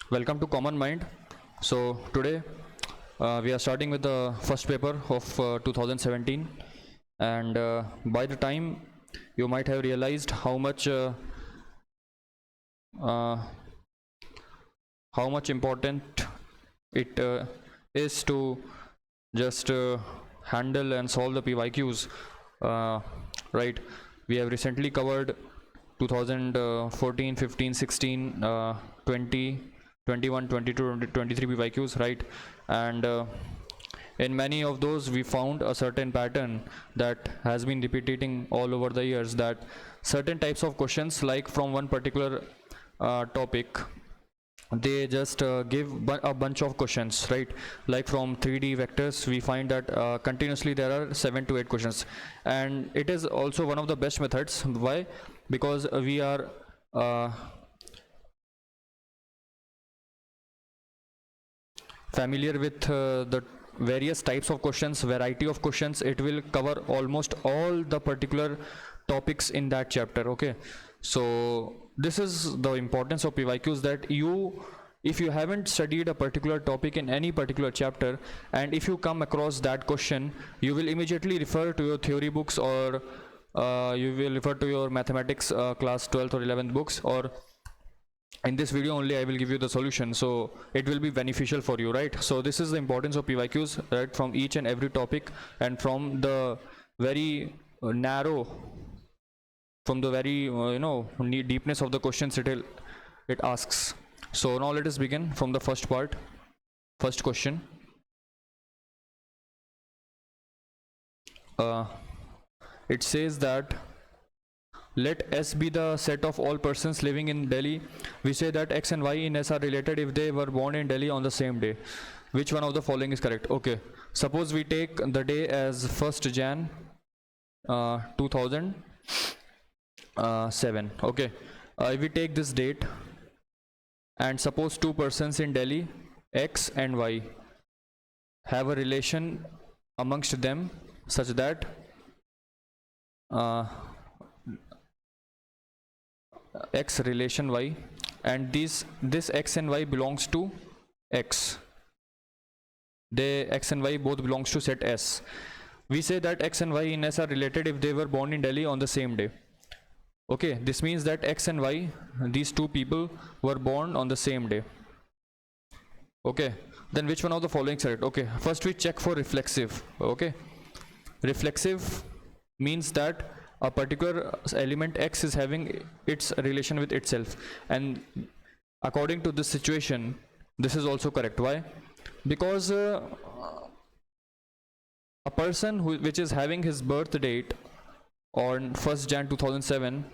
Welcome to Common Mind. So today we are starting with the first paper of 2017, and by the time you might have realized uh, how much important it is to just handle and solve the PYQs. Right? We have recently covered 2014, 15, 16, 20, 21, 22, 23 PYQs, right? And in many of those we found a certain pattern that has been repeating all over the years, that certain types of questions, like from one particular topic, they just give a bunch of questions, right? Like from 3D vectors we find that continuously there are 7 to 8 questions, and it is also one of the best methods. Why? Because we are familiar with the various types of questions, variety of questions. It will cover almost all the particular topics in that chapter. Okay, so this is the importance of PYQs, that if you haven't studied a particular topic in any particular chapter, and if you come across that question, you will immediately refer to your theory books, or you will refer to your mathematics class 12th or 11th books, or in this video only I will give you the solution, so it will be beneficial for you, right? So this is the importance of PYQs, right? From each and every topic, and from the very narrow, from the very deepness of the questions it asks. So now let us begin from the first part. First question. It says that let S be the set of all persons living in Delhi. We say that X and Y in S are related if they were born in Delhi on the same day. Which one of the following is correct? Okay, suppose we take the day as 1st Jan 2007. Okay, if we take this date, and suppose two persons in Delhi, X and Y, have a relation amongst them such that X relation Y, and this X and Y belongs to X. X and Y both belongs to set S. We say that X and Y in S are related if they were born in Delhi on the same day. Okay, this means that X and Y, these two people, were born on the same day. Okay, then which one of the following is correct? Okay, first we check for reflexive. Okay, reflexive means that a particular element X is having its relation with itself, and according to this situation this is also correct. Why? Because a person which is having his birth date on 1st Jan 2007,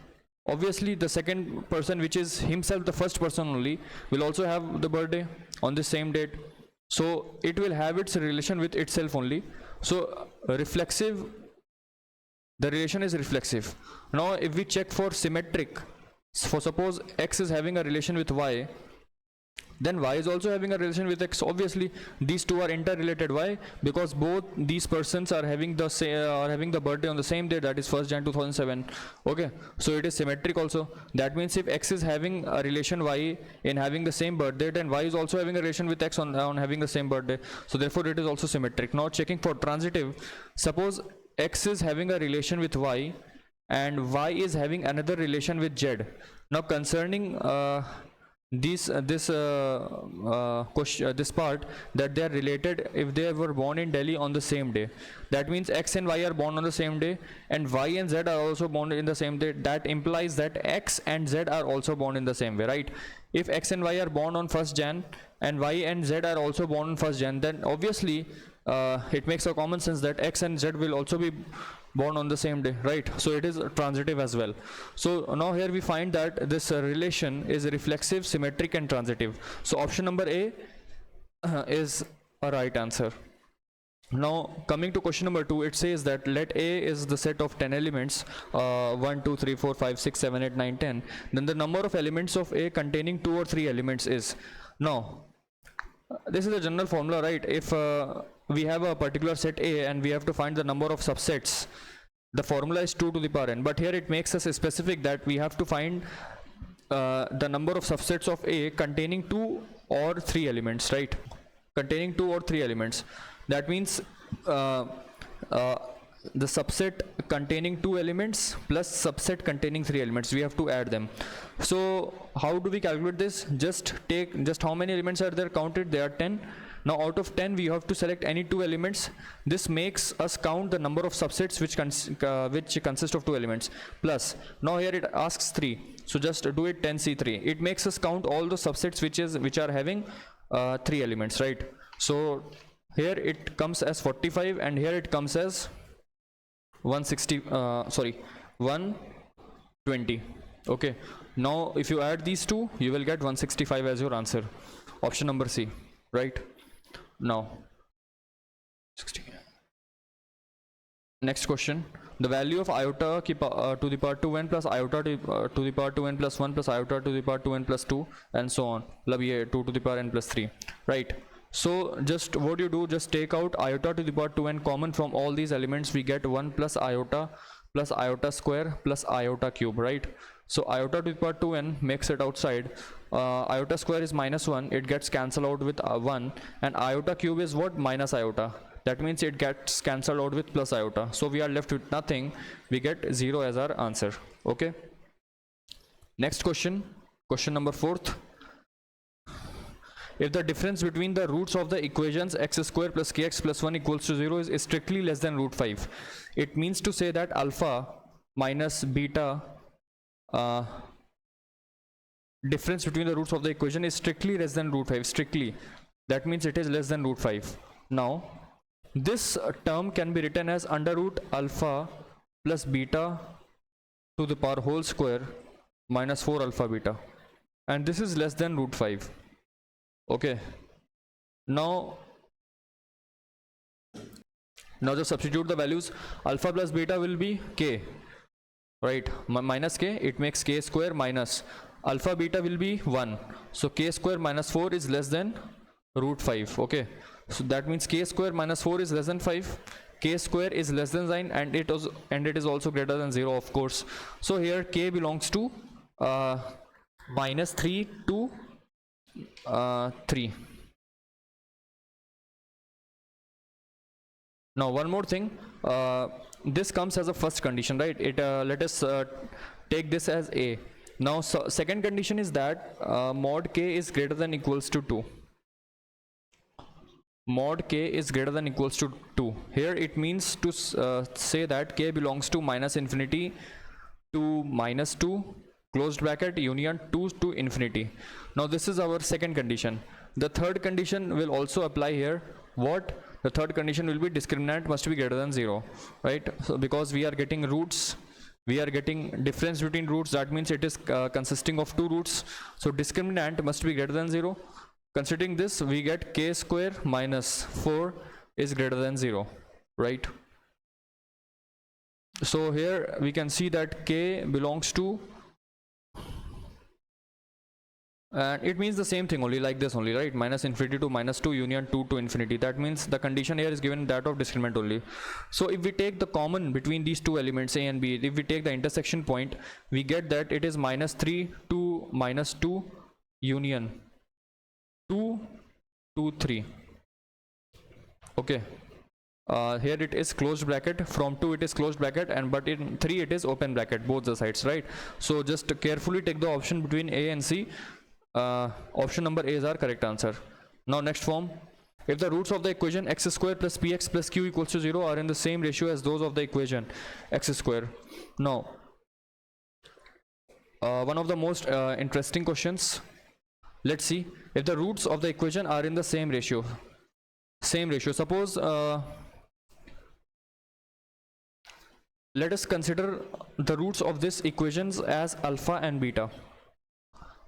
obviously the second person, which is himself the first person only, will also have the birthday on the same date, so it will have its relation with itself only. So reflexive, the relation is reflexive. Now if we check for symmetric, for suppose X is having a relation with Y, then Y is also having a relation with X. Obviously these two are interrelated. Why? Because both these persons are having the birthday on the same day, that is 1st Jan 2007. Okay, so it is symmetric also. That means if X is having a relation Y in having the same birthday, then Y is also having a relation with X on having the same birthday, so therefore it is also symmetric. Now checking for transitive, suppose X is having a relation with Y and Y is having another relation with Z. Now concerning this part, that they are related if they were born in Delhi on the same day, that means X and Y are born on the same day, and Y and Z are also born in the same day. That implies that X and Z are also born in the same way, right? If X and Y are born on 1st Jan and Y and Z are also born on 1st Jan, then obviously it makes a common sense that X and Z will also be born on the same day, right? So it is transitive as well. So now here we find that this relation is reflexive, symmetric and transitive. So option number A is a right answer. Now coming to question number 2, it says that let A is the set of 10 elements, 1 2 3 4 5 6 7 8 9 10, then the number of elements of A containing 2 or 3 elements is. Now this is a general formula, right? If we have a particular set A and we have to find the number of subsets, the formula is 2 to the power n, but here it makes us specific that we have to find the number of subsets of A containing 2 or 3 elements, right? Containing 2 or 3 elements. That means the subset containing 2 elements plus subset containing 3 elements, we have to add them. So how do we calculate this? Just how many elements are there counted? There are 10. Now out of 10 we have to select any 2 elements. This makes us count the number of subsets which consist of 2 elements. Plus, now here it asks 3, so just do it 10C3. It makes us count all the subsets which are having 3 elements, right? So here it comes as 45 and here it comes as 120. Okay, now if you add these two, you will get 165 as your answer. Option number C, right? Now 60. Next question, the value of iota to the power 2n plus iota to the power 2n plus 1 plus iota to the power 2n plus 2 and so on, 2 to the power n plus 3, right? So just what you do, just take out iota to the power 2n common from all these elements. We get 1 plus iota square plus iota cube, right? So iota to the power 2n makes it outside. Iota square is minus 1, it gets cancelled out with 1, and iota cube is what? Minus iota. That means it gets cancelled out with plus iota. So we are left with nothing. We get 0 as our answer. Okay. Next question, question number 4th. If the difference between the roots of the equations x square plus kx plus 1 equals to 0 is strictly less than root 5, it means to say that alpha minus beta difference between the roots of the equation is strictly less than root 5. Strictly, that means it is less than root 5. Now this term can be written as under root alpha plus beta to the power whole square minus 4 alpha beta, and this is less than root 5. Okay, now just substitute the values. Alpha plus beta will be k, right? Minus k, it makes k square, minus alpha beta will be 1, so k square minus 4 is less than root 5. Okay, so that means k square minus 4 is less than 5, k square is less than 9, and it is also greater than 0, of course. So here k belongs to minus 3 to 3. Now one more thing, this comes as a first condition, right? Let us take this as A. Now second condition is that mod k is greater than equals to 2. Mod k is greater than equals to 2. Here it means to say that k belongs to minus infinity to minus 2 closed bracket union 2 to infinity. Now this is our second condition. The third condition will also apply here. What? The third condition will be discriminant must be greater than 0, right? So because we are getting roots, we are getting difference between roots, that means it is consisting of 2 roots, so discriminant must be greater than 0. Considering this, we get k square minus 4 is greater than 0, right? So here we can see that k belongs to, and it means the same thing only, like this only, right? Minus infinity to minus 2 union 2 to infinity. That means the condition here is given that of discriminant only. So if we take the common between these two elements a and b, if we take the intersection point, we get that it is minus 3 to minus 2 union 2 to 3. Okay, here it is closed bracket, from 2 it is closed bracket, and but in 3 it is open bracket, both the sides, right? So just carefully take the option between a and c. Option number A is our correct answer. Now next form, if the roots of the equation x square plus px plus q equals to 0 are in the same ratio as those of the equation x square. Now one of the most interesting questions, let's see. If the roots of the equation are in the same ratio, suppose let us consider the roots of these equations as alpha and beta,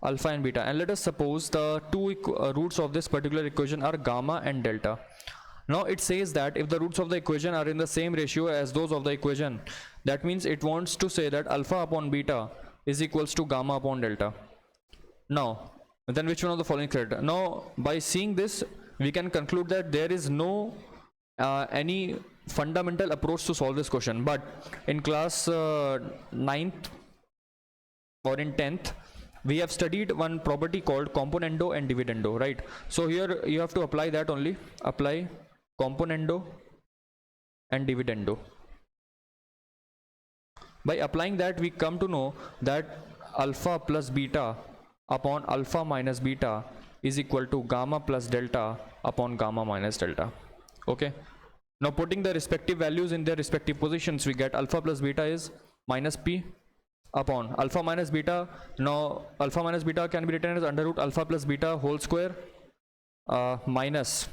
and let us suppose the two roots of this particular equation are gamma and delta. Now it says that if the roots of the equation are in the same ratio as those of the equation, that means it wants to say that alpha upon beta is equals to gamma upon delta. Now then which one of the following correct? Now by seeing this, we can conclude that there is no any fundamental approach to solve this question, but in class 9th or in 10th, we have studied one property called componendo and dividendo, right? So here you have to apply that only, apply componendo and dividendo. By applying that, we come to know that alpha plus beta upon alpha minus beta is equal to gamma plus delta upon gamma minus delta. Okay, now putting the respective values in their respective positions, we get alpha plus beta is minus p upon alpha minus beta. Now alpha minus beta can be written as under root alpha plus beta whole square minus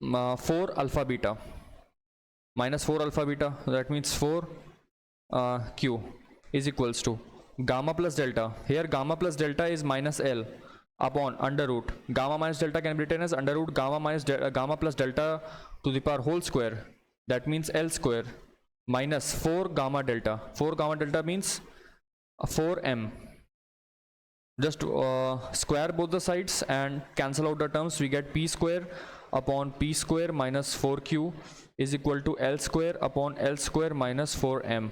4 alpha beta, minus 4 alpha beta, that means 4 q is equals to gamma plus delta. Here gamma plus delta is minus L upon under root gamma minus delta can be written as under root gamma minus gamma plus delta to the power whole square, that means L square, minus 4 gamma delta. 4 gamma delta means 4m. Just square both the sides and cancel out the terms. We get p square upon p square minus 4q is equal to L square upon L square minus 4m.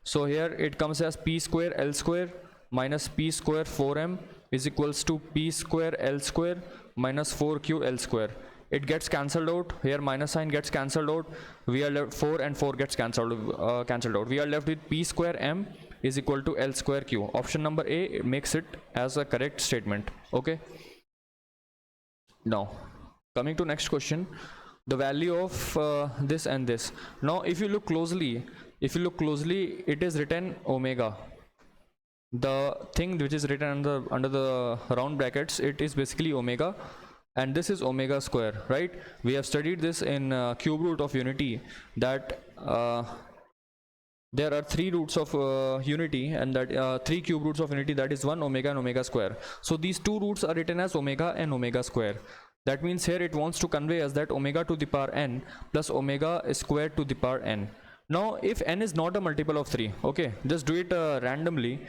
So here it comes as p square L square minus p square 4m is equals to p square L square minus 4q L square. It gets cancelled out. Here minus sign gets cancelled out. We are left 4 and 4 gets cancelled out. We are left with p square m is equal to L square q. Option number A makes it as a correct statement. Okay. Now coming to next question, the value of this and this. Now if you look closely, it is written omega. The thing which is written under the round brackets, it is basically omega, and this is omega square, right? We have studied this in cube root of unity, that there are 3 roots of unity, and that 3 cube roots of unity, that is 1 omega and omega square. So these 2 roots are written as omega and omega square. That means here it wants to convey us that omega to the power n plus omega squared to the power n. Now if n is not a multiple of 3, okay, just do it randomly,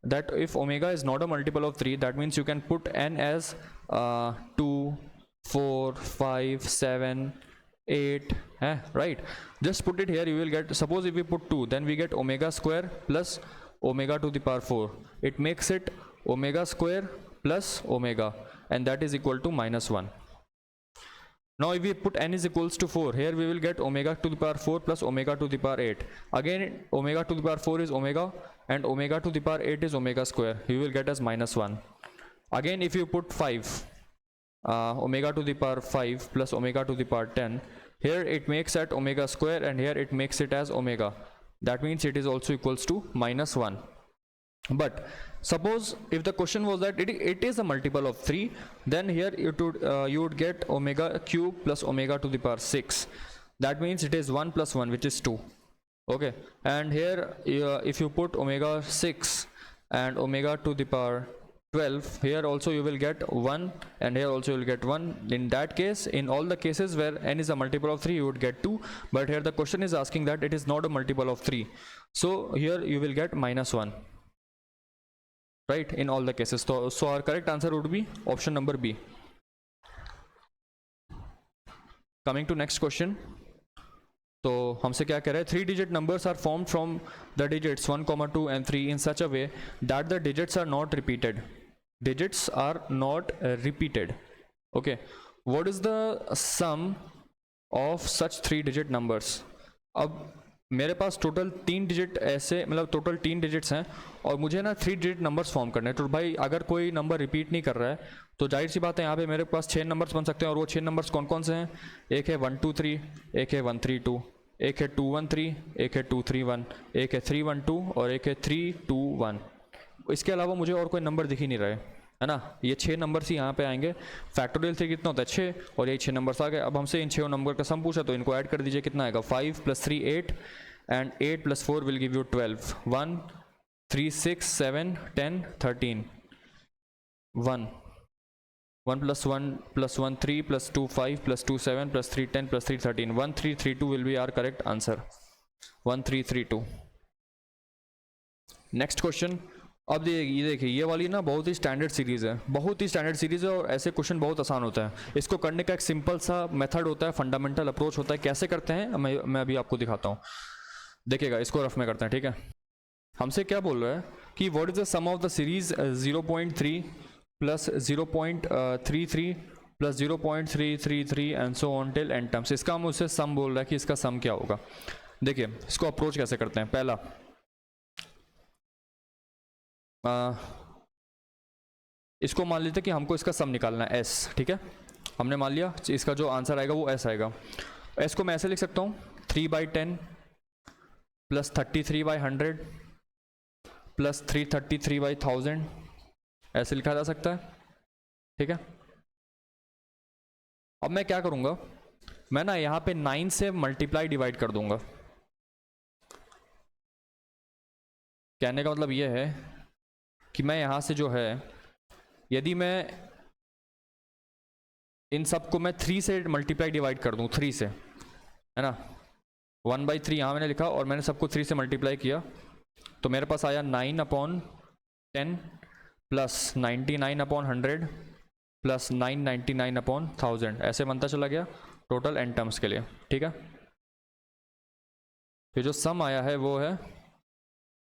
that if omega is not a multiple of 3, that means you can put n as 2, 4, 5, 7, 8, right? Just put it here, you will get, suppose if we put 2, then we get omega square plus omega to the power 4. It makes it omega square plus omega, and that is equal to minus 1. Now if we put n is equals to 4, here we will get omega to the power 4 plus omega to the power 8. Again omega to the power 4 is omega, and omega to the power 8 is omega square. You will get as minus 1. Again if you put 5, omega to the power 5 plus omega to the power 10, here it makes at omega square, and here it makes it as omega. That means it is also equals to minus 1. But suppose if the question was that it is a multiple of 3, then here you would get omega cube plus omega to the power 6. That means it is 1 plus 1, which is 2. Okay, and here if you put omega 6 and omega to the power 12, here also you will get 1, and here also you will get 1. In that case, in all the cases where n is a multiple of 3, you would get 2, but here the question is asking that it is not a multiple of 3, so here you will get minus 1, right, in all the cases. So our correct answer would be option number B. Coming to next question, तो हमसे क्या कह रहा है, 3 digit numbers are formed from the digits 1, 2 and 3 in such a way that the digits are not repeated. Digits are not repeated. Okay, what is the sum of such 3 digit numbers? अब मेरे पास total 3 digit ऐसे, मतलब total 3 digits हैं, और मुझे ना 3 digit numbers form करने हैं. तो भाई अगर कोई नंबर रिपीट नहीं कर रहा है, तो जाहिर सी बात है यहाँ पे मेरे पास 6 नंबर्स बन सकते हैं, और वो 6 नंबर्स कौन कौन से हैं? एक है 1 2 3, एक है 1 3 2, एक है 2 1 3, एक है 2 3 1, एक है 3 1 2, और एक है 3 2 1. इसके अलावा मुझे और कोई नंबर दिख ही नहीं रहे, है ना. ये 6 नंबर्स ही यहाँ पे आएंगे. फैक्टोरियल से कितना होता है 6, और ये 6 नंबर्स आ गए. अब हमसे इन 6 नंबर का सम पूछा, तो इनको ऐड कर दीजिए. कितना आएगा? 5 + 3 8, and 8 + 4 will give you 12. 1 3 6 7 10 13. 1 1 + 1 + 1 3 + 2 5 + 2 7 + 3 10 + 3 13. 1 3 3 2 will be our correct answer. 1 3 3 2. Next question. अब ये देखिए, ये वाली ना बहुत ही स्टैंडर्ड सीरीज़ है, बहुत ही स्टैंडर्ड सीरीज़ है, और ऐसे क्वेश्चन बहुत आसान होता है. इसको करने का एक सिंपल सा मेथड होता है, फंडामेंटल अप्रोच होता है. कैसे करते हैं मैं अभी आपको दिखाता हूँ. देखिएगा, इसको रफ में करते हैं, ठीक है. हमसे क्या बोल रहा है कि what is the sum of the series 0.3 plus 0.33 plus 0.333 and so on till N terms. इसका हम उससे सम बोल रहा है कि इसका सम क्या होगा। देखिए इसको अप्रोच कैसे करते हैं। पहला इसको मान लेते हैं कि हमको इसका सम निकालना है एस, ठीक है। हमने मान लिया इसका जो आंसर आएगा वो एस आएगा। एस को मैं ऐसे लिख सकता हूँ 3/10 प्लस 33/100 प्लस 333/1000, ऐसे लिखा जा सकता है, ठीक है। अब मैं क्या करूँगा, मैं ना यहाँ पे 9 से मल्टीप्लाई डिवाइड कर दूंगा। कहने का मतलब ये है कि मैं यहाँ से जो है, यदि मैं इन सब को मैं 3 से मल्टीप्लाई डिवाइड कर दूँ, 3 से, है ना, 1/3 यहाँ मैंने लिखा और मैंने सबको 3 से मल्टीप्लाई किया, तो मेरे पास आया 9/10 प्लस 99/100 प्लस 999/1000, ऐसे बनता चला गया टोटल एन टर्म्स के लिए, ठीक है। ये जो सम आया है वो है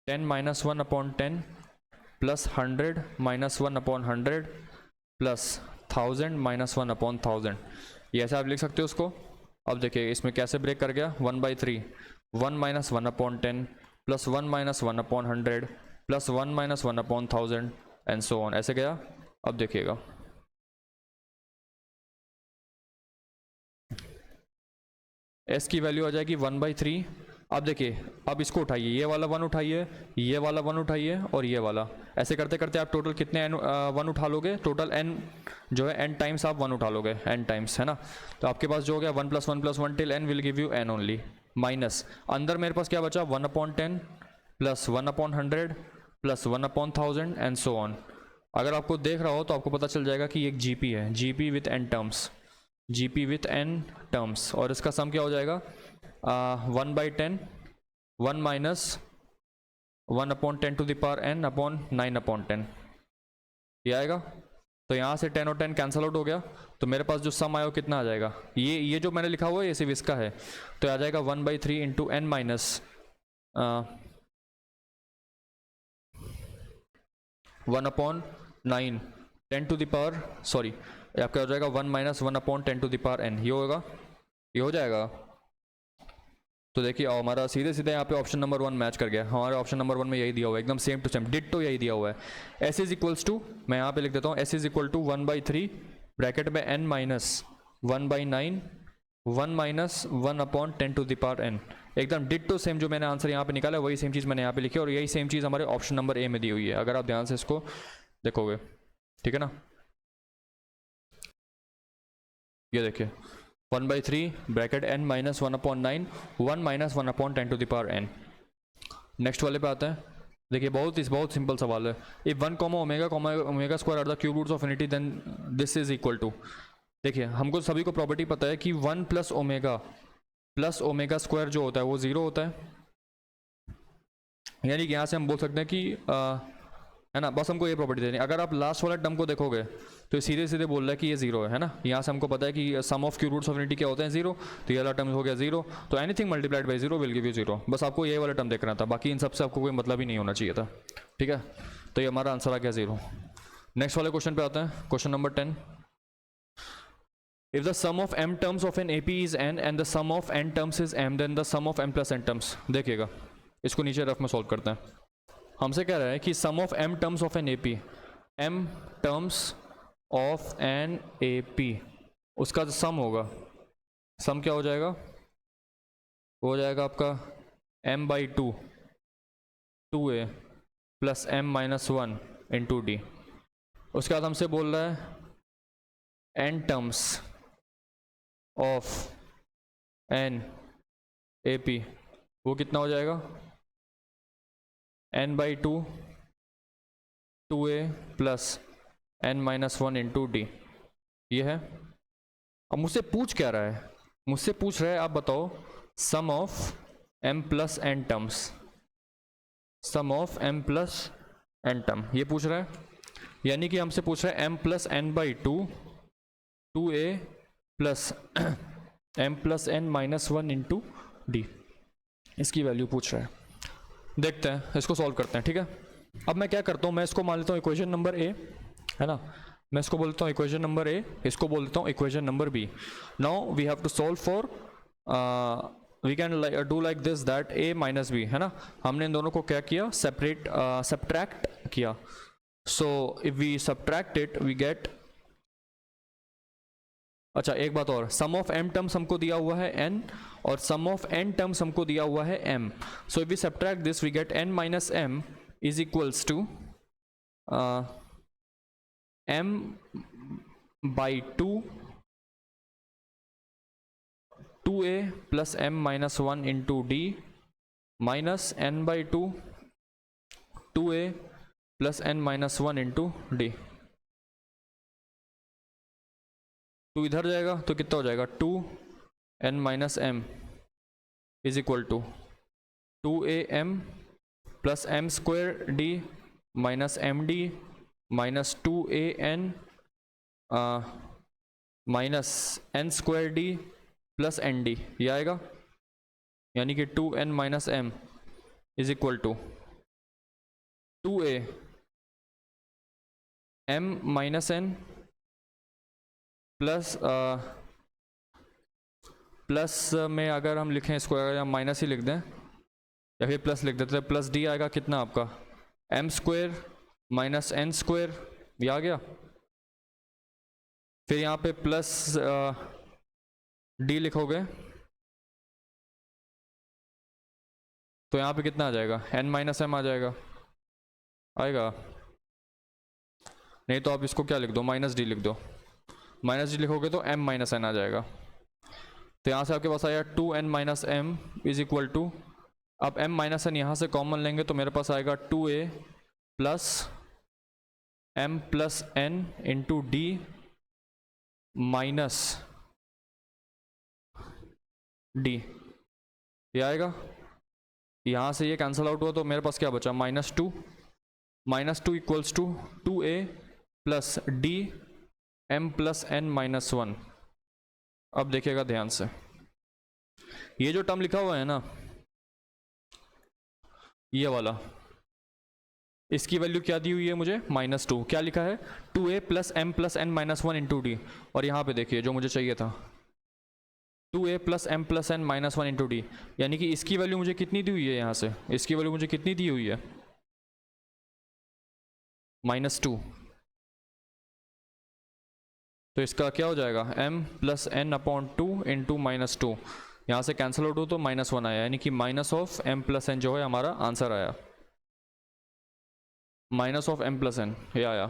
10 - 1/10 प्लस 100 - 1/100 प्लस 1000 - 1/1000, ये ऐसे आप लिख सकते हो उसको। अब देखिए इसमें कैसे ब्रेक कर गया, 1/3 1 - 1/10 plus 1 - 1/100 plus 1 - 1/1000 and so on, ऐसे गया। अब देखिएगा एस की वैल्यू आ जाएगी 1/3। अब देखिए, अब इसको उठाइए, ये वाला 1 उठाइए, ये वाला 1 उठाइए और ये वाला, ऐसे करते करते आप टोटल कितने n 1 उठा लोगे, टोटल n जो है n टाइम्स आप 1 उठा लोगे, n टाइम्स, है ना। तो आपके पास जो हो गया 1 + 1 + 1 till n will give you n only, minus अंदर मेरे पास क्या बचा 1/10 plus 1/100 plus 1/1000 and so on. अगर आपको देख रहा हो तो आपको पता चल जाएगा कि एक GP है, GP with n terms, GP with n terms, और इसका सम क्या हो जाएगा 1/10 1 minus 1/10 to the power n upon 9/10, ये आएगा। तो यहाँ से 10 और 10 कैंसल आउट हो गया, तो मेरे पास जो सम आया वो कितना आ जाएगा, ये जो मैंने लिखा हुआ है ये सिर्फ इसका है, तो आ जाएगा 1/3 into n minus 1/9 10 to the power, sorry आपका हो जाएगा 1 minus 1/10 to the power n, ये होगा, ये हो जाएगा। तो देखिए हमारा सीधे सीधे यहाँ पे ऑप्शन नंबर 1 मैच कर गया, हमारे ऑप्शन नंबर 1 में यही दिया हुआ है, एकदम सेम टू सेम डिट्टो यही दिया हुआ है। s इज इक्वल्स टू, मैं यहाँ पे लिख देता हूँ s is equal to 1/3 bracket में n minus 1/9 1 minus 1/10 to the power n, एकदम डिट्टो सेम जो मैंने आंसर यहाँ पे निकाला वही सेम चीज़ मैंने यहाँ पे लिखी और यही सेम चीज़ हमारे ऑप्शन नंबर ए में दी हुई है, अगर आप ध्यान से इसको देखोगे, ठीक है ना। ये देखिए 1/3 bracket n minus 1/9 1 minus 1/10 to the power n। Next वाले पे आते हैं। देखिए बहुत सिंपल सवाल है। If 1 omega square are the cube roots of infinity then this is equal to, देखिए हमको सभी को प्रॉपर्टी पता है कि 1 प्लस ओमेगा स्क्वायर जो होता है वो 0 होता है, यानी कि यहाँ से हम बोल सकते हैं कि है ना, बस हमको ये प्रॉपर्टी देनी। अगर आप लास्ट वाला टर्म को देखोगे तो सीधे सीधे बोल रहा है कि ये 0 है ना, यहाँ से हमको पता है कि sum of cube roots of infinity क्या होते हैं 0, तो ये वाला टर्म हो गया 0, तो anything multiplied by 0 will give you 0, बस आपको ये वाला टर्म देखना था, बाकी इन सबसे आपको कोई मतलब ही नहीं होना चाहिए था, ठीक है। तो ये हमारा आंसर आ गया 0। नेक्स्ट वाले क्वेश्चन पे आते हैं, question number 10। If the sum of m terms of an AP is n and the sum of n terms is m, then the sum of m plus n terms, देखिएगा इसको नीचे rough में solve करते हैं। हमसे कह रहा है कि sum of m terms of an AP, m terms of an AP, उसका जो सम होगा, सम क्या हो जाएगा, वो हो जाएगा आपका m/2 2a plus m minus 1 into D. उसके बाद हमसे बोल रहा है n terms of n AP, वो कितना हो जाएगा n/2 2a plus n minus 1 into D, ये है। अब मुझसे पूछ क्या रहा है, मुझसे पूछ रहा है आप बताओ sum of m plus n terms, sum of m plus n term, ये पूछ रहा है, यानी कि हमसे पूछ रहा है m plus n/2 2a plus m plus n minus 1 into D, इसकी वैल्यू पूछ रहा है। देखते हैं इसको सॉल्व करते हैं, ठीक है। अब मैं क्या करता हूँ, मैं इसको मान लेता हूँ इक्वेशन नंबर ए, है ना, मैं इसको बोलता हूँ इक्वेशन नंबर ए, इसको बोल देता हूँ equation number B. Now we have to solve for, we can do like this that a minus B, है ना, हमने इन दोनों को क्या किया, सेपरेट सब्ट्रैक्ट किया. So if we subtract it we get, अच्छा एक बात और, सम ऑफ m टर्म्स हमको दिया हुआ है n और सम ऑफ n टर्म्स हमको दिया हुआ है m. So if we subtract this we get n minus m is equals to m by 2a plus m minus 1 into d minus n by 2a plus n minus 1 into d. Two इधर जाएगा तो कितना हो जाएगा, 2n minus m is equal to 2am plus m square d minus md minus 2an minus n square d plus nd, ये आएगा, यानी कि 2n minus m is equal to 2a m minus n plus plus में अगर हम लिखें इसको, अगर हम माइनस ही लिख दें या फिर प्लस लिख देते हैं, प्लस डी आएगा कितना आपका, m square minus n square, ये आ गया. फिर यहाँ पे प्लस d लिखोगे तो यहाँ पे कितना आ जाएगा, n माइनस m आ जाएगा, आएगा. नहीं तो आप इसको क्या लिख दो, माइनस डी लिख दो, माइनस डी लिखोगे तो m माइनस n आ जाएगा. तो यहाँ से आपके पास आया 2n minus m is equal to, अब m माइनस n यहाँ से कॉमन लेंगे तो मेरे पास आएगा 2a plus m plus n into D minus D, ये आएगा. यहाँ से ये कैंसिल आउट हुआ तो मेरे पास क्या बचा, minus two equals to 2a plus D m plus n minus 1. अब देखिएगा ध्यान से, ये जो टर्म लिखा हुआ है ना, ये वाला, इसकी वैल्यू क्या दी हुई है मुझे, -2. क्या लिखा है, 2a plus m plus n minus 1 into D. और यहाँ पे देखिए जो मुझे चाहिए था 2a plus m plus n minus 1 into D, यानी कि इसकी वैल्यू मुझे कितनी दी हुई है, यहाँ से इसकी वैल्यू मुझे कितनी दी हुई है, -2. तो इसका क्या हो जाएगा, m plus n upon 2 into -2, यहाँ से कैंसिल आउट हो तो -1 आया, यानी कि minus of m plus n जो है हमारा आंसर आया, minus of m plus n, ये आया.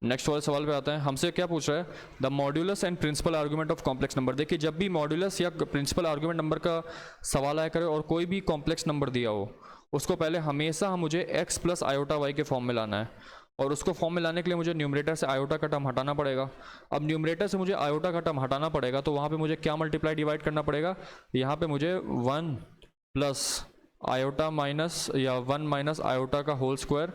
नेक्स्ट वाले सवाल पे आते हैं, हमसे क्या पूछ रहा है, the modulus and principal argument of complex number. देखिए जब भी मॉड्यूलस या प्रिंसिपल आर्गूमेंट नंबर का सवाल आया करे और कोई भी कॉम्प्लेक्स नंबर दिया हो, उसको पहले हमेशा मुझे x प्लस आयोटा y के फॉर्म में लाना है, और उसको फॉर्म में लाने के लिए मुझे न्यूमरेटर से आयोटा का टर्म हटाना पड़ेगा. अब न्यूमरेटर से मुझे आयोटा का टर्म हटाना पड़ेगा तो वहाँ पे मुझे क्या मल्टीप्लाई डिवाइड करना पड़ेगा, यहाँ पे मुझे 1 प्लस आयोटा माइनस या 1 माइनस आयोटा का होल स्क्वायर,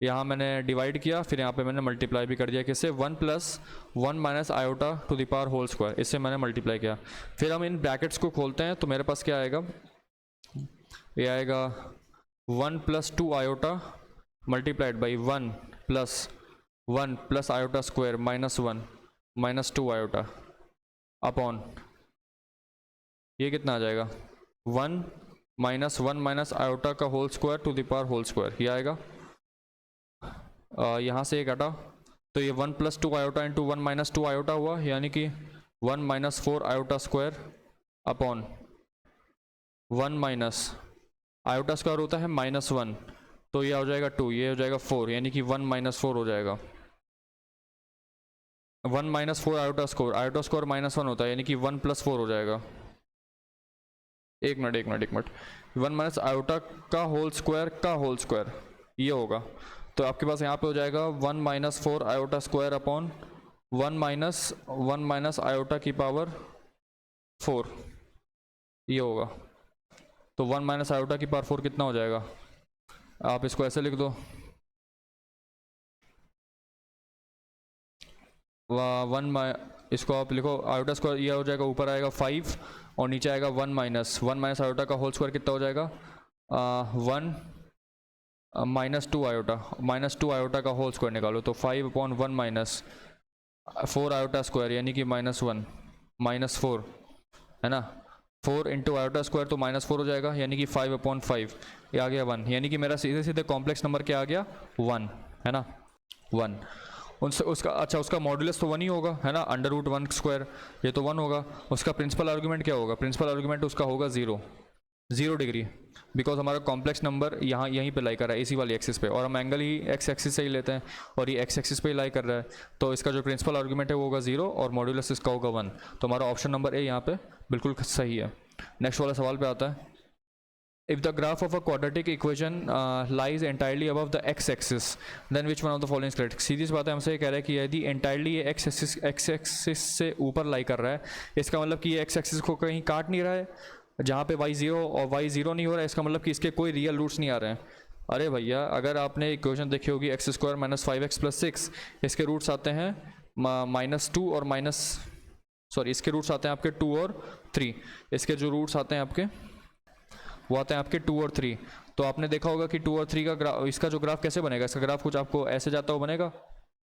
यहाँ मैंने डिवाइड किया, फिर यहाँ पे मैंने मल्टीप्लाई भी कर दिया, किससे, 1 plus 1 minus iota to the power whole square, इससे मैंने मल्टीप्लाई किया. फिर हम इन ब्रैकेट्स को खोलते हैं तो मेरे पास क्या आएगा, ये आएगा 1 plus 2 iota multiplied by 1 plus iota square minus 1 minus 2 iota upon, ये कितना आ जाएगा, 1 माइनस 1 माइनस आयोटा का whole square to the power whole square, ये आएगा. यहाँ से एक हटा तो ये 1 plus 2 iota into 1 minus 2 iota हुआ, यानी कि 1 minus 4 iota square upon 1 minus iota square होता है -1, तो ये हो जाएगा 2, ये हो जाएगा 4, यानी कि 1 माइनस 4 हो जाएगा. 1 माइनस 4 आयोटा स्क्वायर -1 होता है, यानी कि 1 प्लस 4 हो जाएगा. एक मिनट 1 माइनस आयोटा का होल स्क्वायर ये होगा, तो आपके पास यहाँ पे हो जाएगा 1 minus 4 iota square upon 1 minus iota की पावर 4, ये होगा. तो 1 माइनस आयोटा की पावर 4 कितना हो जाएगा, आप इसको ऐसे लिख दो, 1 इसको आप लिखो आयोटा स्क्वायर, ये हो जाएगा, ऊपर आएगा 5 और नीचे आएगा 1 माइनस आयोटा का होल स्क्वायर कितना हो जाएगा, 1 -2 आयोटा का होल स्क्वायर निकालो तो 5/1 माइनस 4 आयोटा स्क्वायर यानी कि -1 -4 है ना। 4 इंटू आयोटा स्क्वायर तो -4 हो जाएगा यानी कि 5/5 ये आ गया 1 यानी कि मेरा सीधे सीधे कॉम्प्लेक्स नंबर क्या आ गया 1 है ना 1। उसका अच्छा उसका मॉडुलस तो 1 ही होगा है ना √1 स्क्वायर ये तो 1 होगा। उसका प्रिंसिपल आर्गूमेंट क्या होगा प्रिंसिपल आर्गूमेंट उसका होगा 0 डिग्री बिकॉज हमारा कॉम्प्लेक्स नंबर यहाँ यहीं पे लाई कर रहा है इसी वाली एक्सिस पे और हम एंगल ही एक्स एक्सिस से ही लेते हैं और ये एक्स एक्सिस पे ही लाई कर रहा है तो इसका जो प्रिंसिपल आर्गूमेंट है वो होगा 0 और मॉड्यूलस इसका होगा 1 तो हमारा ऑप्शन नंबर ए यहाँ पे बिल्कुल सही है। नेक्स्ट वाला सवाल पे आता है if the graph of a quadratic equation lies entirely above the x-axis then which one of the following is correct। सीधी सी बात है हमसे ये कह रहा है कि यदि entirely ये x-axis से ऊपर लाई कर रहा है इसका मतलब कि ये x-axis को कहीं काट नहीं रहा है जहाँ पे y0 और y0 नहीं हो रहा है इसका मतलब कि इसके कोई रियल रूट्स नहीं आ रहे हैं। अरे भैया अगर आपने इक्वेशन देखी होगी x² - 5x + 6 इसके रूट्स आते हैं -2 और इसके रूट्स आते हैं आपके 2 और 3 इसके जो रूट्स आते हैं आपके वो आते हैं आपके 2 और 3 तो आपने देखा होगा कि 2 और 3 का ग्राफ इसका जो ग्राफ कैसे बनेगा इसका ग्राफ कुछ आपको ऐसे जाता हुआ बनेगा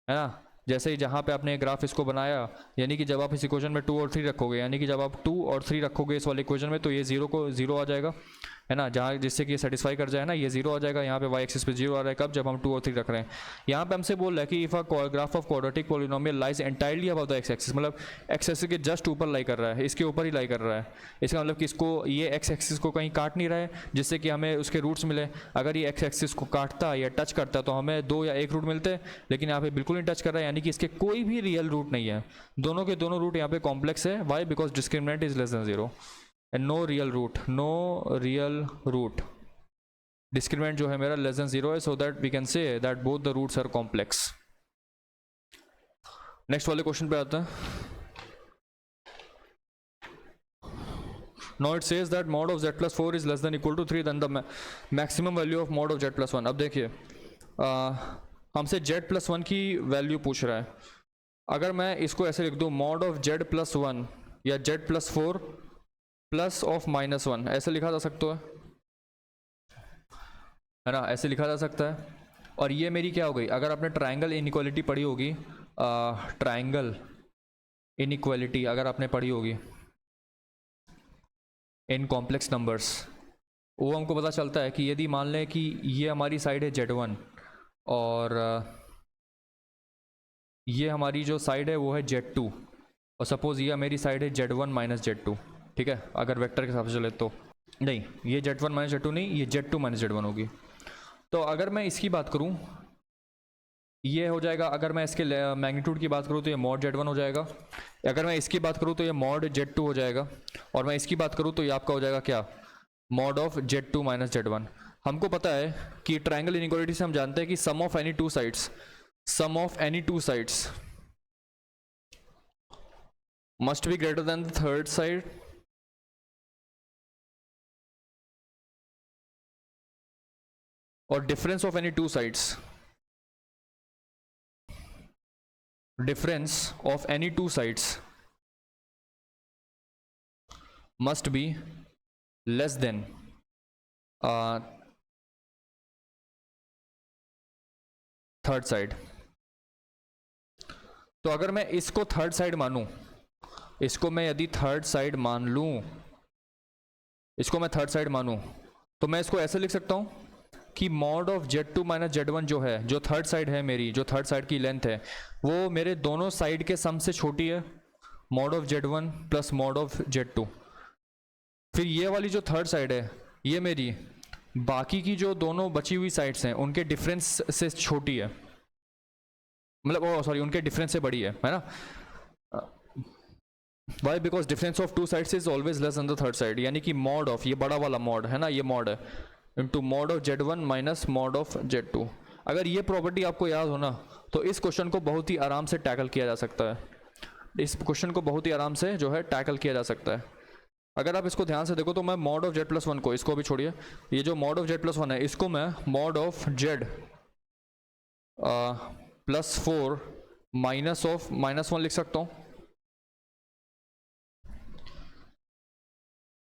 है ना जैसे ही जहाँ पे आपने ग्राफ इसको बनाया यानी कि जब आप इस इक्वेशन में 2 और 3 रखोगे यानी कि जब आप 2 और 3 रखोगे इस वाले इक्वेशन में तो ये 0 आ जाएगा है ना जहाँ जिससे कि ये सेटिस्फाई कर जाए ना ये 0 आ जाएगा यहाँ पे y एक्सिस पे 0 आ रहा है कब जब हम 2 और 3 रख रहे हैं। यहाँ पे हमसे बोल रहा है कि if a graph of quadratic polynomial lies entirely above the x axis मतलब एक्स एक्सिस के जस्ट ऊपर लाई कर रहा है इसके ऊपर ही लाई कर रहा है इसका मतलब कि इसको ये एक्स एक्सिस को कहीं काट नहीं रहा है जिससे कि हमें उसके रूट्स मिले। अगर ये एक्स एक्सिस को काटता या टच करता तो हमें 2 या 1 रूट मिलते लेकिन यहाँ पे बिल्कुल नहीं टच कर रहा है यानी कि इसके कोई भी रियल रूट नहीं है दोनों के दोनों रूट यहाँ पे कॉम्प्लेक्स है why because discriminant is less than 0 and no real root discriminant जो है मेरा लेस देन 0 है so that we can say that both the roots are complex. Next वाले क्वेश्चन पे आता है now it says that mod of z + 4 is less than equal to 3 then the maximum value of mod of z + 1। अब देखिए हमसे z + 1 की value पूछ रहा है अगर मैं इसको ऐसे लिख दूं mod of z + 1 या z + 4 प्लस ऑफ -1 ऐसे लिखा जा सकता है ना ऐसे लिखा जा सकता है और ये मेरी क्या हो गई अगर आपने ट्रायंगल इनइक्वालिटी पढ़ी होगी ट्रायंगल इनइक्वालिटी अगर आपने पढ़ी होगी इन कॉम्प्लेक्स नंबर्स वो हमको पता चलता है कि यदि मान लें कि ये हमारी साइड है z1 और ये हमारी जो साइड है वो है z2 और सपोज ये मेरी साइड है z1 - z2 ठीक है अगर वेक्टर के हिसाब से चले तो नहीं ये z1 - z2 नहीं ये z2 - z1 होगी। तो अगर मैं इसकी बात करूं ये हो जाएगा अगर मैं इसके मैग्नीट्यूड की बात करूं तो ये mod z1 हो जाएगा अगर मैं इसकी बात करूं तो ये mod z2 हो जाएगा और मैं इसकी बात करूं तो ये आपका हो जाएगा क्या mod of z2 - z1। हमको पता है कि ट्रायंगल इनइक्वालिटी से हम जानते हैं कि sum of any two sides must be greater than the third side और difference of any two sides must be less than third side. तो अगर मैं इसको थर्ड साइड मानूं इसको मैं यदि थर्ड साइड मान लूं तो मैं इसको ऐसे लिख सकता हूं कि mod of z2 - z1 जो है जो थर्ड साइड है मेरी जो थर्ड साइड की लेंथ है वो मेरे दोनों साइड के सम से छोटी है mod of z1 plus mod of z2। फिर ये वाली जो थर्ड साइड है ये मेरी बाकी की जो दोनों बची हुई साइड्स हैं उनके डिफरेंस से छोटी है मतलब सॉरी उनके डिफरेंस से बड़ी है ना। Why because difference of two sides is always less than the third side यानी कि mod ऑफ ये बड़ा वाला mod है ना ये mod है into mod of z1 minus mod of z2। अगर ये प्रॉपर्टी आपको याद हो ना तो इस क्वेश्चन को बहुत ही आराम से टैकल किया जा सकता है जो है टैकल किया जा सकता है। अगर आप इसको ध्यान से देखो तो मैं mod ऑफ z+1 को इसको भी छोड़िए ये जो mod ऑफ z+1 है इसको मैं mod of z +4 minus of -1 लिख सकता हूँ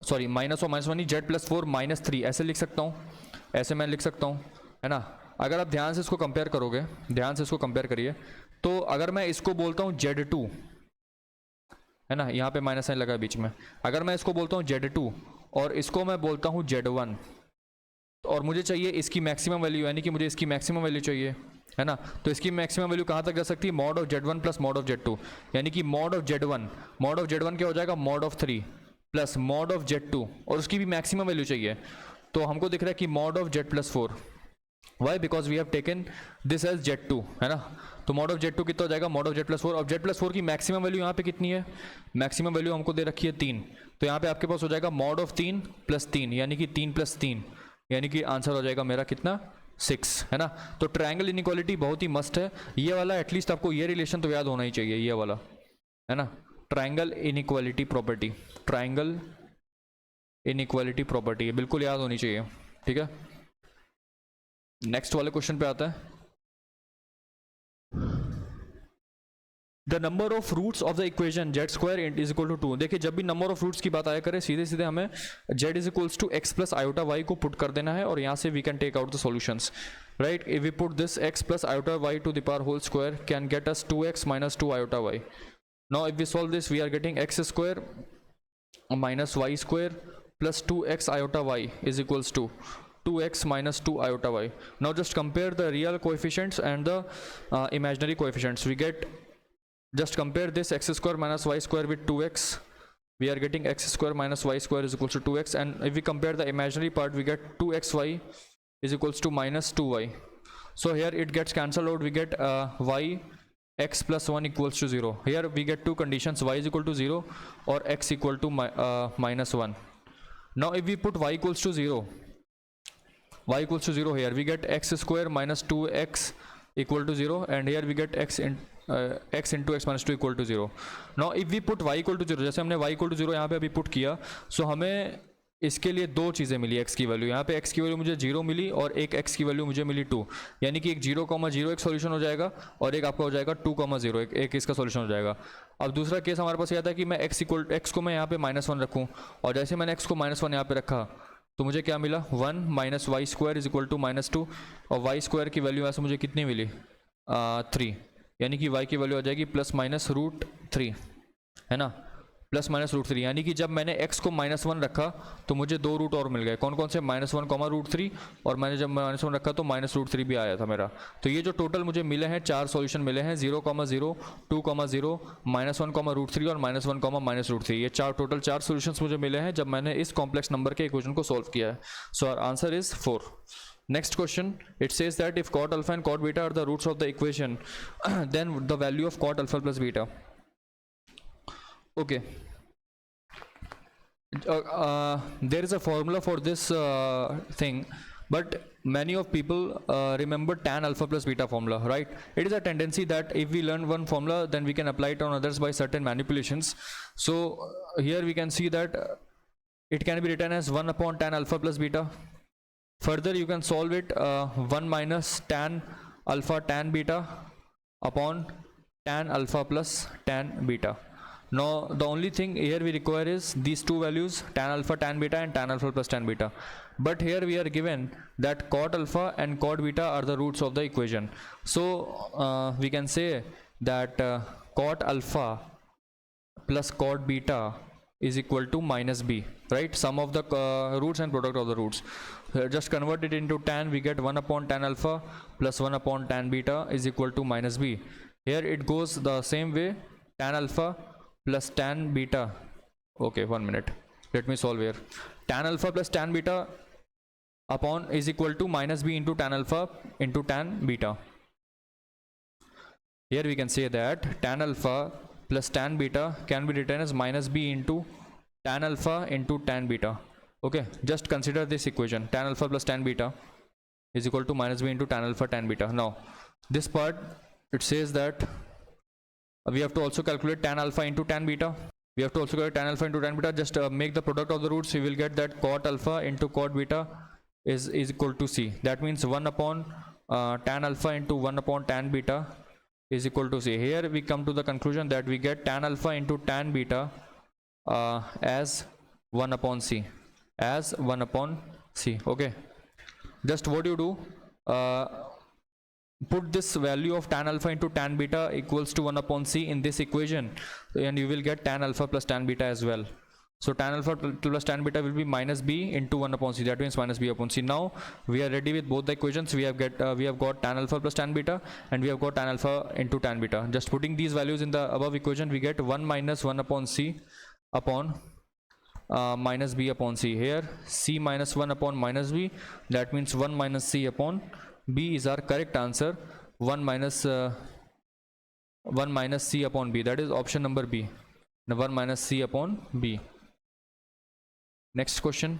सॉरी माइनस ऑफ -1 z +4 - 3 ऐसे लिख सकता हूँ ऐसे मैं लिख सकता हूँ है है ना। अगर आप ध्यान से इसको कंपेयर करोगे, ध्यान से इसको कंपेयर करिए, तो अगर मैं इसको बोलता हूँ Z2, है ना, यहाँ पे माइनस साइन लगा है बीच में, अगर मैं इसको बोलता हूँ Z2 और इसको मैं बोलता हूँ Z1, और मुझे चाहिए इसकी मैक्सिमम वैल्यू, यानी कि मुझे इसकी मैक्सिमम वैल्यू चाहिए, है ना, तो इसकी मैक्सिमम वैल्यू कहाँ तक जा सकती है, mod of Z1 plus mod of Z2, यानी कि मॉड ऑफ Z1 क्या हो जाएगा, mod of 3 plus mod of Z2, और उसकी भी मैक्सिमम वैल्यू चाहिए, तो हमको दिख रहा है कि mod of Z plus 4। Why, because we have taken this as Z2, है ना, तो मॉड ऑफ Z2 कितना हो जाएगा, मॉड ऑफ Z प्लस 4, और Z प्लस 4 की मैक्सिमम वैल्यू यहाँ पे कितनी है, मैक्सिमम वैल्यू हमको दे रखी है 3, तो यहाँ पे आपके पास हो जाएगा मॉड ऑफ 3 प्लस 3, यानी कि 3 प्लस 3, यानी कि आंसर हो जाएगा मेरा कितना, 6, है ना। तो ट्रायंगल इनइक्वालिटी बहुत ही मस्त है, ये वाला एटलीस्ट आपको ये रिलेशन तो याद होना ही चाहिए, ये वाला, है ना, triangle inequality property, triangle inequality property बिल्कुल याद होनी चाहिए, ठीक है। नेक्स्ट वाले क्वेश्चन पे आता है, the number of roots of the equation Z square is equal to 2। देखिए जब भी नंबर ऑफ रूट्स की बात आया करे, सीधे सीधे हमें Z is equals to X plus iota Y को पुट कर देना है, और यहाँ से we can take out the solutions, right. If we put this X plus iota Y to the power whole square can get us 2x minus 2 iota Y. Now if we solve this we are getting X square minus Y square plus 2x iota y is equals to 2x minus 2 iota y. Now just compare the real coefficients and the imaginary coefficients. We get, just compare this x square minus y square with 2x. We are getting x square minus y square is equals to 2x, and if we compare the imaginary part we get 2xy is equals to minus 2y. So here it gets cancelled out, we get y x plus 1 equals to 0. Here we get two conditions, y is equal to 0 or x equal to minus 1. Now if we put y equals to 0, y equals to 0, here we get x square minus 2x equal to 0, and here we get x into x minus 2 equal to 0. Now if we put y equal to 0, जैसे हमने y equal to 0 यहाँ पे अभी put किया, सो हमें इसके लिए दो चीज़ें मिली, x की वैल्यू, यहाँ पे x की वैल्यू मुझे 0 मिली और एक x की वैल्यू मुझे मिली 2, यानी कि एक 0,0 एक सॉल्यूशन हो जाएगा और एक आपका हो जाएगा 2,0 एक इसका सॉल्यूशन हो जाएगा। अब दूसरा केस हमारे पास ये आता है कि मैं x को मैं यहाँ पे -1 रखूँ, और जैसे मैंने x को -1 यहाँ पे रखा तो मुझे क्या मिला, 1 minus Y square is equal to -2, और वाई स्क्वायर की वैल्यू ऐसे मुझे कितनी मिली, 3, यानी कि y की वैल्यू आ जाएगी +-√3, है ना, +-√3, यानी कि जब मैंने x को -1 रखा तो मुझे दो रूट और मिल गए, कौन कौन से, -1, और मैंने जब -1 रखा तो -√3 भी आया था मेरा। तो ये जो टोटल मुझे मिले हैं 4 सॉल्यूशन मिले हैं, 0,0, 2,0, -1, और -1, ये टोटल 4 सॉल्यूशंस मुझे मिले हैं जब मैंने इस कॉम्प्लेक्स नंबर के इक्वेशन को सॉल्व किया है। So our answer is 4. Next question, it says that if cot alpha and cot beta are the roots of the equation, then the value of cot alpha plus beta. Okay. There is a formula for this thing, but many of people remember tan alpha plus beta formula, right? It is a tendency that if we learn one formula, then we can apply it on others by certain manipulations. So here we can see that it can be written as 1 upon tan alpha plus beta. Further you can solve it 1 minus tan alpha tan beta upon tan alpha plus tan beta. Now the only thing here we require is these two values, tan alpha tan beta and tan alpha plus tan beta, but here we are given that cot alpha and cot beta are the roots of the equation. So we can say that cot alpha plus cot beta is equal to minus b, right? Sum of the roots and product of the roots. Just convert it into tan, we get 1 upon tan alpha plus 1 upon tan beta is equal to minus b. Here it goes the same way, tan alpha plus tan beta. Okay, 1 minute, let me solve here. Tan alpha plus tan beta upon is equal to minus b into tan alpha into tan beta. Here we can say that tan alpha plus tan beta can be written as minus b into tan alpha into tan beta. Okay, just consider this equation, tan alpha plus tan beta is equal to minus b into tan alpha tan beta. Now this part it says that we have to also calculate tan alpha into tan beta. We have to also calculate tan alpha into tan beta. Just make the product of the roots, you will get that cot alpha into cot beta is equal to c. That means 1 upon tan alpha into 1 upon tan beta is equal to c. Here we come to the conclusion that we get tan alpha into tan beta as 1 upon c, as 1 upon c. Okay, just what you do, put this value of tan alpha into tan beta equals to 1 upon c in this equation, and you will get tan alpha plus tan beta as well. So tan alpha plus tan beta will be minus b into 1 upon c, that means minus b upon c. Now we are ready with both the equations. We have got tan alpha plus tan beta, and we have got tan alpha into tan beta. Just putting these values in the above equation, we get 1 minus 1 upon c upon minus b upon c. Here c minus 1 upon minus b, that means 1 minus c upon b is our correct answer. 1 minus c upon b, that is option number b. 1 minus c upon b. Next question.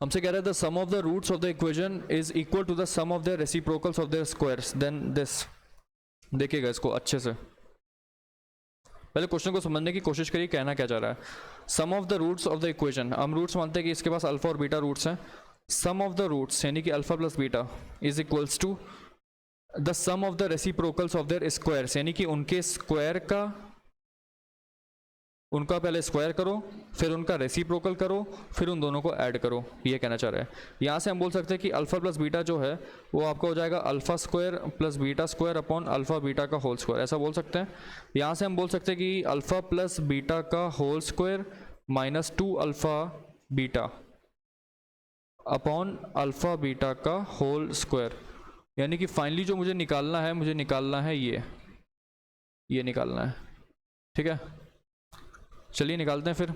हमसे कह रहा है the sum of the roots of the equation is equal to the sum of the reciprocals of their squares, then this. देखिएगा इसको अच्छे से, पहले question को समझने की कोशिश करिए कहना क्या चाह रहा है. Sum of the roots of the equation, हम रूट्स मानते हैं कि इसके पास अल्फा और बीटा रूट्स हैं. सम ऑफ द रूट्स यानी कि alpha plus beta is equals to the sum of the reciprocals of their squares, यानी कि उनके स्क्वायर का, उनका पहले स्क्वायर करो, फिर उनका रेसिप्रोकल करो, फिर उन दोनों को ऐड करो, ये कहना चाह रहा है. यहाँ से हम बोल सकते हैं कि अल्फा प्लस बीटा जो है वो आपका हो जाएगा alpha square plus beta square upon alpha beta का होल स्क्वायर, ऐसा बोल सकते हैं. यहाँ से हम बोल सकते हैं कि अल्फा प्लस बीटा का whole square minus 2 alpha beta upon alpha beta का होल स्क्वायर, यानी कि फाइनली जो मुझे निकालना है, मुझे निकालना है ये निकालना है. ठीक है, चलिए निकालते हैं फिर.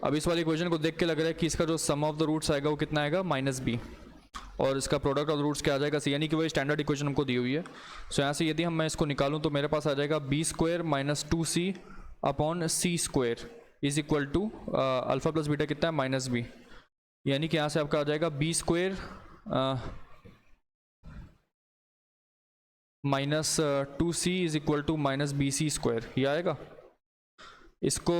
अब इस वाली इक्वेशन को देख के लग रहा है कि इसका जो सम ऑफ द रूट्स आएगा वो कितना आएगा, माइनस बी, और इसका प्रोडक्ट ऑफ रूट्स क्या आ जाएगा, सी, यानी कि वही स्टैंडर्ड इक्वेशन हमको दी हुई है. सो यहाँ से यदि मैं इसको निकालूं तो मेरे पास आ जाएगा B square minus 2c upon C square is equal to alpha plus beta कितना है, माइनस बी, यानी कि यहाँ से आपका आ जाएगा B square minus 2c is equal to minus B C square, ये आएगा. इसको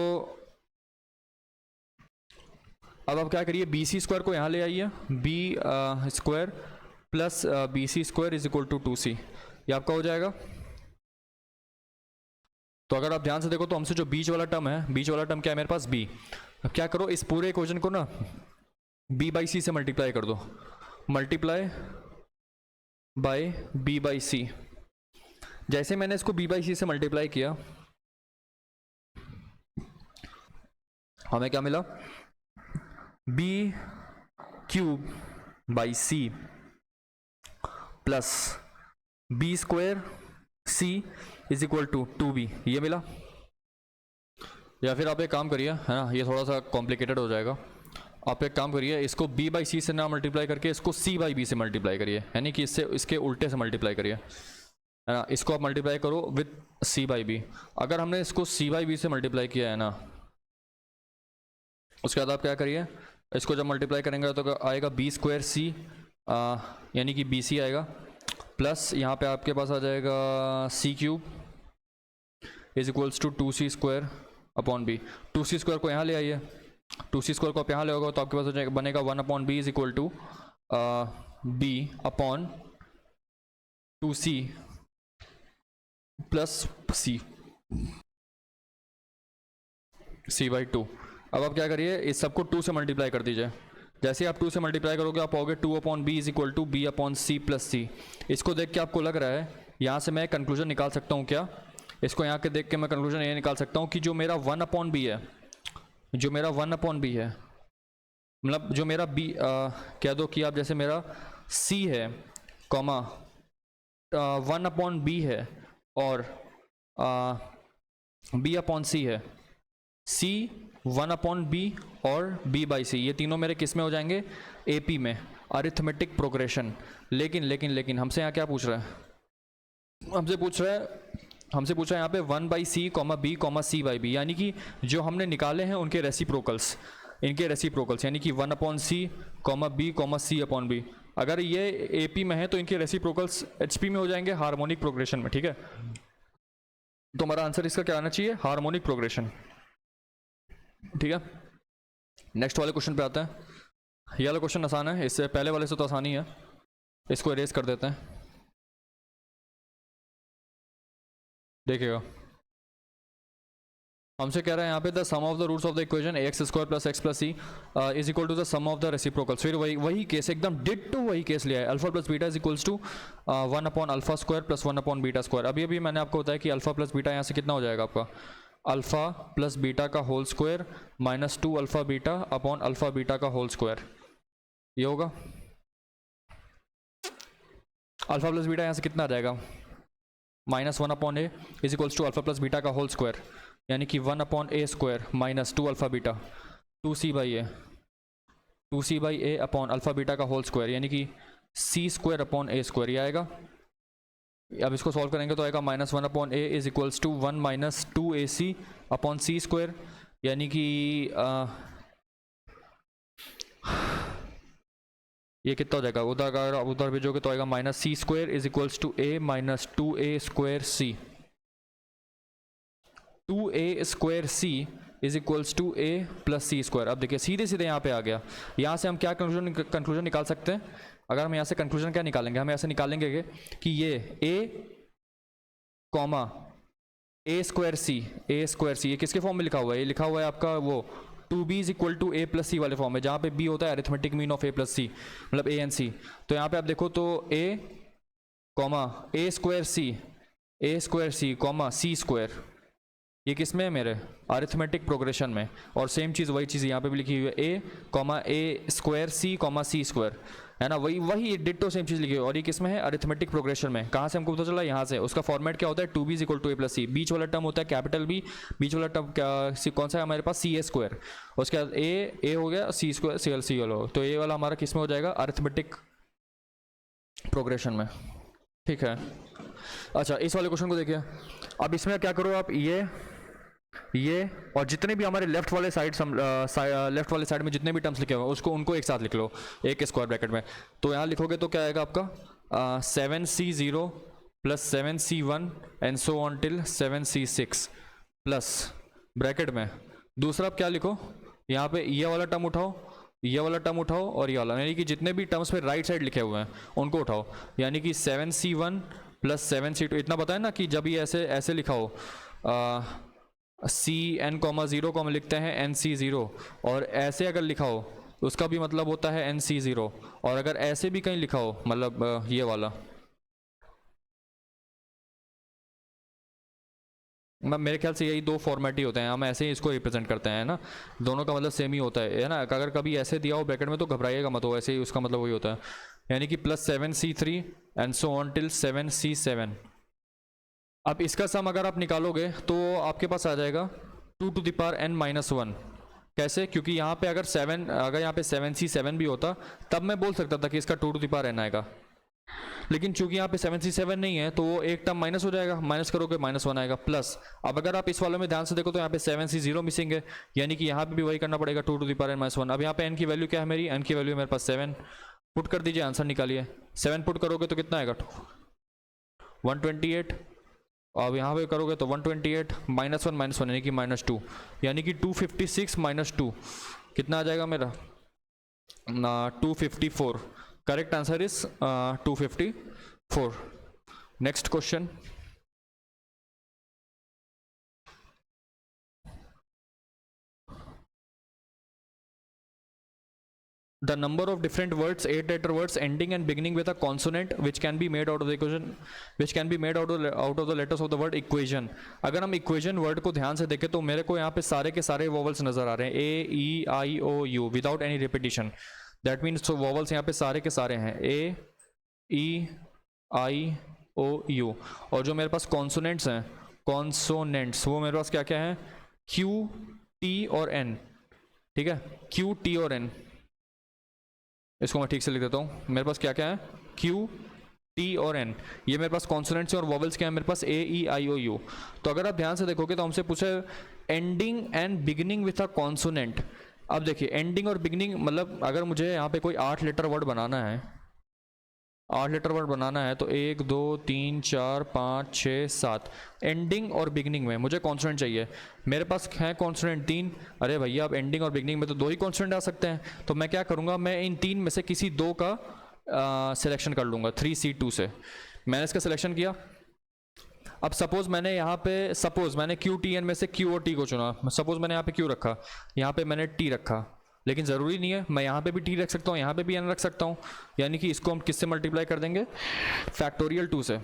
अब आप क्या करिए, बी सी स्क्वायर को यहाँ ले आइए, B square plus B C square is equal to 2c, ये आपका हो जाएगा. तो अगर आप ध्यान से देखो तो हमसे जो बीच वाला टर्म है, बीच वाला टर्म क्या है मेरे पास, b. अब क्या करो, इस पूरे इक्वेशन को ना b बाई सी से मल्टीप्लाई कर दो, मल्टीप्लाई बाय b बाई सी. जैसे मैंने इसको b बाई सी से मल्टीप्लाई किया, हमें क्या मिला, b cube by C plus b square c is equal to 2b, ये मिला. या फिर आप एक काम करिए, है ना, ये थोड़ा सा कॉम्प्लिकेटेड हो जाएगा. आप एक काम करिए, इसको b बाई सी से ना मल्टीप्लाई करके इसको c बाई बी से मल्टीप्लाई करिए, यानी कि इससे इसके उल्टे से मल्टीप्लाई करिए, है ना. इसको आप मल्टीप्लाई करो विथ c बाई बी. अगर हमने इसको c बाई बी से मल्टीप्लाई किया है ना, उसके बाद आप क्या करिए, इसको जब मल्टीप्लाई करेंगे तो आएगा बी स्क्वायर सी, यानी कि बी सी आएगा, प्लस यहाँ पे आपके पास आ जाएगा c cube is equals to 2c square upon b. 2c square को यहाँ ले आइए, 2c स्क्वायर को आप यहाँ ले होगा तो आपके पास हो जाएगा, बनेगा 1 upon B is equal to B upon 2c plus C by 2. अब आप क्या करिए, इस सबको 2 से मल्टीप्लाई कर दीजिए. जैसे आप 2 से मल्टीप्लाई करोगे आप पाओगे 2 upon B is equal to B upon c plus c. इसको देख के आपको लग रहा है, यहाँ से मैं कंक्लूजन निकाल सकता हूँ क्या, इसको यहाँ के देख के मैं कंक्लूजन ये निकाल सकता हूँ कि जो मेरा 1 अपॉन बी है, जो मेरा 1 अपॉन बी है, मतलब जो मेरा बी कह दो कि आप जैसे मेरा सी है कॉमा 1 अपॉन बी है और बी अपॉन सी है, सी 1 अपॉन बी और b बाई सी, ये तीनों मेरे किस में हो जाएंगे, AP में, अरिथमेटिक प्रोग्रेशन. लेकिन हमसे यहाँ क्या पूछ रहा है, हमसे पूछ रहा है यहाँ पे 1 by C comma B comma C by B, यानी कि जो हमने निकाले हैं उनके रेसिप्रोकल्स, इनके रेसिप्रोकल्स, यानी कि 1 अपॉन सी कॉमा बी कॉमा सी अपॉन बी. अगर ये AP में है तो इनके रेसिप्रोकल्स HP में हो जाएंगे हार्मोनिक प्रोग्रेशन में. ठीक है, तो हमारा आंसर इसका क्या आना चाहिए, हार्मोनिक प्रोग्रेशन. ठीक है, नेक्स्ट वाले क्वेश्चन पे आते हैं. ये वाला क्वेश्चन आसान है, इससे पहले वाले से तो आसानी है. इसको इरेज कर देते हैं, देखिएगा. हमसे कह रहा है यहाँ पे the sum of the roots of the equation x square plus x plus c is equal to the sum of the reciprocals. फिर वही केस एकदम डिट्टो वही केस लिया है, alpha plus beta is equals to 1 upon alpha square plus 1 upon beta square. अभी मैंने आपको बताया कि अल्फा प्लस बीटा यहाँ से कितना हो जाएगा आपका, अल्फा प्लस बीटा का whole square minus 2 alpha beta upon alpha beta का होल स्क्वायर, ये होगा। अल्फा प्लस बीटा यहाँ से कितना आ जाएगा, minus 1 upon a is equals to alpha plus beta का होल स्क्वायर, यानी कि 1 upon a square minus 2 alpha beta 2c by a upon alpha beta का होल स्क्वायर, यानी कि c square upon a square, ये आएगा। अब इसको सॉल्व करेंगे तो आएगा minus 1 upon a is equals to 1 minus 2 ac upon C square, यानी कि ये कितना हो जाएगा, उधर भेजोगे तो आएगा minus c square is equals to a minus 2a square c, 2a square c is equals to a plus c square. अब देखिए सीधे सीधे यहाँ पे आ गया। यहाँ से हम क्या कंक्लूजन निकाल सकते हैं, अगर हम यहाँ से कंक्लूजन क्या निकालेंगे, हम यहाँ से निकालेंगे कि ये a कॉमा ए स्क्वायर सी ये किसके फॉर्म में लिखा हुआ है, ये लिखा हुआ है आपका वो 2b is equal to a plus c वाले फॉर्म में, जहाँ पे b होता है arithmetic mean of a plus c, मतलब a एंड c। तो यहाँ पे आप देखो तो a comma a square c comma c square, ये किस में है मेरे अरिथमेटिक प्रोग्रेशन में, और सेम चीज़ वही चीज़ यहाँ पे भी लिखी हुई है a comma a square c comma c square, है ना, वही डिट्टो सेम चीज़ लिखी हुई है। और ये किस में है अरिथमेटिक प्रोग्रेशन में। कहाँ से हमको पता चला, यहाँ से। उसका फॉर्मेट क्या होता है, 2b is equal to a plus c, बीच वाला टर्म होता है कैपिटल B, बीच वाला टर्म कौन सा है हमारे पास, सी ए स्क्वायर, उसके बाद a हो गया, सी स्क्वायर सी वाला, तो ये वाला हमारा किस में हो जाएगा अरिथमेटिक प्रोग्रेशन में, ठीक है। अच्छा इस वाले क्वेश्चन को देखिए, अब इसमें क्या करो आप, ये और जितने भी हमारे लेफ्ट वाले साइड में जितने भी टर्म्स लिखे हुए हैं उसको उनको एक साथ लिख लो एक स्क्वायर ब्रैकेट में। तो यहाँ लिखोगे तो क्या आएगा आपका 7c0 plus 7c1 and so on till 7c6 plus bracket में दूसरा आप क्या लिखो, यहाँ पे ये वाला टर्म उठाओ, ये वाला टर्म उठाओ और ये वाला, यानी कि जितने भी टर्म्स पे राइट साइड लिखे हुए हैं उनको उठाओ, यानी कि 7c1 प्लस 7c2। इतना पता है ना कि जब ये ऐसे लिखा हो सी एन कॉमा 0 कॉमा लिखते हैं एन सी 0, और ऐसे अगर लिखा हो उसका भी मतलब होता है एन सी 0, और अगर ऐसे भी कहीं लिखा हो मतलब ये वाला, मेरे ख्याल से यही दो फॉर्मेट ही होते हैं, हम ऐसे ही इसको रिप्रेजेंट करते हैं ना, दोनों का मतलब सेम ही होता है ना। अगर कभी ऐसे दिया हो ब्रैकेट में तो घबराइएगा मत, हो ऐसे ही उसका मतलब वही होता है, यानी कि plus 7c3 and so on till 7c7। अब इसका सम अगर आप निकालोगे तो आपके पास आ जाएगा 2 टू द पावर n-1। कैसे, क्योंकि यहाँ पे अगर यहाँ पे 7c7 भी होता तब मैं बोल सकता था कि इसका 2 टू द पावर n आएगा, लेकिन चूंकि यहाँ पे 7c7 नहीं है तो वो एक टर्म माइनस हो जाएगा, माइनस करोगे -1 आएगा प्लस। अब अगर आप इस वाले में ध्यान से देखो तो यहाँ पे 7c0 मिसिंग है, यानी कि यहाँ पे भी वही करना पड़ेगा 2 टू द पावर n-1। अब यहाँ पे n की वैल्यू क्या है मेरी, n की वैल्यू मेरे पास 7, पुट कर दीजिए, आंसर निकालिए। 7 पुट करोगे तो कितना आएगा 128, अब यहाँ पे करोगे तो 128 -1 यानी कि -2, यानी कि 256 -2 कितना आ जाएगा मेरा 254। Correct answer is 254। Next question, the number of different words, 8 letter words ending and beginning with a consonant which can be made out of the equation, which can be made out of the letters of the word equation। अगर हम equation word को ध्यान से देखें तो मेरे को यहाँ पे सारे के सारे vowels नजर आ रहे हैं, a e i o u without any repetition। that means so vowels यहाँ पे सारे के सारे हैं a e i o u, और जो मेरे पास consonants हैं, consonants वो मेरे पास क्या क्या है, q t और n, ठीक है, q t और n। इसको मैं ठीक से लिख देता हूँ, मेरे पास क्या क्या है Q, T और N, ये मेरे पास कॉन्सोनेंट्स और वॉवल्स क्या है मेरे पास A E I O U। तो अगर आप ध्यान से देखोगे तो हमसे पूछे ending and beginning with a consonant. अब देखिए एंडिंग और बिगिनिंग मतलब अगर मुझे यहाँ पे कोई 8 लेटर वर्ड बनाना है, 8 लेटर वर्ड बनाना है तो 1 2 3 4 5 6 7 एंडिंग और बिगिनिंग में मुझे कॉन्सोनेंट चाहिए। मेरे पास है कॉन्सोनेंट 3, अरे भैया अब एंडिंग और बिगिनिंग में तो 2 ही कॉन्सोनेंट आ सकते हैं, तो मैं क्या करूँगा, मैं इन 3 में से किसी 2 का सिलेक्शन कर लूँगा 3C2 से। मैंने इसका सिलेक्शन किया, अब सपोज मैंने यहाँ पे सपोज मैंने क्यू टी एन में से क्यू और टी को चुना, सपोज मैंने यहाँ पे क्यू रखा, यहाँ पे मैंने टी रखा, लेकिन ज़रूरी नहीं है, मैं यहाँ पे भी टी रख सकता हूँ, यहाँ पे भी एन रख सकता हूँ। यानी कि इसको हम किससे मल्टीप्लाई कर देंगे, फैक्टोरियल 2 से।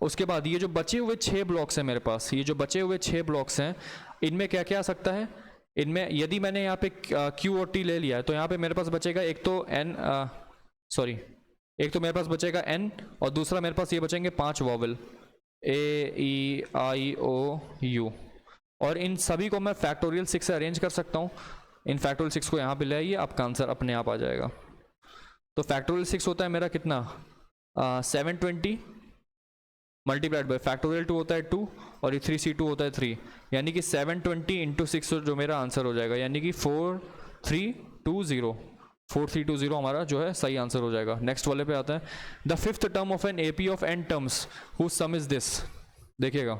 उसके बाद ये जो बचे हुए 6 ब्लॉक्स हैं मेरे पास, ये जो बचे हुए 6 ब्लॉक्स हैं, इनमें क्या क्या आ सकता है, इनमें यदि मैंने यहाँ पे क्यू और टी ले लिया है तो यहाँ पे मेरे पास बचेगा एक तो एन, सॉरी एक तो मेरे पास बचेगा एन, और दूसरा मेरे पास ये बचेंगे 5 vowel A E I O you, और इन सभी को मैं फैक्टोरियल 6 से अरेंज कर सकता हूँ। इन फैक्टोरियल 6 को यहाँ पे ले आइए, आपका आंसर अपने आप आ जाएगा। तो फैक्टोरियल 6 होता है मेरा कितना, 720 मल्टीप्लाइड बाय फैक्टोरियल 2 होता है 2, और ये 3c2 होता है 3, यानी कि 720 इंटू 6 जो मेरा आंसर हो जाएगा, यानी कि 4320 हमारा जो है सही आंसर हो जाएगा। नेक्स्ट वाले पे आता है, the fifth term of an AP of n terms whose sum is this. देखिएगा,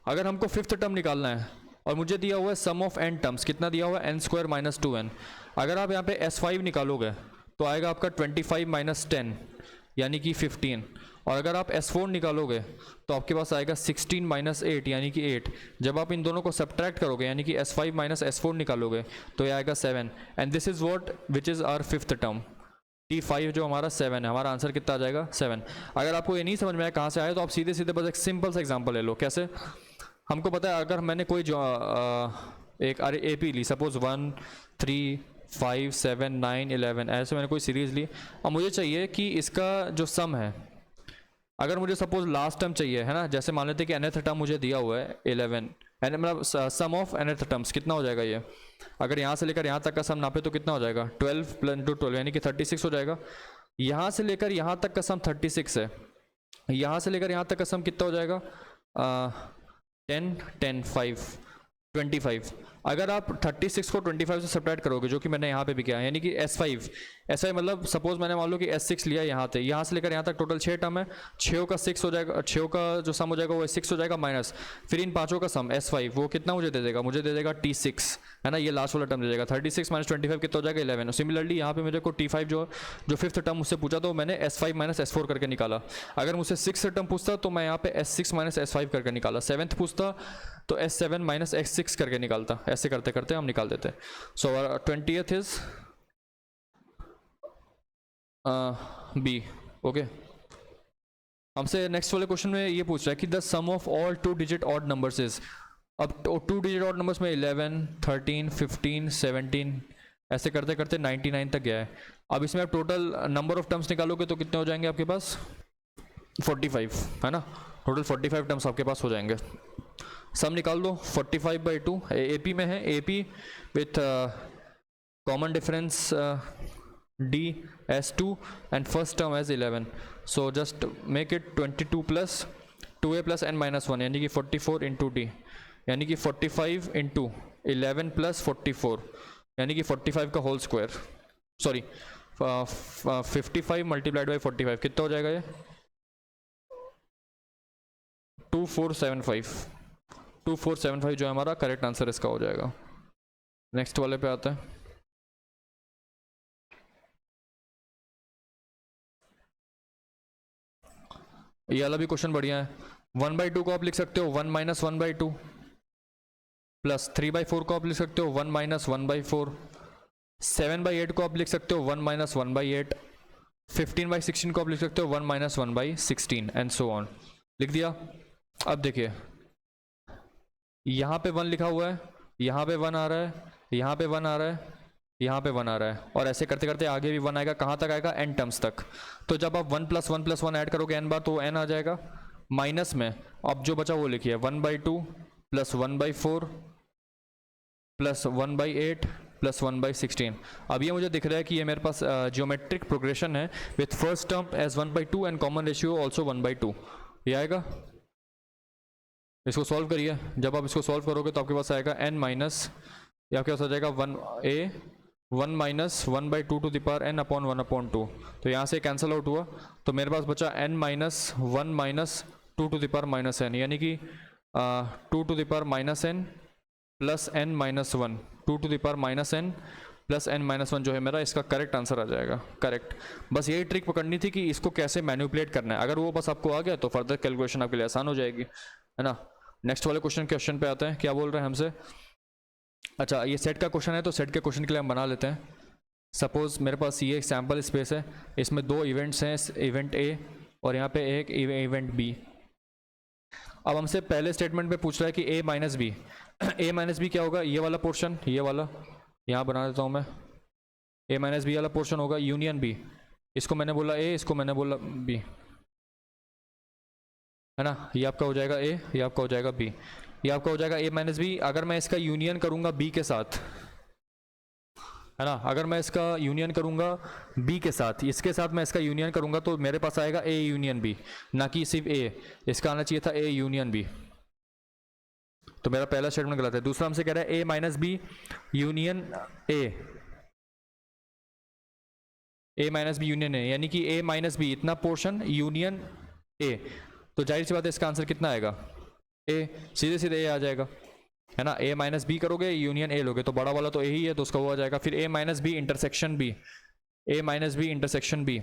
अगर हमको फिफ्थ टर्म निकालना है और मुझे दिया हुआ है सम ऑफ एन टर्म्स, कितना दिया हुआ है, n स्क्वायर माइनस 2n। अगर आप यहाँ पे S5 निकालोगे तो आएगा आपका 25 माइनस 10 यानी कि 15, और अगर आप S4 निकालोगे तो आपके पास आएगा 16 माइनस 8 यानी कि 8। जब आप इन दोनों को सब्ट्रैक्ट करोगे यानी कि S5 माइनस S4 निकालोगे तो ये आएगा 7, and this is what which is our fifth term, T5 जो हमारा 7 है, हमारा आंसर कितना आ जाएगा 7। अगर आपको ये नहीं समझ में आया कहाँ से आया तो आप सीधे सीधे बस एक सिंपल सा एग्जाम्पल ले लो। कैसे, हमको पता है अगर मैंने कोई जो एक ए पी ली, सपोज 1 3 5 7 9 11, ऐसे मैंने कोई सीरीज ली, और मुझे चाहिए कि इसका जो सम है, अगर मुझे सपोज लास्ट टर्म चाहिए है ना, जैसे मान लेते हैं कि nth टर्म मुझे दिया हुआ है 11, मतलब सम ऑफ nth टर्म्स कितना हो जाएगा ये, अगर यहाँ से लेकर यहाँ तक का सम नापे तो कितना हो जाएगा 12 + 12 यानी कि 36 हो जाएगा। यहाँ से लेकर यहाँ तक का सम 36 है, यहाँ से लेकर यहाँ तक का सम कितना हो जाएगा 10 10 5 25। अगर आप 36 को 25 से सब्ट्रैक्ट करोगे, जो कि मैंने यहाँ पे भी किया, यानी कि S5 मतलब सपोज मैंने मान लो कि S6 लिया यहाँ से लेकर यहाँ तक टोटल 6 टर्म है, 6 का 6 हो जाएगा, 6 का जो सम हो जाएगा वो 6 हो जाएगा माइनस, फिर इन पाँचों का सम S5 वो कितना मुझे दे देगा, मुझे दे देगा T6 है ना, ये लास्ट वाला टर्म दे देगा 36 माइनस 25 कितना हो जाएगा 11। सिमिलरली यहाँ पे मुझे को T5 जो फिफ्थ टर्म मुझसे पूछा तो मैंने S5 माइनस S4 करके निकाला। अगर मुझसे 6 टर्म पूछता तो मैं यहाँ पे S6 माइनस S5 करके निकाला, 7th पूछता तो S7 माइनस S6 करके निकालता, ऐसे करते करते हम निकाल देते। So 20th is b. Okay, हमसे नेक्स्ट वाले क्वेश्चन में ये पूछ रहा है कि the sum of all 2 digit odd numbers is. अब 2 डिजिट ऑड नंबर्स में 11 13 15 17 ऐसे करते करते 99 तक गया है। अब इसमें आप टोटल नंबर ऑफ टर्म्स निकालोगे तो कितने हो जाएंगे आपके पास 45 है ना, टोटल 45 टर्म्स आपके पास हो जाएंगे। सम निकाल दो 45/2, AP में है, AP with common difference D as 2 and first term as 11, so just make it 22 plus 2a plus n minus 1 यानी कि 44 into D, यानी कि 45 into 11 plus 44 यानी कि 45 का whole square, sorry 55 multiplied by 45 कितना हो जाएगा ये 2475 जो हमारा करेक्ट आंसर इसका हो जाएगा। नेक्स्ट वाले पे आता है, ये वाला भी क्वेश्चन बढ़िया है। 1/2 को आप लिख सकते हो 1 माइनस 1/2 प्लस 3/4 को आप लिख सकते हो 1 माइनस 1/4, 7/8 को आप लिख सकते हो 1 माइनस 1/8, 15/16 को आप लिख सकते हो 1 माइनस 1/16 एंड सो ऑन। लिख दिया। अब देखिए यहाँ पे 1 लिखा हुआ है, यहाँ पे 1 आ रहा है, यहाँ पे 1 आ रहा है, यहाँ पे 1 आ रहा है, और ऐसे करते करते आगे भी 1 आएगा, कहाँ तक आएगा n टर्म्स तक। तो जब आप 1 + 1 + 1 ऐड करोगे n बार तो n आ जाएगा। माइनस में अब जो बचा वो लिखिए 1/2 प्लस 1/4 प्लस 1/8 प्लस 1/16। अब ये मुझे दिख रहा है कि ये मेरे पास जियोमेट्रिक प्रोग्रेशन है with first term as 1/2 and common ratio also 1/2। ये आएगा, इसको सॉल्व करिए। जब आप इसको सॉल्व करोगे तो आपके पास आएगा n माइनस, या आपके पास आ जाएगा 1 minus 1/2 to the power n upon 1/2। तो यहाँ से कैंसिल आउट हुआ तो मेरे पास बचा n minus 1 minus 2 to the power minus n, यानी कि 2 to the power minus n plus n minus 1, 2 to the power minus n plus n minus one जो है मेरा इसका करेक्ट आंसर आ जाएगा, करेक्ट। बस यही ट्रिक पकड़नी थी कि इसको कैसे मैनिपुलेट करना है, अगर वो बस आपको आ गया तो फर्दर कैलकुलेशन आपके लिए आसान हो जाएगी, है ना। नेक्स्ट वाले क्वेश्चन पे आते हैं, क्या बोल रहे हैं हमसे। अच्छा, ये सेट का क्वेश्चन है, तो सेट के क्वेश्चन के लिए हम बना लेते हैं। सपोज मेरे पास ये एक सैम्पल स्पेस है, इसमें दो इवेंट्स हैं, इवेंट ए और यहाँ पे एक इवेंट बी। अब हमसे पहले स्टेटमेंट पे पूछ रहा है कि A minus B. A minus B क्या होगा, ये वाला पोर्शन, ये वाला यहाँ बना देता हूँ मैं, ए माइनस बी वाला पोर्शन होगा यूनियन बी। इसको मैंने बोला ए, इसको मैंने बोला बी, है ना। ये आपका हो जाएगा ए, ये आपका हो जाएगा बी, ये आपका हो जाएगा ए माइनस बी। अगर मैं इसका यूनियन करूँगा बी के साथ, है ना, अगर मैं इसका यूनियन करूँगा बी के साथ, इसके साथ मैं इसका यूनियन करूँगा तो मेरे पास आएगा ए यूनियन बी, ना कि सिर्फ ए। इसका आना चाहिए था ए यूनियन बी। तो मेरा पहला स्टेटमेंट गलत है। दूसरा हमसे कह रहा है A minus B union A minus B union A, यानी कि ए माइनस बी इतना पोर्शन यूनियन ए। तो जाहिर सी बात है इसका आंसर कितना आएगा, ए, सीधे सीधे ए आ जाएगा, है ना। ए माइनस बी करोगे यूनियन ए लोगे तो बड़ा वाला तो ए ही है, तो उसका वो आ जाएगा। फिर ए माइनस बी इंटरसेक्शन बी, ए माइनस बी इंटरसेक्शन बी,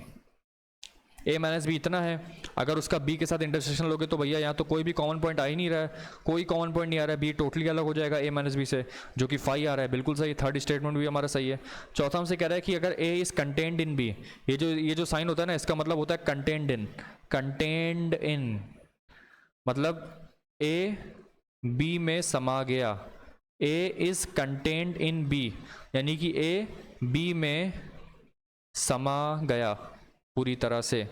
ए माइनस बी इतना है, अगर उसका बी के साथ इंटरसेक्शन लोगे तो भैया यहाँ तो कोई भी कॉमन पॉइंट आ ही नहीं रहा है, कोई कॉमन पॉइंट नहीं आ रहा है, बी टोटली अलग हो जाएगा ए माइनस बी से, जो कि 5 आ रहा है, बिल्कुल सही। थर्ड स्टेटमेंट भी हमारा सही है। चौथा हमसे कह रहा है कि अगर ए इज कंटेंड इन बी, ये जो साइन होता है ना, इसका मतलब होता है कंटेंड इन, कंटेंड इन मतलब ए बी में समा गया, ए इज कंटेंड इन बी, यानी कि ए बी में समा गया, पूरी तरह से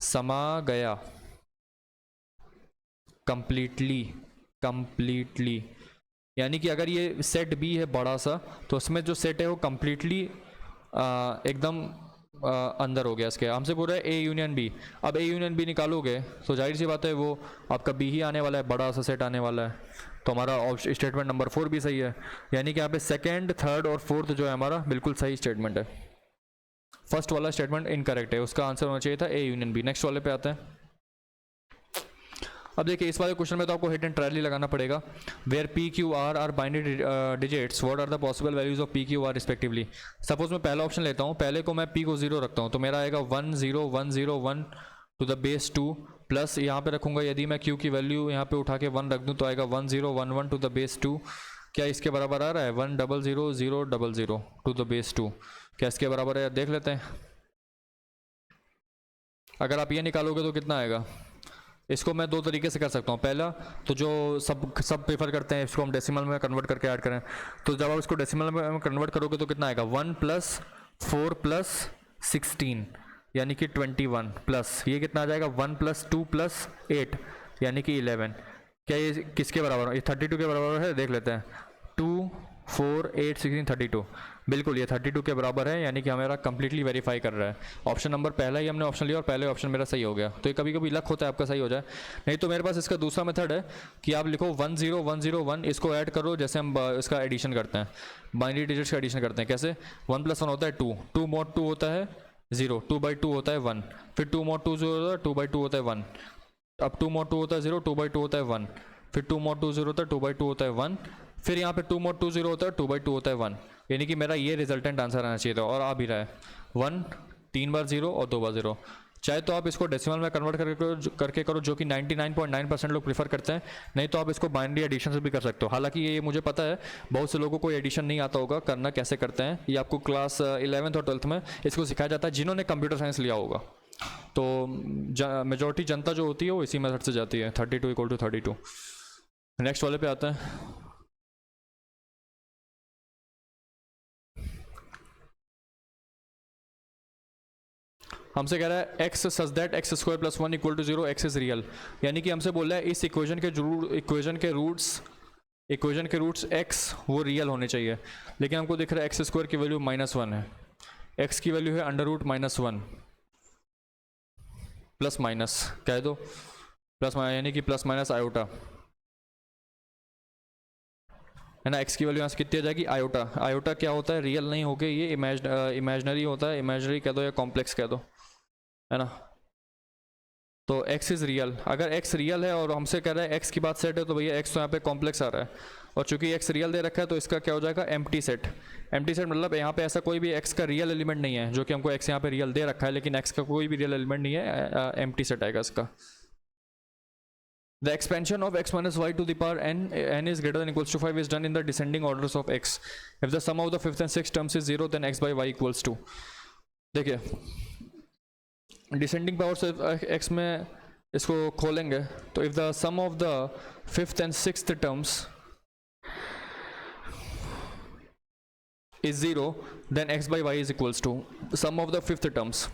समा गया, कंप्लीटली, कंप्लीटली। यानी कि अगर ये सेट बी है बड़ा सा, तो उसमें जो सेट है वो कंप्लीटली एकदम अंदर हो गया इसके। हमसे बोल रहा है ए यूनियन बी, अब ए यूनियन बी निकालोगे तो जाहिर सी बात है वो आपका बी ही आने वाला है, बड़ा सा सेट आने वाला है। तो हमारा स्टेटमेंट नंबर 4 भी सही है, यानी कि यहाँ पे सेकंड, थर्ड और फोर्थ जो है हमारा बिल्कुल सही स्टेटमेंट है। फर्स्ट वाला स्टेटमेंट इनकरेक्ट है, उसका आंसर होना चाहिए था ए यूनियन बी। नेक्स्ट वाले पे आते हैं। अब देखिए इस वाले क्वेश्चन में तो आपको हिट एंड ट्रायली लगाना पड़ेगा। Where p q r binary digits, what are the possible values of p q r respectively. Suppose मैं पहला ऑप्शन लेता हूँ, पहले को मैं पी को 0 रखता हूँ, तो मेरा आएगा 1 0 1 0 1 टू द बेस 2, प्लस यहाँ पे रखूँगा, यदि मैं क्यू की वैल्यू यहाँ पे उठा के 1 रख दूँ तो आएगा 1 0 1 1 टू द बेस 2। क्या इसके बराबर आ रहा है 1 0 0 0 0 0 टू द बेस 2, क्या इसके बराबर है, देख लेते हैं। अगर आप ये निकालोगे तो कितना आएगा। इसको मैं दो तरीके से कर सकता हूँ। पहला तो जो सब प्रेफर करते हैं इसको हम डेसिमल में कन्वर्ट करके ऐड करें, तो जब आप इसको डेसिमल में कन्वर्ट करोगे तो कितना आएगा 1 + 4 + 16 यानी कि 21, प्लस ये कितना आ जाएगा 1 + 2 + 8 यानी कि 11। क्या ये किसके बराबर है, ये 32 के बराबर है, देख लेते हैं। 2 4 8 16 32, बिल्कुल ये 32 के बराबर है, यानी कि हमारा कंप्लीटली वेरीफाई कर रहा है। ऑप्शन नंबर पहला ही हमने ऑप्शन लिया और पहले ऑप्शन मेरा सही हो गया। तो ये कभी कभी लक होता है आपका सही हो जाए, नहीं तो मेरे पास इसका दूसरा मेथड है कि आप लिखो 1 0 1 0 1, इसको ऐड करो जैसे हम इसका एडिशन करते हैं, बाइनरी डिजिट्स का एडिशन करते हैं। कैसे 1 + 1 होता है 2, 2 mod 2 होता है 0, 2/2 होता है 1, फिर 2 mod 2 0 होता है 2/2 होता है 1, अब 2 mod 2 होता है 0, 2/2 होता है 1, फिर 2 mod 2 0 होता है 2/2 होता है 1, फिर यहाँ पे 2 mod 2 0 होता है 2/2 होता है 1, यानी कि मेरा ये रिजल्टेंट आंसर आना चाहिए था और आ भी रहा है 1 3 बार 0 और 2 बार 0। चाहे तो आप इसको डेसिमल में कन्वर्ट करके करो जो कि 99.9% लोग प्रीफर करते हैं, नहीं तो आप इसको बाइनरी एडिशन से भी कर सकते हो। हालांकि ये मुझे पता है बहुत से लोगों को एडिशन नहीं आता होगा करना कैसे करते हैं, ये आपको क्लास 11th और 12th में इसको सिखाया जाता है जिन्होंने कंप्यूटर साइंस लिया होगा। तो मेजॉरिटी जनता जो होती है वो इसी मेथड से जाती है, 32 = 32। नेक्स्ट वाले पे आते हैं। हमसे कह रहा है x such that x² + 1 = 0, x is real, यानी कि हमसे बोल रहा है इस इक्वेशन के रूट्स x वो रियल होने चाहिए, लेकिन हमको दिख रहा है x² की वैल्यू -1 है, x की वैल्यू है √-1 प्लस माइनस कह दो, प्लस यानी कि प्लस माइनस आयोटा, है ना। x की वैल्यू यहाँ से कितनी आ जाएगी आयोटा। आयोटा क्या होता है, रियल नहीं होके ये इमेजनरी होता है, इमेजनरी कह दो या कॉम्प्लेक्स कह दो, है ना। तो x इज रियल, अगर x रियल है और हमसे कह रहा है x की बात सेट है तो भैया x तो यहाँ पे कॉम्प्लेक्स आ रहा है और चूंकि x रियल दे रखा है तो इसका क्या हो जाएगा, एम्प्टी सेट। एम्प्टी सेट मतलब यहाँ पे ऐसा कोई भी x का रियल एलिमेंट नहीं है, जो कि हमको x यहाँ पे रियल दे रखा है लेकिन x का कोई भी रियल एलिमेंट नहीं है, एम्प्टी सेट आएगा इसका। The expansion of x minus y to the power n is greater than equals to 5 is done in the descending orders of x. If the sum of the fifth and sixth terms is 0 then x by y equals to, देखिए descending power से x में इसको खोलेंगे तो if the sum of the fifth and sixth terms is 0 then x by y is equals to sum of the fifth terms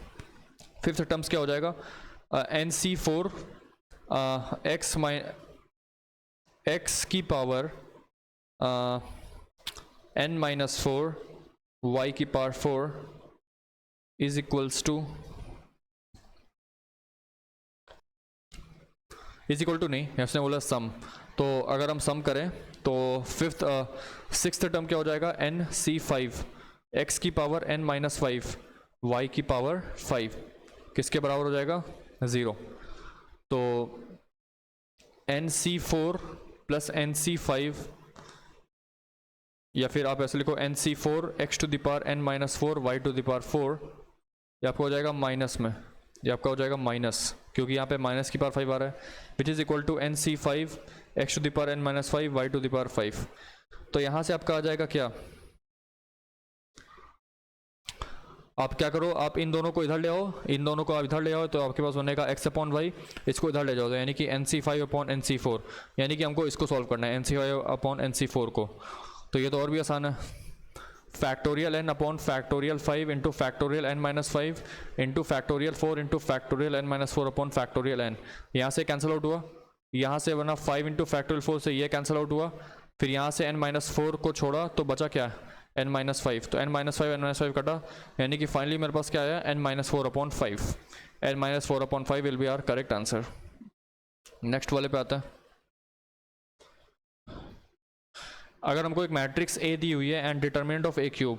क्या हो जाएगा, nc4 x की पावर n माइनस 4 y की पावर 4 इज इक्वल्स टू नहीं, उसने बोला सम, तो अगर हम सम करें तो सिक्स्थ टर्म क्या हो जाएगा, nc5 x की पावर n माइनस 5 y की पावर 5 किसके बराबर हो जाएगा, 0। तो nc4 प्लस nc5, या फिर आप ऐसे लिखो nc4 x to the power n minus 4 y to the power 4, ये आपका हो जाएगा माइनस में, ये आपका हो जाएगा माइनस, क्योंकि यहाँ पे माइनस की पावर 5 आ रहा है, which is equal to nc5 x to the power n minus 5 y to the power 5। तो यहाँ से आपका आ जाएगा क्या, आप क्या करो, आप इन दोनों को इधर ले आओ, इन दोनों को आप इधर ले आओ तो आपके पास बनेगा x अपॉन वाई, इसको इधर ले जाओ तो यानी कि nc5 अपॉन nc4, यानी कि हमको इसको सॉल्व करना है nc5 अपॉन nc4 को। तो ये तो और भी आसान है, factorial n upon factorial 5 into factorial n minus 5 into factorial 4 into factorial n minus 4 upon factorial n। यहाँ से कैंसिल आउट हुआ, यहाँ से वरना 5 इंटू फैक्टोरियल 4 से ये कैंसिल आउट हुआ, फिर यहाँ से n माइनस 4 को छोड़ा तो बचा क्या, n माइनस 5, तो n माइनस 5 कटा, यानी कि फाइनली मेरे पास क्या आया, n minus 4 upon 5, n minus 4 upon 5 will be our correct answer. Next वाले पे आता है, अगर हमको एक मैट्रिक्स A दी हुई है and determinant of A cube,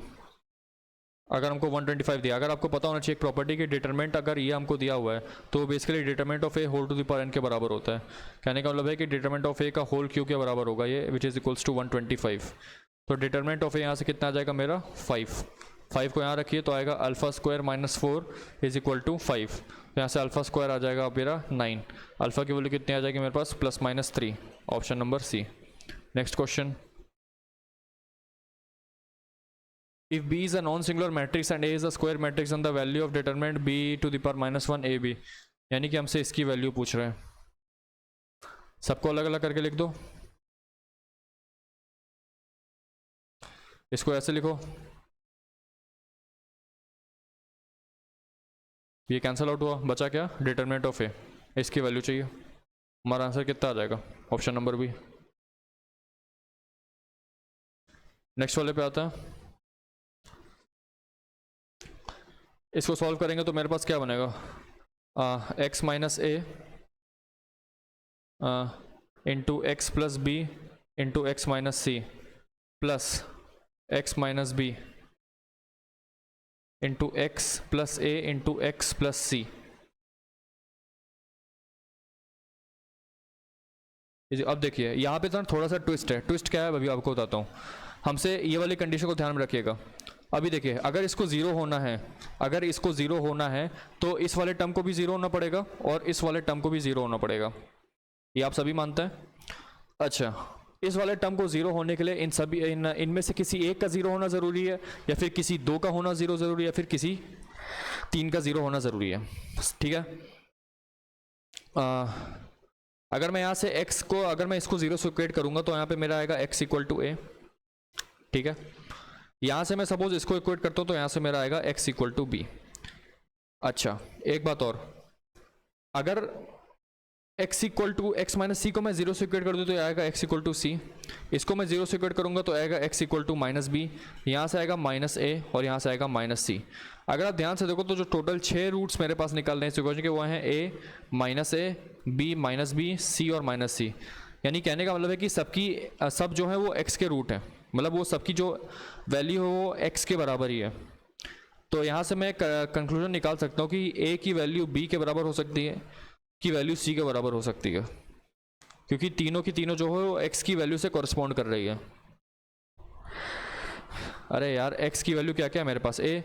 अगर हमको 125 दिया, अगर आपको पता होना चाहिए एक प्रॉपर्टी की डिटरमिनेंट अगर ये हमको दिया हुआ है तो basically determinant of A whole to the power n के बराबर होता है। कहने का मतलब है कि डिटरमिनेंट ऑफ A का होल क्यूब के बराबर होगा ये, विच इज इक्वल्स टू 125। तो डिटरमिनेंट ऑफ A यहाँ से कितना आ जाएगा मेरा, 5 को यहाँ रखिए तो आएगा alpha square minus 4 is equal to 5, तो यहाँ से अल्फा स्क्वायर आ जाएगा मेरा 9, अल्फा की वैल्यू कितनी आ जाएगी मेरे पास, plus minus 3, option number c. Next question, if B is a non-singular matrix and A is a square matrix and the value of determinant B to the power minus 1 AB, यानी कि हमसे इसकी value पूछ रहे हैं, सबको अलग अलग करके लिख दो, इसको ऐसे लिखो, ये कैंसिल आउट हुआ, बचा क्या, डिटरमिनेंट ऑफ ए, इसकी वैल्यू चाहिए, हमारा आंसर कितना आ जाएगा, ऑप्शन नंबर बी। नेक्स्ट वाले पे आता है, इसको सॉल्व करेंगे तो मेरे पास क्या बनेगा, x minus a into x plus b into x minus c plus x minus b into x plus a into x plus c. अब देखिए यहाँ पे तो थोड़ा सा ट्विस्ट है, ट्विस्ट क्या है अभी आपको बताता हूँ, हमसे ये वाली कंडीशन को ध्यान में रखिएगा। अभी देखिए अगर इसको ज़ीरो होना है, अगर इसको ज़ीरो होना है तो इस वाले टर्म को भी ज़ीरो होना पड़ेगा और इस वाले टर्म को भी ज़ीरो होना पड़ेगा, ये आप सभी मानते हैं। अच्छा, इस वाले टर्म को ज़ीरो होने के लिए इन सभी इनमें से किसी एक का ज़ीरो होना ज़रूरी है, या फिर किसी दो का होना ज़ीरो ज़रूरी है, या फिर किसी तीन का ज़ीरो होना ज़रूरी है, ठीक है। अगर मैं यहाँ से x को, अगर मैं इसको ज़ीरो से इक्वेट करूँगा तो यहाँ पे मेरा आएगा x इक्वल टू a, ठीक है। यहाँ से मैं सपोज इसको इक्वेट करता हूँ तो यहाँ से मेरा आएगा x इक्वल टू b। अच्छा, एक बात और, अगर x equal to x minus c को मैं जीरो से इक्वेट कर दूँ तो आएगा x इक्वल टू सी, इसको मैं जीरो से इक्वेट करूँगा तो आएगा x equal to minus b, यहाँ से आएगा माइनस ए और यहाँ से आएगा माइनस सी। अगर आप ध्यान से देखो तो जो टोटल 6 रूट्स मेरे पास निकल रहे हैं इस इक्वेशन के वो हैं a minus a, b minus B, c और माइनस सी। यानी कहने का मतलब है कि सब जो है वो x के रूट हैं, मतलब वो सबकी जो वैल्यू है वो x के बराबर ही है। तो यहाँ से मैं कंक्लूजन निकाल सकता हूँ कि a की वैल्यू b के बराबर हो सकती है, की वैल्यू c के बराबर हो सकती है। क्योंकि तीनों की तीनों जो है वो x की वैल्यू से कॉरस्पॉन्ड कर रही है। अरे यार x की वैल्यू क्या क्या है मेरे पास a,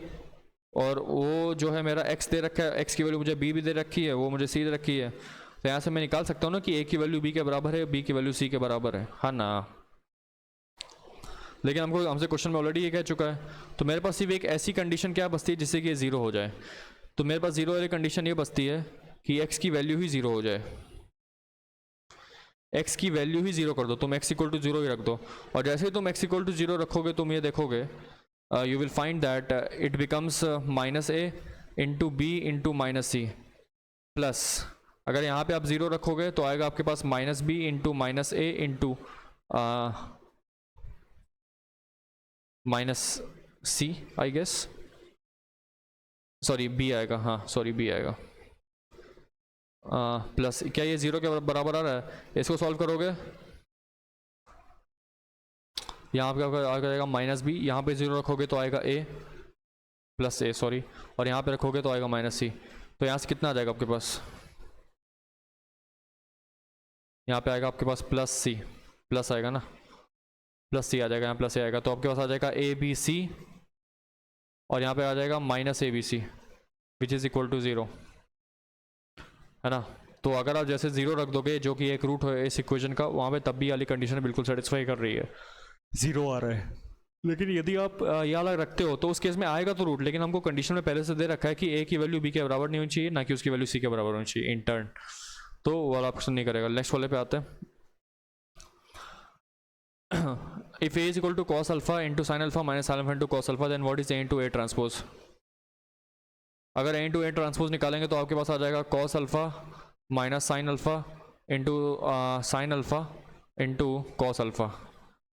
और वो जो है मेरा x दे रखा है, x की वैल्यू मुझे b भी दे रखी है, वो मुझे c दे रखी है। तो यहाँ से मैं निकाल सकता हूँ ना कि a की वैल्यू b के बराबर है, b की वैल्यू c के बराबर है, हाँ ना। लेकिन हमसे क्वेश्चन में ऑलरेडी ये कह चुका है। तो मेरे पास सिर्फ एक ऐसी कंडीशन क्या बचती है जिससे कि ये ज़ीरो हो जाए। तो मेरे पास ज़ीरो वाली कंडीशन ये बचती है कि x की वैल्यू ही ज़ीरो हो जाए। x की वैल्यू ही ज़ीरो कर दो, तुम x इक्वल टू ज़ीरो ही रख दो, और जैसे ही तुम x इक्वल टू ज़ीरो रखोगे तुम ये देखोगे you will find that it becomes minus a into b into minus c plus, अगर यहाँ पे आप ज़ीरो रखोगे तो आएगा आपके पास minus b into minus a into minus c I guess, sorry b आएगा, हाँ सॉरी बी आएगा, प्लस क्या ये ज़ीरो के बराबर आ रहा है? इसको सॉल्व करोगे यहाँ पे आ जाएगा माइनस बी, यहाँ पे ज़ीरो रखोगे तो आएगा ए प्लस ए, सॉरी, और यहाँ पे रखोगे तो आएगा माइनस सी। तो यहाँ से कितना आ जाएगा आपके पास? यहाँ पे आएगा आपके पास प्लस सी, प्लस आएगा ना, प्लस सी आ जाएगा, यहाँ प्लस ए आएगा, तो आपके पास आ जाएगा ए बी सी, और यहाँ पे आ जाएगा minus a b c which is equal to zero, है ना। तो अगर आप जैसे ज़ीरो रख दोगे जो कि एक रूट है इस इक्वेशन का, वहाँ पे तब भी वाली कंडीशन बिल्कुल सेटिस्फाई कर रही है, ज़ीरो आ रहा है। लेकिन यदि आप ये अलग रखते हो तो उस केस में आएगा तो रूट, लेकिन हमको कंडीशन में पहले से दे रखा है कि ए की वैल्यू बी के बराबर नहीं होनी चाहिए, ना कि उसकी वैल्यू सी के बराबर होनी चाहिए इन टर्न, तो वो वाला ऑप्शन नहीं करेगा। नेक्स्ट वाले पे आते हैं। If a is equal to cos alpha into sine alpha minus sine alpha into cos alpha then what is a into a transpose. अगर ए इंटू ए ट्रांसपोज निकालेंगे तो आपके पास आ जाएगा cos alpha minus sine alpha into sine alpha into cos alpha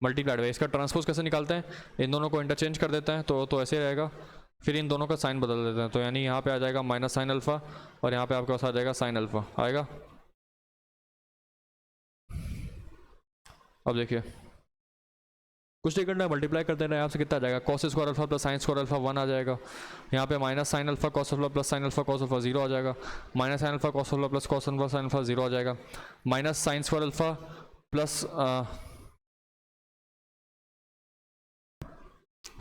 multiplied by, इसका transpose कैसे निकालते हैं? इन दोनों को इंटरचेंज कर देते हैं, तो ऐसे रहेगा, फिर इन दोनों का साइन बदल देते हैं, तो यानी यहाँ पे आ जाएगा माइनस साइन अल्फा और यहाँ पे आपके पास आ जाएगा साइन अल्फा आएगा। अब देखिए कुछ नहीं करना है, मल्टीप्लाई कर देना है, यहाँ से कितना आ जाएगा cos square alpha plus sine square alpha 1 आ जाएगा, यहाँ पे minus sine alpha cos alpha plus sine alpha cos alpha 0 आ जाएगा, minus sine alpha cos alpha plus cos alpha sine alpha 0 आ जाएगा, minus sine square alpha plus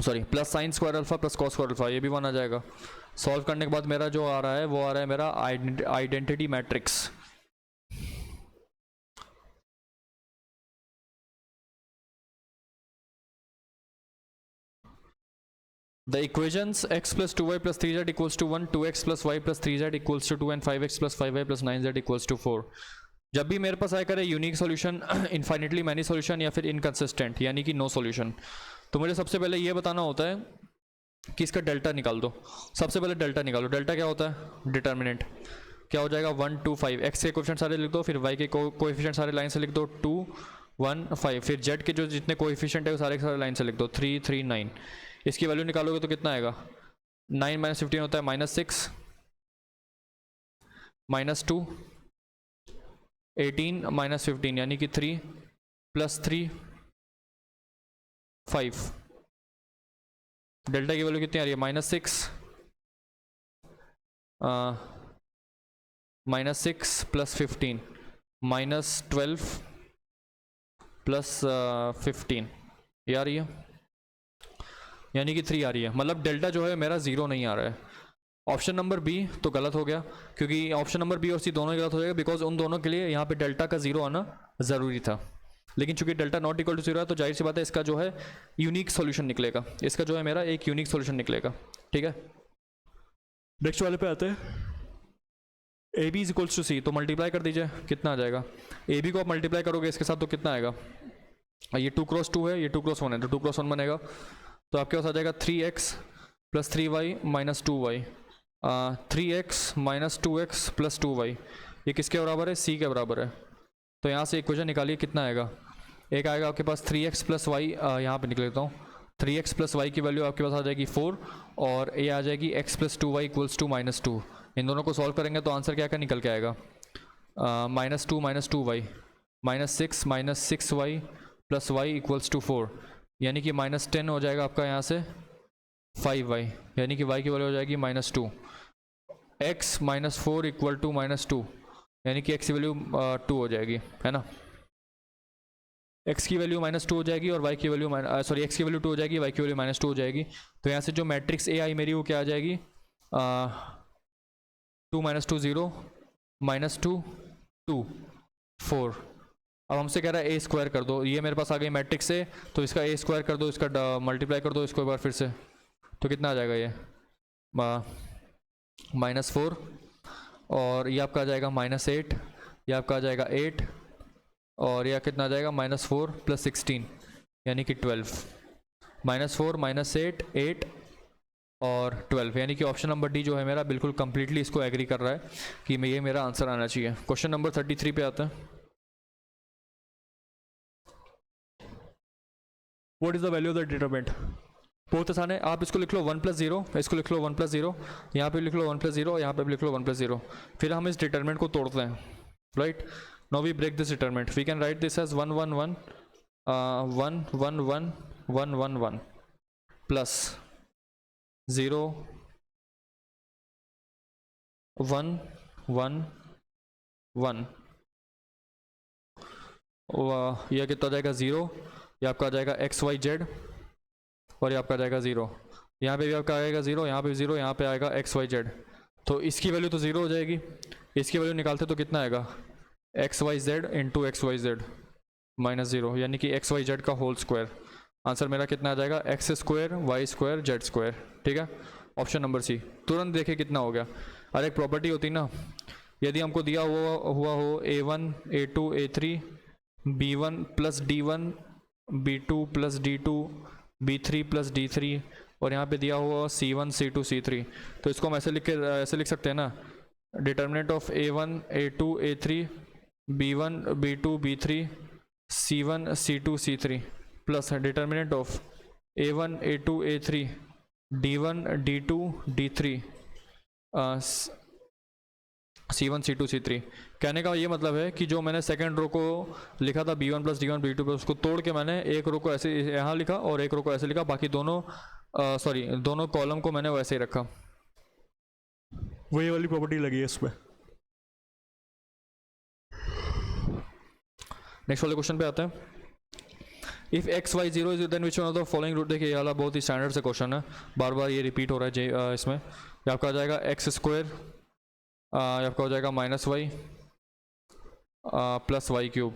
sorry plus sine square alpha plus cos square alpha, ये भी 1 आ जाएगा। Solve करने के बाद मेरा जो आ रहा है वो आ रहा है मेरा identity matrix. The equations x plus 2y plus 3z equals to 1, 2x plus y plus 3z equals to 2 and 5x plus 5y plus 9z equals to 4। जब भी मेरे पास आया करे unique solution, infinitely many solution या फिर inconsistent यानी कि no solution, तो मुझे सबसे पहले ये बताना होता है कि इसका डेल्टा निकाल दो। सबसे पहले डेल्टा निकालो। डेल्टा क्या होता है? डिटर्मिनेंट। क्या हो जाएगा 1 2 5, एक्स के कोएफिशिएंट सारे लिख दो, फिर वाई के कोएफिशिएंट सारे लाइन से लिख दो 2 1 5, फिर जेड के जो जितने कोएफिशिएंट है वो सारे के सारे लाइन से लिख दो 3 3 9। इसकी वैल्यू निकालोगे तो कितना आएगा? 9 माइनस 15 होता है -6 -2 18 माइनस 15 यानी कि 3 प्लस 3 5। डेल्टा की वैल्यू कितनी आ रही है? -6 -6 प्लस 15 -12 प्लस 15, ये आ रही है, यानी कि 3 आ रही है। मतलब डेल्टा जो है मेरा 0 नहीं आ रहा है। ऑप्शन नंबर बी तो गलत हो गया, क्योंकि ऑप्शन नंबर बी और सी दोनों ही गलत हो जाएगा, बिकॉज उन दोनों के लिए यहाँ पे डेल्टा का 0 आना ज़रूरी था। लेकिन चूंकि डेल्टा नॉट इक्वल टू 0 है तो जाहिर सी बात है इसका जो है यूनिक सॉल्यूशन निकलेगा, इसका जो है मेरा एक यूनिक सॉल्यूशन निकलेगा। ठीक है, नेक्स्ट वाले पे आते हैं। A b is equals to c, तो मल्टीप्लाई कर दीजिए, कितना आ जाएगा? ए बी को आप मल्टीप्लाई करोगे इसके साथ तो कितना आएगा? ये 2 क्रॉस 2 है, ये 2 क्रॉस 1 है, तो 2 क्रॉस 1 बनेगा, तो आपके पास आ जाएगा 3x plus 3y minus 2y, 3x minus 2x plus 2y, ये किसके बराबर है? c के बराबर है। तो यहाँ से इक्वेशन निकालिए, कितना आएगा? एक आएगा आपके पास 3x प्लस वाई, यहाँ पे निकल लेता हूँ, 3x प्लस वाई की वैल्यू आपके पास आ जाएगी 4, और ये आ जाएगी x plus 2y equals to -2। इन दोनों को सॉल्व करेंगे तो आंसर क्या क्या निकल के आएगा? -2 minus 2y minus 6y plus y equals to 4, यानी कि -10 हो जाएगा आपका यहाँ से 5y, यानी कि y की वैल्यू हो जाएगी -2। x -4 इक्वल टू -2, यानी कि x की वैल्यू 2 हो जाएगी, है ना। x की वैल्यू -2 हो जाएगी और y की वैल्यू x की वैल्यू 2 हो जाएगी, y की वैल्यू -2 हो जाएगी। तो यहाँ से जो मैट्रिक्स ए आई मेरी वो क्या आ जाएगी, 2 -2 0 -2 2 4। अब हमसे कह रहा है ए स्क्वायर कर दो, ये मेरे पास आ गई मैट्रिक्स ए, तो इसका ए स्क्वायर कर दो, इसका मल्टीप्लाई कर दो इसको एक बार फिर से, तो कितना आ जाएगा ये -4, और ये आपका आ जाएगा -8, ये आपका आ जाएगा 8, और यह कितना आ जाएगा -4 + 16 यानी कि 12, -4 -8 8 और 12, यानी कि ऑप्शन नंबर डी जो है मेरा बिल्कुल कंप्लीटली इसको एग्री कर रहा है कि ये मेरा आंसर आना चाहिए। क्वेश्चन नंबर 33 पे आता है। What is the value of the determinant? बहुत आसान है, आप इसको लिख लो 1 + 0, इसको लिख लो 1 + 0, यहाँ पे लिख लो 1 + 0, यहाँ पे भी लिख लो 1 + 0, फिर हम इस डिटरमिनेंट को तोड़ते हैं, right. Now we break this determinant, we can write this as 1 1 1 1 1 1 1 1 1 plus 0 1 1 1, यह कितना जाएगा 0, ये आपका आ जाएगा XYZ, और ये आपका आ जाएगा 0, यहाँ पे भी आपका आएगा 0, यहाँ पे भी 0, यहाँ पे आएगा XYZ, तो इसकी वैल्यू तो 0 हो जाएगी, इसकी वैल्यू निकालते तो कितना आएगा XYZ × XYZ -0, यानी कि XYZ का होल स्क्वायर। आंसर मेरा कितना आ जाएगा x² y² z², ठीक है, ऑप्शन नंबर सी। तुरंत देखे कितना हो गया। और एक प्रॉपर्टी होती ना, यदि हमको दिया हुआ हो A1 A2 A3 B1 + D1 B2 + D2 B3 + D3, और यहाँ पे दिया हुआ C1 C2 C3, तो इसको हम ऐसे लिख सकते हैं ना, determinant of A1 A2 A3 B1 B2 B3 C1 C2 C3 plus determinant of A1 A2 A3 D1 D2 D3 C1 C2 C3। कहने का ये मतलब है कि जो मैंने सेकंड रो को लिखा था B1 + D1 B2 उसको तोड़ के मैंने एक रो को ऐसे यहाँ लिखा और एक रो को ऐसे लिखा, बाकी दोनों दोनों कॉलम को मैंने वैसे ही रखा। वही वाली प्रॉपर्टी लगी है इसमें। नेक्स्ट वाले क्वेश्चन पे आते हैं। If x y 0 is then which one of the following root, देखिए ये वाला बहुत ही स्टैंडर्ड से क्वेश्चन है, बार बार ये रिपीट हो रहा है इसमें। ये आपका आ जाएगा x², ये आपका हो जाएगा -y + y³।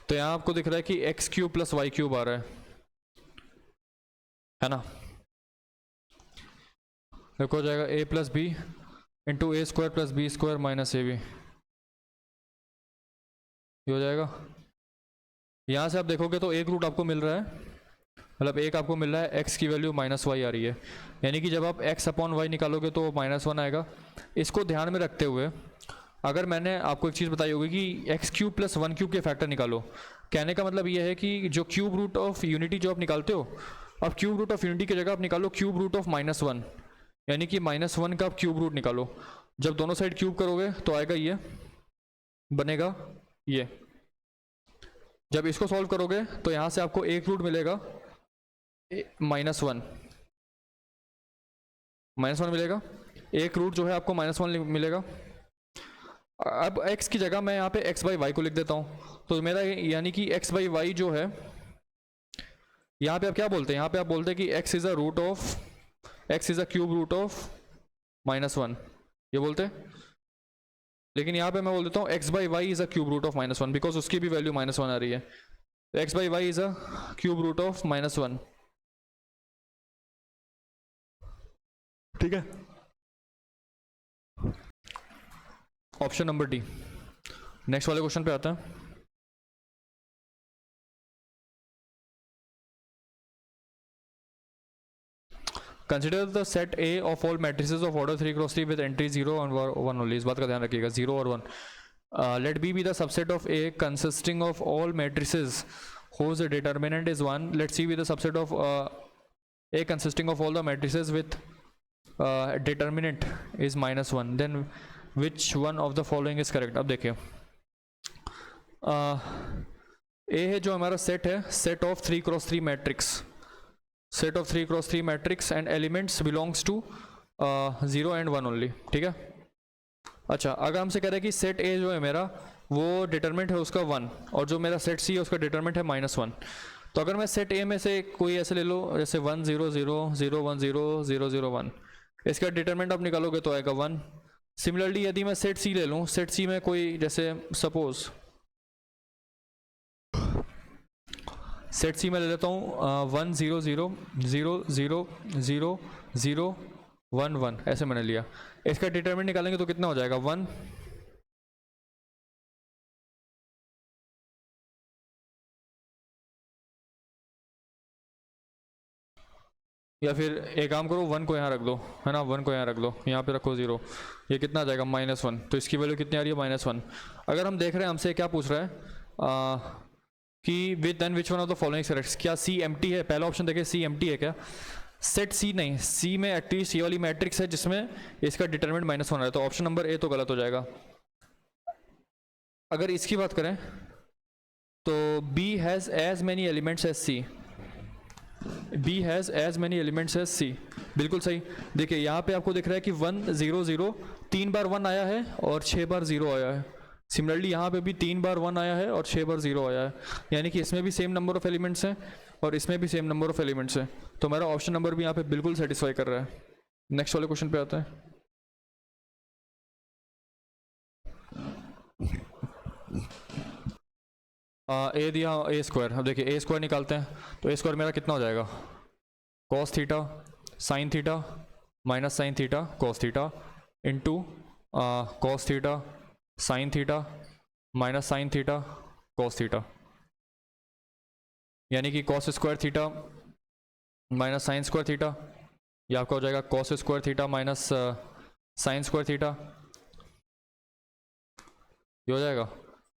तो यहाँ आपको दिख रहा है कि x³ + y³ आ रहा है ना। देखो हो जाएगा a + b × a² + b² - ab, ये हो जाएगा। यहाँ से आप देखोगे तो एक रूट आपको मिल रहा है, मतलब एक आपको मिल रहा है, x की वैल्यू -y आ रही है, यानी कि जब आप x/y निकालोगे तो -1 आएगा। इसको ध्यान में रखते हुए अगर मैंने आपको एक चीज़ बताई होगी कि x³ + 1³ के फैक्टर निकालो, कहने का मतलब ये है कि जो क्यूब रूट ऑफ यूनिटी जो आप निकालते हो, अब क्यूब रूट ऑफ यूनिटी की जगह आप निकालो क्यूब रूट ऑफ -1, यानी कि -1 का आप क्यूब रूट निकालो। जब दोनों साइड क्यूब करोगे तो आएगा ये, बनेगा ये। जब इसको सॉल्व करोगे तो यहाँ से आपको एक रूट मिलेगा -1 मिलेगा, एक रूट जो है आपको -1 मिलेगा। अब x की जगह मैं यहाँ पे x/y को लिख देता हूँ, तो मेरा यानी कि x/y जो है, यहाँ पे आप क्या बोलते हैं, यहाँ पे आप बोलते हैं कि x is a cube root of -1, ये बोलते हैं। लेकिन यहाँ पे मैं बोल देता हूँ x/y is a cube root of -1, because उसकी भी वैल्यू -1 आ रही है। तो x/y is a cube root of -1, ठीक है, ऑप्शन नंबर डी। नेक्स्ट वाले क्वेश्चन पे आता है। Consider the set A of all matrices of order 3 × 3 with entry 0 and 1 only। इस बात का ध्यान रखिएगा, 0 और 1। Let B be the subset of A consisting of all matrices whose determinant is 1. Let C be the subset of A consisting of all the matrices with determinant is -1. Then which one of the following is correct? अब देखिए, A है जो हमारा set है, set of 3 × 3 matrix, set of 3 × 3 matrix and elements belongs to 0 and 1 only, ठीक है। अच्छा, अगर हमसे कह रहे हैं कि सेट ए जो है मेरा वो डिटरमिनेंट है उसका 1 और जो मेरा सेट सी है उसका डिटरमिनेंट है -1। तो अगर मैं सेट ए में से कोई ऐसे ले लो जैसे 1 0 0 0 1 0 0 0 1, इसका डिटरमिनेंट आप निकालोगे तो आएगा 1। सिमिलरली यदि मैं सेट सी ले लूँ, सेट सी में कोई जैसे सपोज सेट सी में ले लेता हूँ 1 0 0 0 0 0 0 1 1, ऐसे मैंने लिया। इसका डिटरमिनेंट निकालेंगे तो कितना हो जाएगा 1। या फिर एक काम करो 1 को यहाँ रख दो, है ना, 1 को यहाँ रख दो, यहाँ पे रखो 0, ये कितना आ जाएगा -1। तो इसकी वैल्यू कितनी आ रही है -1। अगर हम देख रहे हैं हमसे क्या पूछ रहा है कि with and which one of the following correct, क्या सी एम्प्टी है। पहला ऑप्शन देखिए सी एम्प्टी है क्या, सेट सी नहीं, सी में एटलीस्ट ये वाली मैट्रिक्स है जिसमें इसका डिटरमिनेंट -1 है, तो ऑप्शन नंबर ए तो गलत हो जाएगा। अगर इसकी बात करें तो b has as many elements as c, b has as many elements as c, बिल्कुल सही। देखिए यहाँ पे आपको दिख रहा है कि 1 0 0 3 बार 1 आया है और 6 बार 0 आया है। सिमिलरली यहाँ पे भी 3 बार 1 आया है और 6 बार 0 आया है, यानी कि इसमें भी सेम नंबर ऑफ एलिमेंट्स हैं और इसमें भी सेम नंबर ऑफ एलिमेंट्स हैं। तो मेरा ऑप्शन नंबर भी यहाँ पे बिल्कुल सेटिस्फाई कर रहा है। नेक्स्ट वाले क्वेश्चन पे आता है। ए दिया ए स्क्वायर, अब देखिए ए स्क्वायर निकालते हैं तो ए स्क्वायर मेरा कितना हो जाएगा, cos theta sine theta minus sine theta cos theta into cos theta sine theta minus sine theta cos theta, यानी कि cos square theta minus sine square theta, ये आपका हो जाएगा cos square theta minus sine square theta, ये हो जाएगा।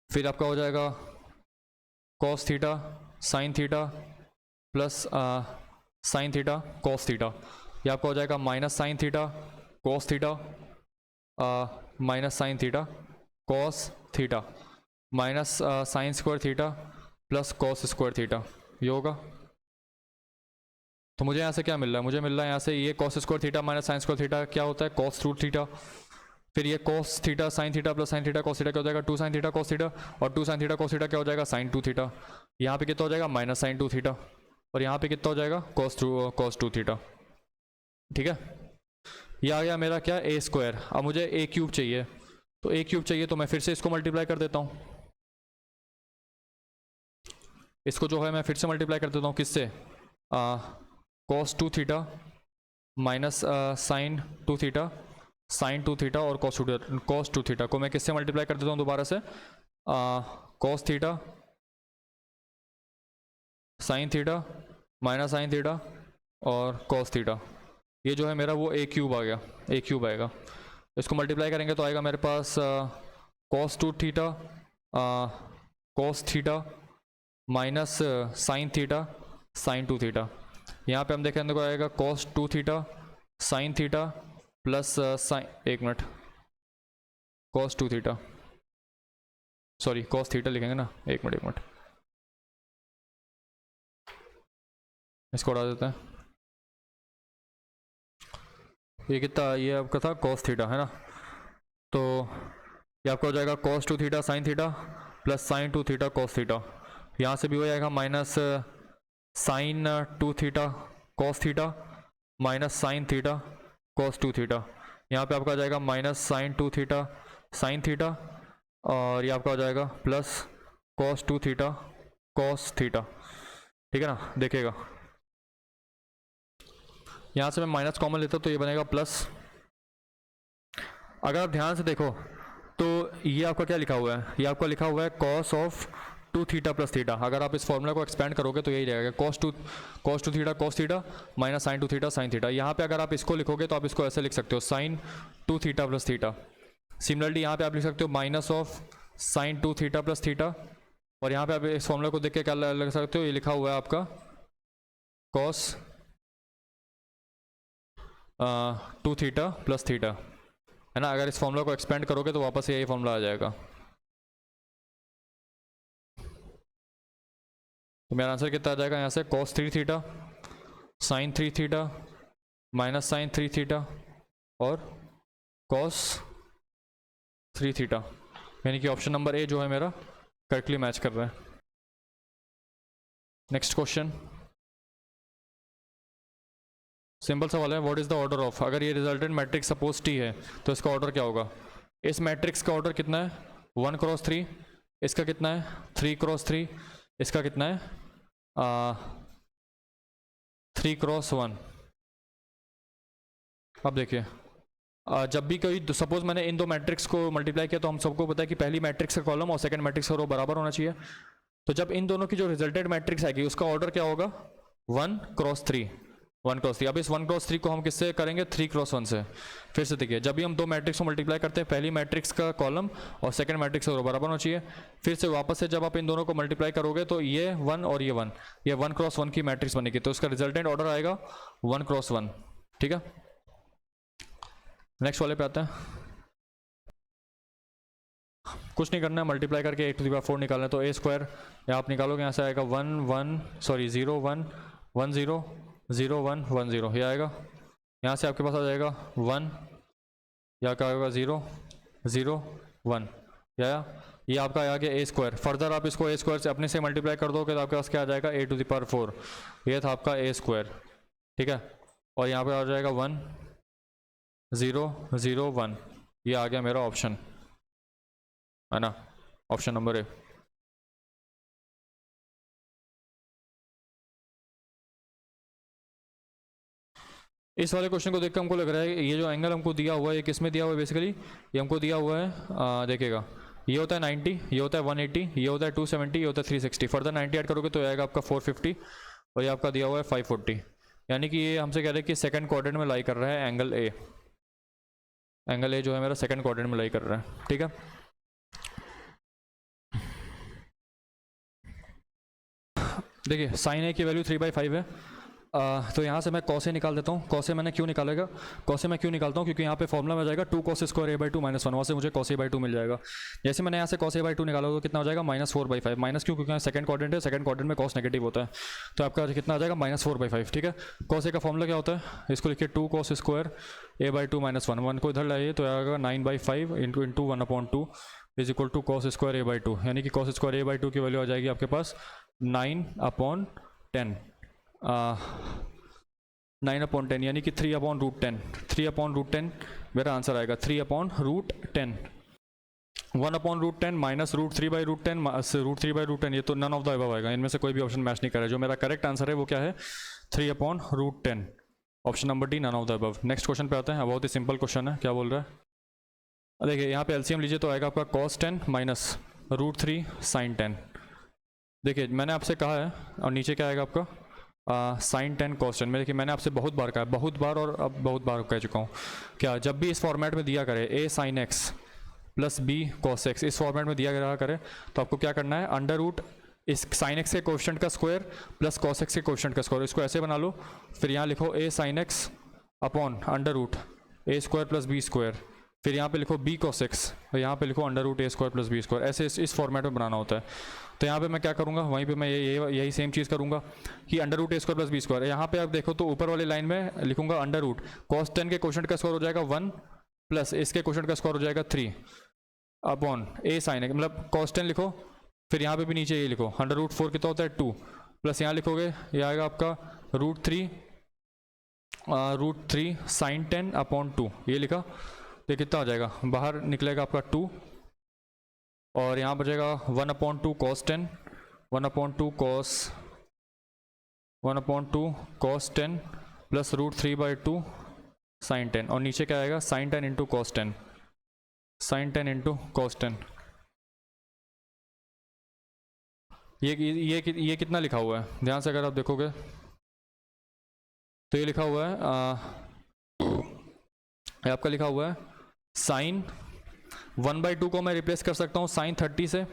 फिर आपका हो जाएगा cos theta sine theta plus sine theta cos theta, ये आपका हो जाएगा minus sine theta cos theta minus sine theta cos theta minus sine square theta plus cos square theta, ये होगा। तो मुझे यहाँ से क्या मिल रहा है, मुझे मिल रहा है यहाँ से ये cos square theta minus sine square theta क्या होता है, कॉस रूट थीटा। फिर ये cos theta sine theta plus sine theta cos theta क्या हो जाएगा 2 साइन थीटा cos थीटा, और 2 साइन थीटा cos थीटा क्या हो जाएगा sin 2 थीटा। यहाँ पे कितना हो जाएगा माइनस साइन 2 थीटा, और यहाँ पे कितना हो जाएगा cos 2 थीटा। ठीक है, ये आ गया मेरा क्या ए स्क्वायर। अब मुझे ए क्यूब चाहिए, तो ए क्यूब चाहिए तो मैं फिर से इसको मल्टीप्लाई कर देता हूँ, इसको जो है मैं फिर से मल्टीप्लाई कर देता हूँ किससे, cos 2 theta minus sine 2 theta sine 2 theta और cos 2 थीटा को मैं किससे मल्टीप्लाई कर देता हूँ दोबारा से, cos theta sine theta minus sine theta और cos थीटा, ये जो है मेरा वो ए क्यूब आ गया, ए क्यूब आएगा। इसको मल्टीप्लाई करेंगे तो आएगा मेरे पास cos 2 theta cos theta minus sine theta sine 2 theta, यहाँ पे हम देखेंगे तो आएगा cos 2 theta sine theta plus sine, एक minute, cos 2 theta, sorry cos theta लिखेंगे ना, एक मिनट इसको उड़ा देते हैं। ये कितना, ये आपका था cos थीटा है ना, तो ये आपका हो जाएगा cos 2 theta sine theta plus sine 2 theta cos theta, यहाँ से भी हो जाएगा minus sine 2 theta cos theta minus sine theta cos 2 theta, यहाँ पे आपका आ जाएगा minus sine 2 theta sine theta, और ये आपका हो जाएगा plus cos 2 theta cos theta. ठीक है ना, देखिएगा यहाँ से मैं माइनस कॉमन लेता तो ये बनेगा प्लस। अगर आप ध्यान से देखो तो ये आपका क्या लिखा हुआ है, ये आपका लिखा हुआ है cos of 2 theta plus theta. अगर आप इस फॉर्मूला को एक्सपेंड करोगे तो यही रहेगा cos 2 theta cos theta minus sine 2 theta sine theta. यहाँ पे अगर आप इसको लिखोगे तो आप इसको ऐसे लिख सकते हो sine 2 theta plus theta. Similarly यहाँ पे आप लिख सकते हो minus of sine 2 theta plus theta, और यहाँ पे आप इस फॉर्मूला को देख के क्या लग सकते हो, ये लिखा हुआ है आपका cos 2 थीटा प्लस थीटा, है ना। अगर इस फॉर्मूला को एक्सपेंड करोगे तो वापस यही फॉर्मूला आ जाएगा। तो मेरा आंसर कितना आ जाएगा यहाँ से, cos 3 theta sine 3 theta minus sine 3 theta और cos 3 थीटा। यानी कि ऑप्शन नंबर ए जो है मेरा करेक्टली मैच कर रहा है। नेक्स्ट क्वेश्चन, सिंपल सवाल है, what is the order of, अगर ये रिजल्टेंट मैट्रिक्स सपोज टी है तो इसका ऑर्डर क्या होगा। इस मैट्रिक्स का ऑर्डर कितना है 1 क्रॉस 3, इसका कितना है 3 क्रॉस 3, इसका कितना है 3 क्रॉस 1। अब देखिए जब भी कोई सपोज मैंने इन दो मैट्रिक्स को मल्टीप्लाई किया तो हम सबको पता है कि पहली मैट्रिक्स का कॉलम और सेकंड मैट्रिक्स का रो बराबर होना चाहिए। तो जब इन दोनों की जो रिजल्टेड मैट्रिक्स आएगी उसका ऑर्डर क्या होगा 1 क्रॉस 3, 1 क्रॉस 3। अब इस 1 क्रॉस 3 को हम किससे करेंगे 3 क्रॉस 1 से। फिर से देखिए जब भी हम दो मैट्रिक्स को मल्टीप्लाई करते हैं पहली मैट्रिक्स का कॉलम और सेकंड मैट्रिक्स का रो बराबर होना चाहिए। फिर से वापस से जब आप इन दोनों को मल्टीप्लाई करोगे तो ये 1 और ये 1, ये 1 क्रॉस 1 की मैट्रिक्स बनेगी, तो उसका रिजल्टेंट ऑर्डर आएगा 1 क्रॉस 1। ठीक है, नेक्स्ट वाले पे आता है। कुछ नहीं करना है, मल्टीप्लाई करके 8 टू द पावर 4 निकालना है। तो ए स्क्वायर या आप निकालोगे यहाँ से आएगा 1 1 सॉरी 0 1 1 0 0 1 1 0, ये आएगा। यहाँ से आपके पास आ जाएगा 1, या क्या होगा 0 0 1, या ये आपका आ गया ए स्क्वायर। फर्दर आप इसको ए स्क्वायर से अपने से मल्टीप्लाई कर दोगे तो आपके पास क्या आ जाएगा ए टू द पावर 4, ये था आपका ए स्क्वायर। ठीक है, और यहाँ पे आ जाएगा 1 0 0 1, ये आ गया मेरा ऑप्शन है ना, ऑप्शन नंबर ए। इस वाले क्वेश्चन को देखकर हमको लग रहा है ये जो एंगल हमको दिया हुआ है ये किस में दिया हुआ है, बेसिकली ये हमको दिया हुआ है देखिएगा ये होता है 90, ये होता है 180, ये होता है 270, ये होता है 360। फर्दर 90 ऐड करोगे तो आएगा आपका 450 और ये आपका दिया हुआ है 540, यानी कि ये हमसे कह रहे हैं कि सेकंड क्वाड्रेंट में लाई कर रहा है एंगल ए। एंगल ए जो है मेरा सेकंड क्वाड्रेंट में लाई कर रहा है। ठीक है, देखिए साइन ए की वैल्यू 3/5 है। तो यहाँ से मैं कॉस ए निकाल देता हूँ। कॉस ए मैंने क्यों निकालेगा, कॉस ए मैं क्यों निकालता हूँ क्योंकि यहाँ पे फॉर्मुला में जाएगा 2 cos स्क्वायर a/2 -1, वहाँ से मुझे cos a/2 मिल जाएगा। जैसे मैंने यहाँ से cos a/2 निकाला तो कितना हो जाएगा -4/5। माइनस क्यों, क्योंकि सेकंड क्वाड्रेंट है, सेकंड क्वाड्रेंट में cos नेगेटिव होता है, तो आपका कितना आ जाएगा -4/5। ठीक है, cos a का फॉर्मुला क्या होता है, इसको लिखिए 2 cos स्क्वायर a/2 -1, 1 को इधर लाइए तो आएगा 9/5 into 1/2 is equal to cos square a/2, यानी कि cos स्क्वायर a/2 की वैल्यू आ जाएगी आपके पास 9/10 9/10, यानी कि 3/√10। 3/√10 मेरा आंसर आएगा 3/√10। 1/√10 माइनस √3/√10 √3/√10, ये तो नन ऑफ द अबव आएगा, इनमें से कोई भी ऑप्शन मैच नहीं कर रहा है। जो मेरा करेक्ट आंसर है वो क्या है 3/√10, option number D none of the above. Next question पे आते हैं, बहुत ही सिंपल क्वेश्चन है। क्या बोल रहा है, देखिए यहाँ पे एलसीएम लीजिए तो आएगा आपका cos 10 माइनस √3 sin 10। देखिए मैंने आपसे कहा है और नीचे क्या आएगा आपका sin 10 cos 10। देखिए मैंने आपसे बहुत बार कहा, बहुत बार और अब बहुत बार कह चुका हूँ, क्या जब भी इस फॉर्मेट में दिया करे a sin x plus b cos x, इस फॉर्मेट में दिया गया करे तो आपको क्या करना है अंडर रूट इस sin x के कोएफिशिएंट का स्क्वायर प्लस cos x के कोएफिशिएंट का स्क्वायर, इसको ऐसे बना लो। फिर यहाँ लिखो a sin x upon under root a square plus b square, फिर यहाँ पे लिखो b cos x और यहाँ पे लिखो under root a square plus b square. ऐसे इस फॉर्मेट में बनाना होता है। तो यहाँ पे मैं क्या करूँगा, वहीं पे मैं यही सेम चीज़ करूँगा कि under root a square plus b square. यहाँ पे आप देखो तो ऊपर वाली लाइन में लिखूंगा अंडर रूट cos 10 के कोएफिशिएंट का स्क्वायर हो जाएगा 1 प्लस इसके कोएफिशिएंट का स्क्वायर हो जाएगा 3 अपॉन a sin x, मतलब cos 10 लिखो, फिर यहाँ पे भी नीचे ये लिखो अंडर रूट 4 कितना होता है 2 प्लस यहाँ लिखोगे ये आएगा आपका √3 sin 10 अपॉन 2, ये लिखा तो कितना आ जाएगा, बाहर निकलेगा आपका 2 और यहाँ बचेगा 1/2 cos 10 1/2 cos 10 प्लस √3/2 sin 10 और नीचे क्या आएगा sin 10 into cos 10 sin 10 into cos 10। ये कितना लिखा हुआ है, ध्यान से अगर आप देखोगे तो ये लिखा हुआ है ये आपका लिखा हुआ है साइन 1/2 को मैं रिप्लेस कर सकता हूँ sin 30 से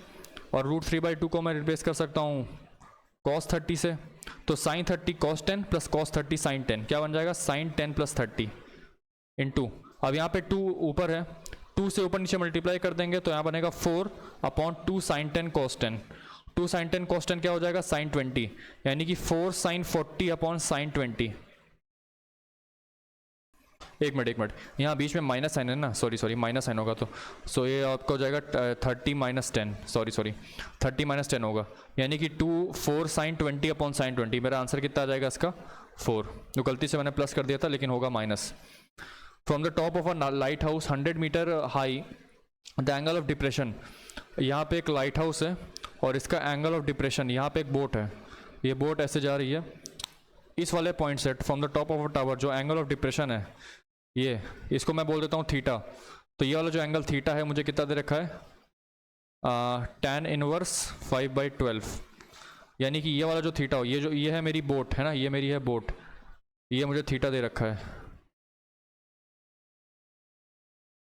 और √3/2 को मैं रिप्लेस कर सकता हूँ cos 30 से। तो sin 30 cos 10 plus cos 30 sin 10 क्या बन जाएगा sin 10 प्लस 30 इंटू, अब यहाँ पे 2 ऊपर है, 2 से ऊपर नीचे मल्टीप्लाई कर देंगे तो यहाँ बनेगा 4/2 sin 10 cos 10। 2 sin 10 cos 10 क्या हो जाएगा sin 20, यानी कि 4 sin 40 अपॉन sin 20। एक मिनट, यहाँ बीच में माइनस साइन है ना, सॉरी माइनस साइन होगा तो सो ये आपका हो जाएगा 30 माइनस 10, सॉरी 30 माइनस 10 होगा, यानी कि 4 साइन 20 अपॉन साइन 20। मेरा आंसर कितना आ जाएगा इसका 4। तो गलती से मैंने प्लस कर दिया था लेकिन होगा माइनस। From the top of a lighthouse 100 metre high the angle of depression, यहाँ पे एक लाइट हाउस है और इसका एंगल ऑफ डिप्रेशन, यहाँ पे एक बोट है, ये बोट ऐसे जा रही है इस वाले पॉइंट से from the top of a tower, जो एंगल ऑफ डिप्रेशन है ये, इसको मैं बोल देता हूँ थीटा। तो ये वाला जो एंगल थीटा है मुझे कितना दे रखा है, tan इनवर्स 5/12, यानी कि ये वाला जो थीटा हो, ये है मेरी बोट है ना, ये मेरी है बोट, ये मुझे थीटा दे रखा है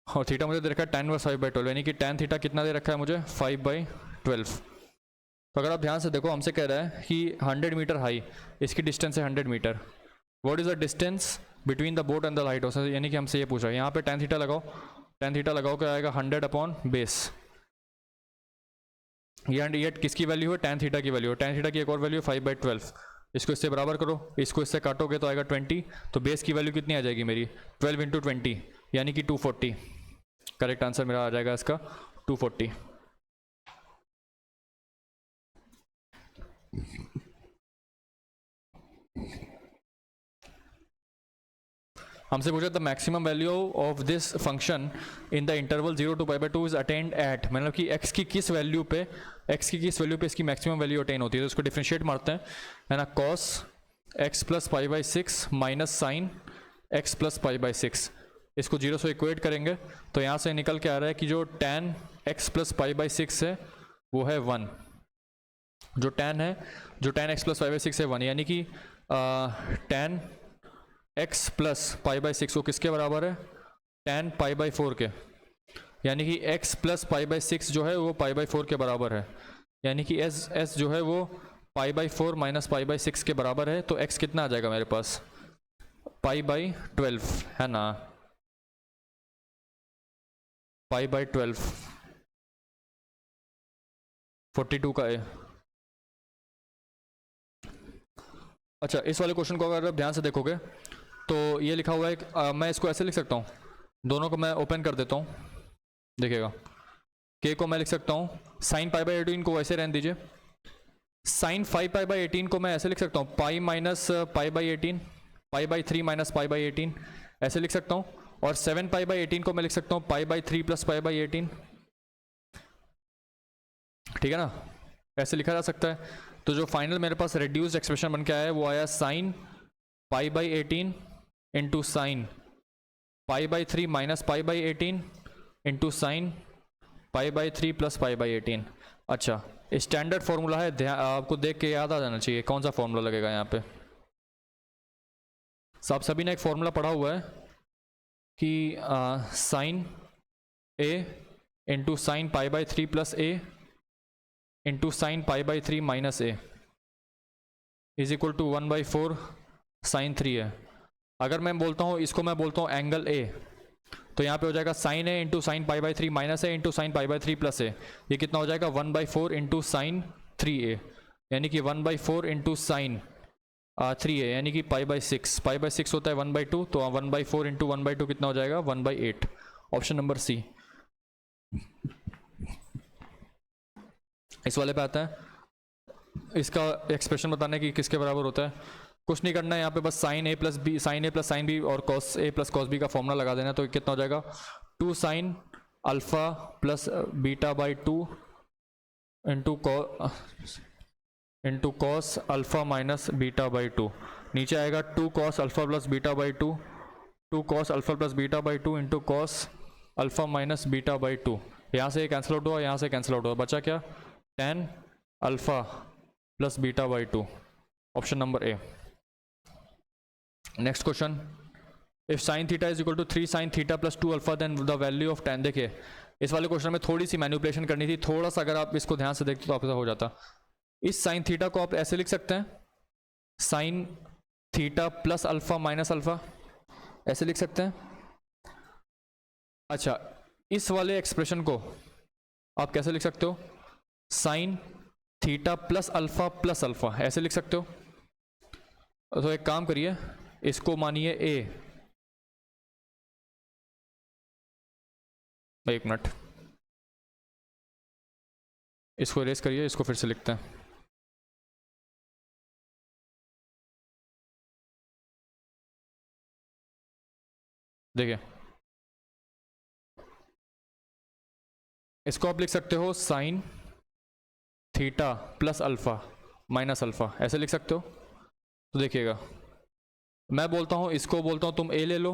और थीटा मुझे दे रखा है tan इनवर्स 5/12, यानी कि tan थीटा कितना दे रखा है मुझे 5/12। तो अगर आप ध्यान से देखो हमसे कह रहा है कि 100 मीटर हाई, इसकी डिस्टेंस है 100 metre, what is the distance between the boat and the lighthouse, यानी कि हमसे ये पूछा है। यहाँ पे tan थीटा लगाओ, tan थीटा लगाओ क्या आएगा 100 अपॉन बेस, ये किसकी वैल्यू है, tan थीटा की वैल्यू है, tan थीटा की एक और वैल्यू है 5/12, इसको इससे बराबर करो, इसको इससे काटोगे तो आएगा 20, तो बेस की वैल्यू कितनी आ जाएगी मेरी 12 इंटू 20 यानी कि 240। करेक्ट आंसर मेरा आ जाएगा इसका 240। हमसे पूछा the maximum value of this function in the interval 0 to π/2 is attained at, मतलब कि x की किस वैल्यू पे इसकी मैक्सिमम वैल्यू अटेन होती है। तो इसको डिफरेंशिएट मारते हैं, है ना, cos x plus π/6 minus sine x plus π/6, इसको 0 से इक्वेट करेंगे तो यहाँ से निकल के आ रहा है कि जो tan x प्लस π/6 है वो है 1, जो tan x प्लस π/6 है 1, यानी कि tan x प्लस π/6 वो किसके बराबर है, tan π/4 के, यानी कि x प्लस π/6 जो है वो π/4 के बराबर है, यानी कि s जो है वो π/4 माइनस π/6 के बराबर है। तो x कितना आ जाएगा मेरे पास π/12, है ना, π/12 42 का है। अच्छा, इस वाले क्वेश्चन को अगर आप ध्यान से देखोगे तो ये लिखा हुआ है मैं इसको ऐसे लिख सकता हूँ, दोनों को मैं ओपन कर देता हूँ, देखिएगा k को मैं लिख सकता हूँ sin π/18 को वैसे रहने दीजिए, sin 5π/18 को मैं ऐसे लिख सकता हूँ पाई माइनस π/18, π/3 माइनस π/18 ऐसे लिख सकता हूँ, और 7π/18 को मैं लिख सकता हूँ π/3 प्लस π/18, ठीक है ना, ऐसे लिखा जा सकता है। तो जो फाइनल मेरे पास रेड्यूस्ड एक्सप्रेशन बन के आया है वो आया sin π/18 into sine π/3 minus π/18 into sine π/3 plus π/18। अच्छा, स्टैंडर्ड फॉर्मूला है, आपको देख के याद आ जाना चाहिए कौन सा फॉर्मूला लगेगा यहाँ पे। आप सभी ने एक फॉर्मूला पढ़ा हुआ है कि sine a into sine π/3 plus a into sine π/3 minus a is equal to 1/4 sine 3 है। अगर मैं बोलता हूँ इसको, मैं बोलता हूँ एंगल a, तो यहाँ पे हो जाएगा sine a into sine π/3 minus a into sine π/3 plus a, ये कितना हो जाएगा 1/4 इंटू साइन 3a, यानी कि 1/4 इंटू साइन 3a, यानी कि π/6 होता है 1/2, तो 1/4 इंटू 1/2 कितना हो जाएगा 1/8। Option number C. इस वाले पे आता है, इसका एक्सप्रेशन बताने की किसके बराबर होता है, कुछ नहीं करना है यहाँ पे, बस sine a plus b, sine a plus sine b और cos a plus cos b का फॉर्मूला लगा देना। तो कितना हो जाएगा 2 sine alpha plus β/2 into cos alpha minus β/2, नीचे आएगा 2 cos alpha plus β/2, 2 cos alpha plus β/2 into cos alpha minus β/2, यहाँ से कैंसिल आउट हुआ, यहाँ से कैंसिल आउट हुआ, बचा क्या tan alpha plus β/2। Option number A. Next question, if sine theta is equal to 3 sine theta plus 2 alpha then the value of tan। देखिए इस वाले क्वेश्चन में थोड़ी सी मैनिपुलेशन करनी थी, थोड़ा सा अगर आप इसको ध्यान से देखते तो आपके साथ हो जाता। इस साइन थीटा को आप ऐसे लिख सकते हैं sign theta plus alpha minus alpha, ऐसे लिख सकते हैं। अच्छा, इस वाले एक्सप्रेशन को आप कैसे लिख सकते हो, साइन थीटा प्लस अल्फा, ऐसे लिख सकते हो। तो एक काम करिए, इसको मानिए a, एक मिनट, इसको इरेज करिए, इसको फिर से लिखते हैं। देखिए, इसको आप लिख सकते हो sign theta plus alpha minus alpha, ऐसे लिख सकते हो। तो देखिएगा, मैं बोलता हूँ, इसको बोलता हूँ तुम ए ले लो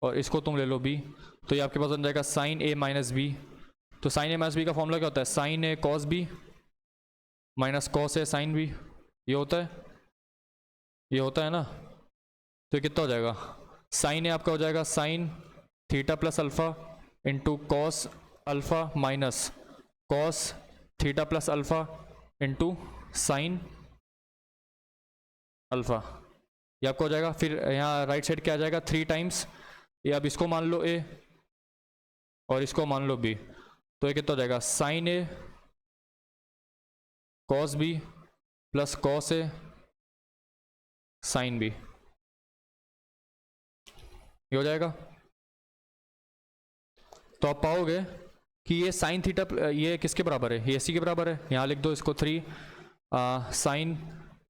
और इसको तुम ले लो बी, तो ये आपके पास बन जाएगा साइन ए माइनस बी। तो साइन ए माइनस बी का फॉर्मूला क्या होता है? Sign A cos B minus cos A sine B, ये होता है, ये होता है ना। तो ये कितना हो जाएगा? साइन ए आपका हो जाएगा sign theta plus alpha into cos alpha minus cos theta plus alpha into sine alpha, ये आपको हो जाएगा। फिर यहाँ राइट साइड क्या आ जाएगा? 3 टाइम्स ये, अब इसको मान लो ए और इसको मान लो बी, तो ये कितना हो जाएगा? Sign A cos B plus cos A sine B, ये हो जाएगा। तो आप पाओगे कि ये साइन थीटा ये किसके बराबर है? ये सी के बराबर है। यहाँ लिख दो इसको 3 sine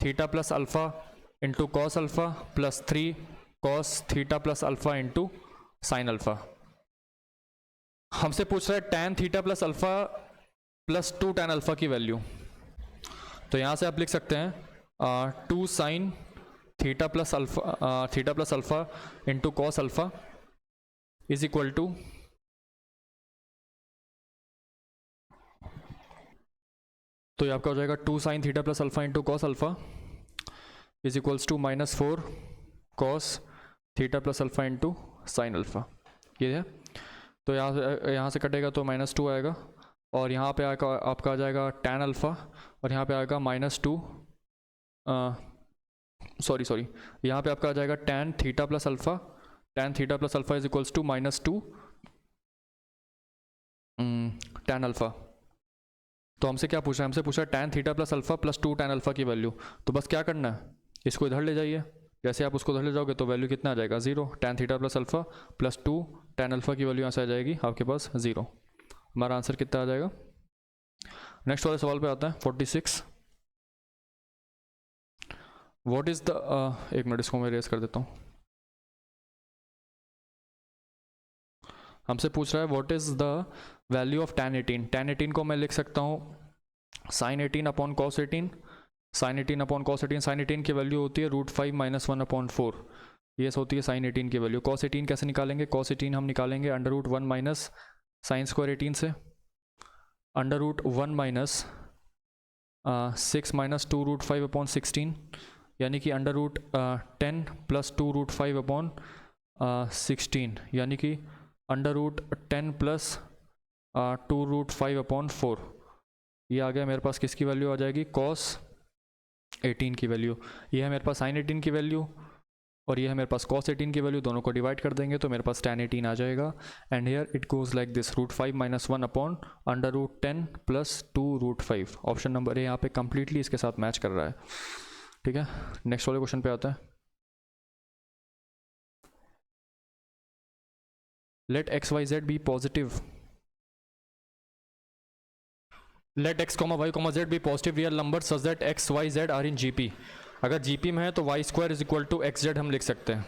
theta plus alpha into cos alpha plus 3 cos theta plus alpha into sine alpha. हमसे पूछ रहा है tan theta plus alpha plus 2 tan alpha की वैल्यू, तो यहाँ से आप लिख सकते हैं 2 sine theta plus alpha into cos alpha is equal to, तो ये आपका हो जाएगा 2 sine theta plus alpha into cos alpha is equals to -4 cos theta plus alpha into sine alpha, ये है। तो यहाँ से कटेगा तो -2 आएगा, और यहाँ पे आएगा आपका आ जाएगा टैन अल्फा, और यहाँ पे आएगा -2 सॉरी यहाँ पे आपका आ जाएगा tan theta plus alpha is equals to -2 tan alpha. तो हमसे क्या पूछा है? हमसे पूछा है tan theta plus alpha plus 2 tan alpha की वैल्यू। तो बस क्या करना है, इसको इधर ले जाइए, जैसे आप उसको उधर ले जाओगे तो वैल्यू कितना आ जाएगा? 0। Tan theta plus alpha plus 2 tan alpha की वैल्यू यहाँ से आ जाएगी आपके पास 0। हमारा आंसर कितना आ जाएगा? नेक्स्ट वाले सवाल पे आता है 46। व्हाट इज द एक मिनट, इसको मैं रेस कर देता हूँ। हमसे पूछ रहा है what is the value of tan 18। Tan 18 को मैं लिख सकता हूँ sine 18 upon cos 18, sine 18 upon cos 18। Sine 18 की वैल्यू होती है √5 - 1/4, ये होती है साइन 18 की वैल्यू। कॉस 18 कैसे निकालेंगे? कॉस 18 हम निकालेंगे √1 माइनस साइन स्क्वायर 18 से, √1 - 6 - 2√5/16, यानी कि √10 + 2√5/16, यानी कि √10 + 2√5/4। ये आ गया मेरे पास, किसकी वैल्यू आ जाएगी? कॉस 18 की वैल्यू। ये है मेरे पास साइन 18 की वैल्यू, और ये है मेरे पास कॉस 18 की वैल्यू। दोनों को डिवाइड कर देंगे तो मेरे पास टैन 18 आ जाएगा। And here it goes like this, √5 - 1/10 + 2√5। Option number ए यहाँ पे कंप्लीटली इसके साथ मैच कर रहा है। ठीक है, नेक्स्ट वाले क्वेश्चन पे आता है। Let x y z be positive, let x, y, z be positive real numbers such that x y z are in GP। अगर GP में है तो y² = xz हम लिख सकते हैं।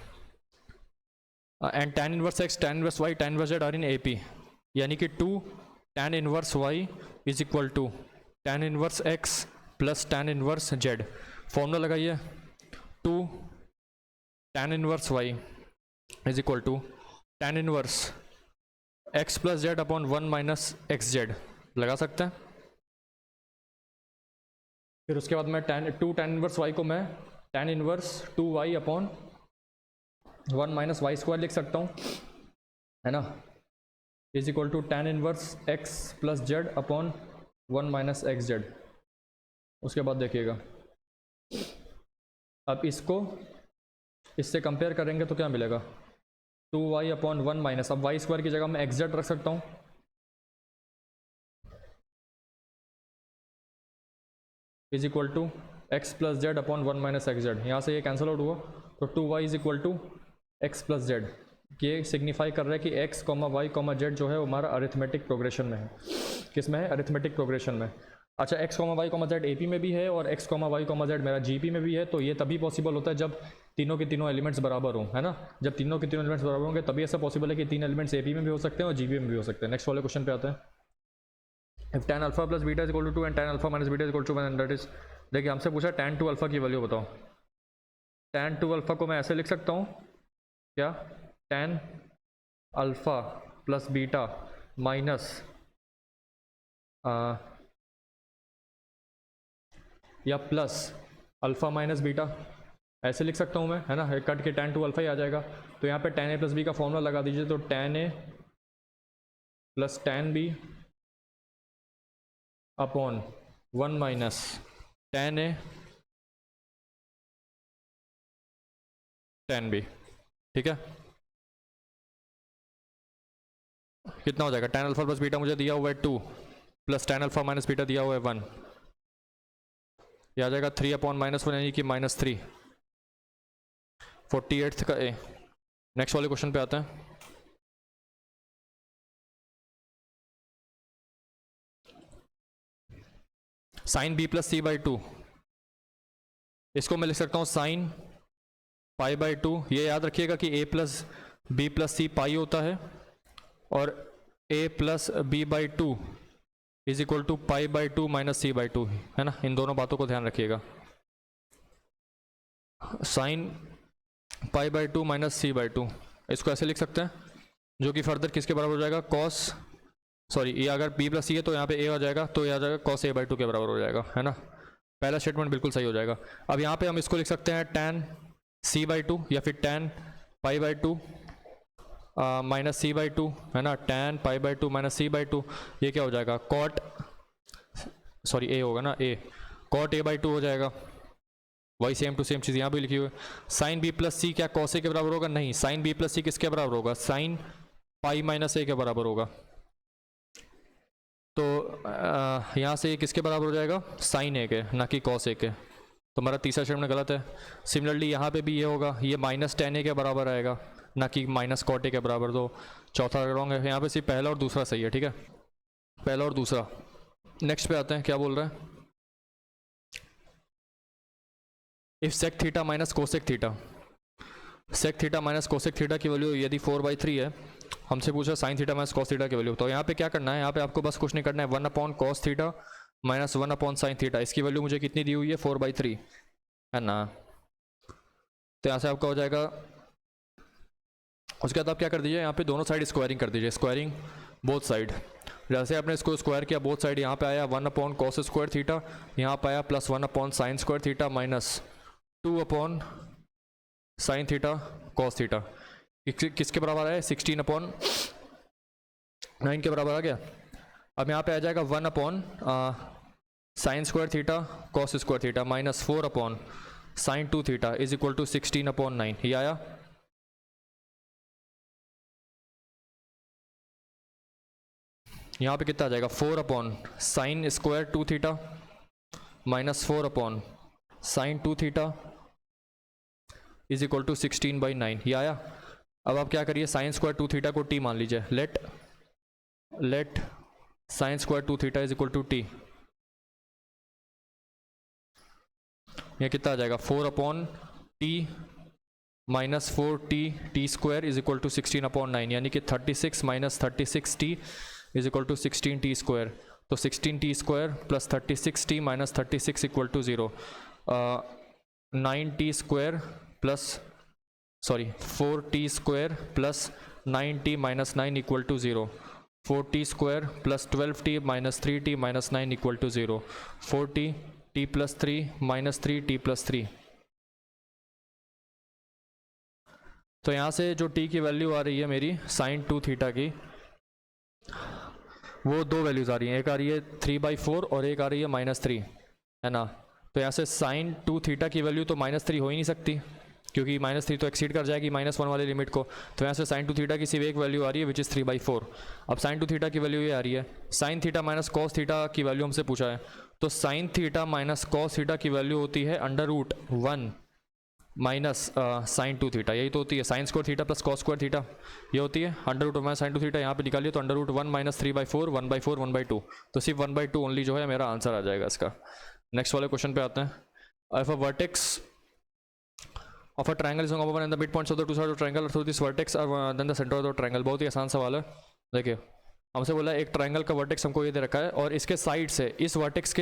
And tan inverse x, tan inverse y, tan inverse z are in AP, यानी कि 2 tan inverse y is equal to tan inverse x plus tan inverse z। Formula लगाइए, 2 tan inverse y is equal to tan inverse x plus z upon 1 - xz लगा सकते हैं। फिर उसके बाद मैं 2 tan इनवर्स y को मैं tan inverse 2y upon 1 - y² लिख सकता हूँ, है ना, is equal to tan inverse x plus z upon 1 - xz। उसके बाद देखिएगा, अब इसको इससे कंपेयर करेंगे तो क्या मिलेगा? 2y अपॉन 1 अब y² की जगह मैं xz रख सकता हूँ, is equal to x plus z upon 1 - xz। यहाँ से ये कैंसिल आउट हुआ तो 2y is equal to x plus z। ये सिग्निफाई कर रहा है कि x comma y comma z जो है वो हमारा अरिथमेटिक प्रोग्रेशन में है। किस में है? अरिथमेटिक प्रोग्रेशन में। अच्छा, x comma y comma z AP में भी है और x comma y comma z मेरा GP में भी है। तो ये तभी पॉसिबल होता है जब तीनों के तीनों एलिमेंट्स बराबर हों, है ना। जब तीनों के तीनों एलिमेंट्स बराबर होंगे तभी ऐसा पॉसिबल है कि 3 एलिमेंट्स AP में भी हो सकते हैं और GP में भी हो सकते हैं। नेक्स्ट वाले क्वेश्चन पे आते हैं। If tan alpha plus beta is equal to 2 and tan alpha minus beta is equal to 1 that is, देखिए हमसे पूछा tan 2 अल्फा की वैल्यू बताओ। tan 2 अल्फा को मैं ऐसे लिख सकता हूँ क्या? tan alpha plus beta minus या प्लस अल्फा माइनस बीटा, ऐसे लिख सकता हूँ मैं, है ना। कट के tan 2 अल्फा ही आ जाएगा। तो यहाँ पे tan a प्लस बी का फॉर्मूला लगा दीजिए। तो tan a plus tan b upon 1 minus tan a tan b, ठीक है। कितना हो जाएगा? tan अल्फा प्लस बीटा मुझे दिया हुआ है 2 plus tan alpha minus beta दिया हुआ है 1, यह आ जाएगा 3 अपॉन -1 यानी कि -3, 48th का ए। नेक्स्ट वाले क्वेश्चन पे आते हैं। Sine b plus C by 2, इसको मैं लिख सकता हूँ साइन पाई बाई 2। ये याद रखिएगा कि a plus b plus c pi होता है और a plus b by 2 is equal to pi by 2 minus c by 2, है ना। इन दोनों बातों को ध्यान रखिएगा। Sine pi by 2 minus c by 2, इसको ऐसे लिख सकते हैं, जो कि फर्दर किसके बराबर हो जाएगा? कॉस, सॉरी, ये अगर b प्लस सी है तो यहाँ पे a आ जाएगा, तो ये आ जाएगा कॉस a बाई 2 के बराबर हो जाएगा, है ना। पहला स्टेटमेंट बिल्कुल सही हो जाएगा। अब यहाँ पे हम इसको लिख सकते हैं tan c बाई 2 या फिर tan pi by 2 minus c by 2, है ना। tan pi by 2 minus c by 2, ये क्या हो जाएगा? कॉट, सॉरी a होगा ना, a कॉट a बाई 2 हो जाएगा। वही सेम टू सेम चीज़ यहाँ भी लिखी हुई है। साइन b प्लस सी क्या कॉस a के बराबर होगा? नहीं, साइन b प्लस सी किसके बराबर होगा? साइन पाई माइनस a के बराबर होगा। तो यहाँ से किसके बराबर हो जाएगा? साइन a के, ना कि कॉस a के। तो हमारा तीसरा स्टेटमेंट गलत है। सिमिलरली यहाँ पे भी ये होगा, ये माइनस tan a के बराबर आएगा, ना कि माइनस कॉट a के बराबर। तो चौथा रॉन्ग है। यहाँ पे सिर्फ पहला और दूसरा सही है, ठीक है, पहला और दूसरा। नेक्स्ट पे आते हैं, क्या बोल रहा है? If sec theta minus cosec theta, sec theta minus cosec theta की वैल्यू यदि 4/3 है, हमसे पूछा sine theta minus cos theta की वैल्यू। तो यहाँ पे क्या करना है? यहाँ पे आपको बस कुछ नहीं करना है, 1 upon cos theta minus 1 upon sine theta. इसकी वैल्यू मुझे कितनी दी हुई है? 4/3, है ना। तो यहाँ से आपका हो जाएगा। उसके बाद आप क्या कर दीजिए, यहाँ पे दोनों साइड स्क्वायरिंग कर दीजिए, स्क्वायरिंग बोथ साइड। जैसे आपने इसको स्क्वायर किया बोथ साइड, यहाँ पे आया 1 अपॉन कॉस स्क्वायर थीटा, यहाँ पे आया plus 1 upon sine square theta minus 2 upon sine theta cos theta. किसके बराबर आया? 16 अपॉन 9 के बराबर आ गया। अब यहाँ पे आ जाएगा 1 upon sine square theta cos square theta minus 4 upon sine 2 theta is equal to 16 upon 9। ये आया। यहाँ पे कितना आ जाएगा? 4 upon sine square 2 theta minus 4 upon sine 2 theta is equal to 16/9। ये आया। अब आप क्या करिए, साइन स्क्वायर 2 थीटा को t मान लीजिए। Let sine square 2 theta is equal to t। ये कितना आ जाएगा? 4 upon t minus 4t t square is equal to 16 upon 9, यानी कि 36 minus 36t is equal to 16t square. तो 16t square plus 36t minus 36 equal to 0, 9t square plus, sorry 4t square plus 9t minus 9 equal to 0, 4t square plus 12t minus 3t minus 9 equal to 0, 4t t plus 3 minus 3t plus 3। तो यहाँ से जो t की value आ रही है मेरी sign 2 theta की, वो दो वैल्यूज़ आ रही हैं, एक आ रही है 3/4 और एक आ रही है -3, है ना। तो यहाँ से साइन 2 थीटा की वैल्यू तो -3 हो ही नहीं सकती, क्योंकि -3 तो एक्सीड कर जाएगी -1 वाले लिमिट को। तो यहाँ से साइन 2 थीटा की सिर्फ एक वैल्यू आ रही है विच इज़ 3/4। अब साइन 2 थीटा की वैल्यू ये आ रही है। Sign theta minus cos theta की वैल्यू हमसे पूछा है, तो sign theta minus cos theta की वैल्यू होती है √1 माइनस साइन 2 थीटा, यही तो होती है sine square theta plus cos square theta, ये होती है under root minus sine 2 theta. यहाँ पे निकालिए तो अंडर रूट 1 माइनस 3/4 1/4 1/2, तो सिर्फ 1/2 ओनली जो है मेरा आंसर आ जाएगा इसका। नेक्स्ट वाले क्वेश्चन पे आते हैं। If a vertex of a triangle is over and the mid points of the two side of triangle through this vertex then the centre of the triangle. बहुत ही आसान सवाल है। देखिए हमसे बोला एक ट्रायंगल का वर्टेक्स हमको ये दे रखा है और इसके साइड से इस वर्टेक्स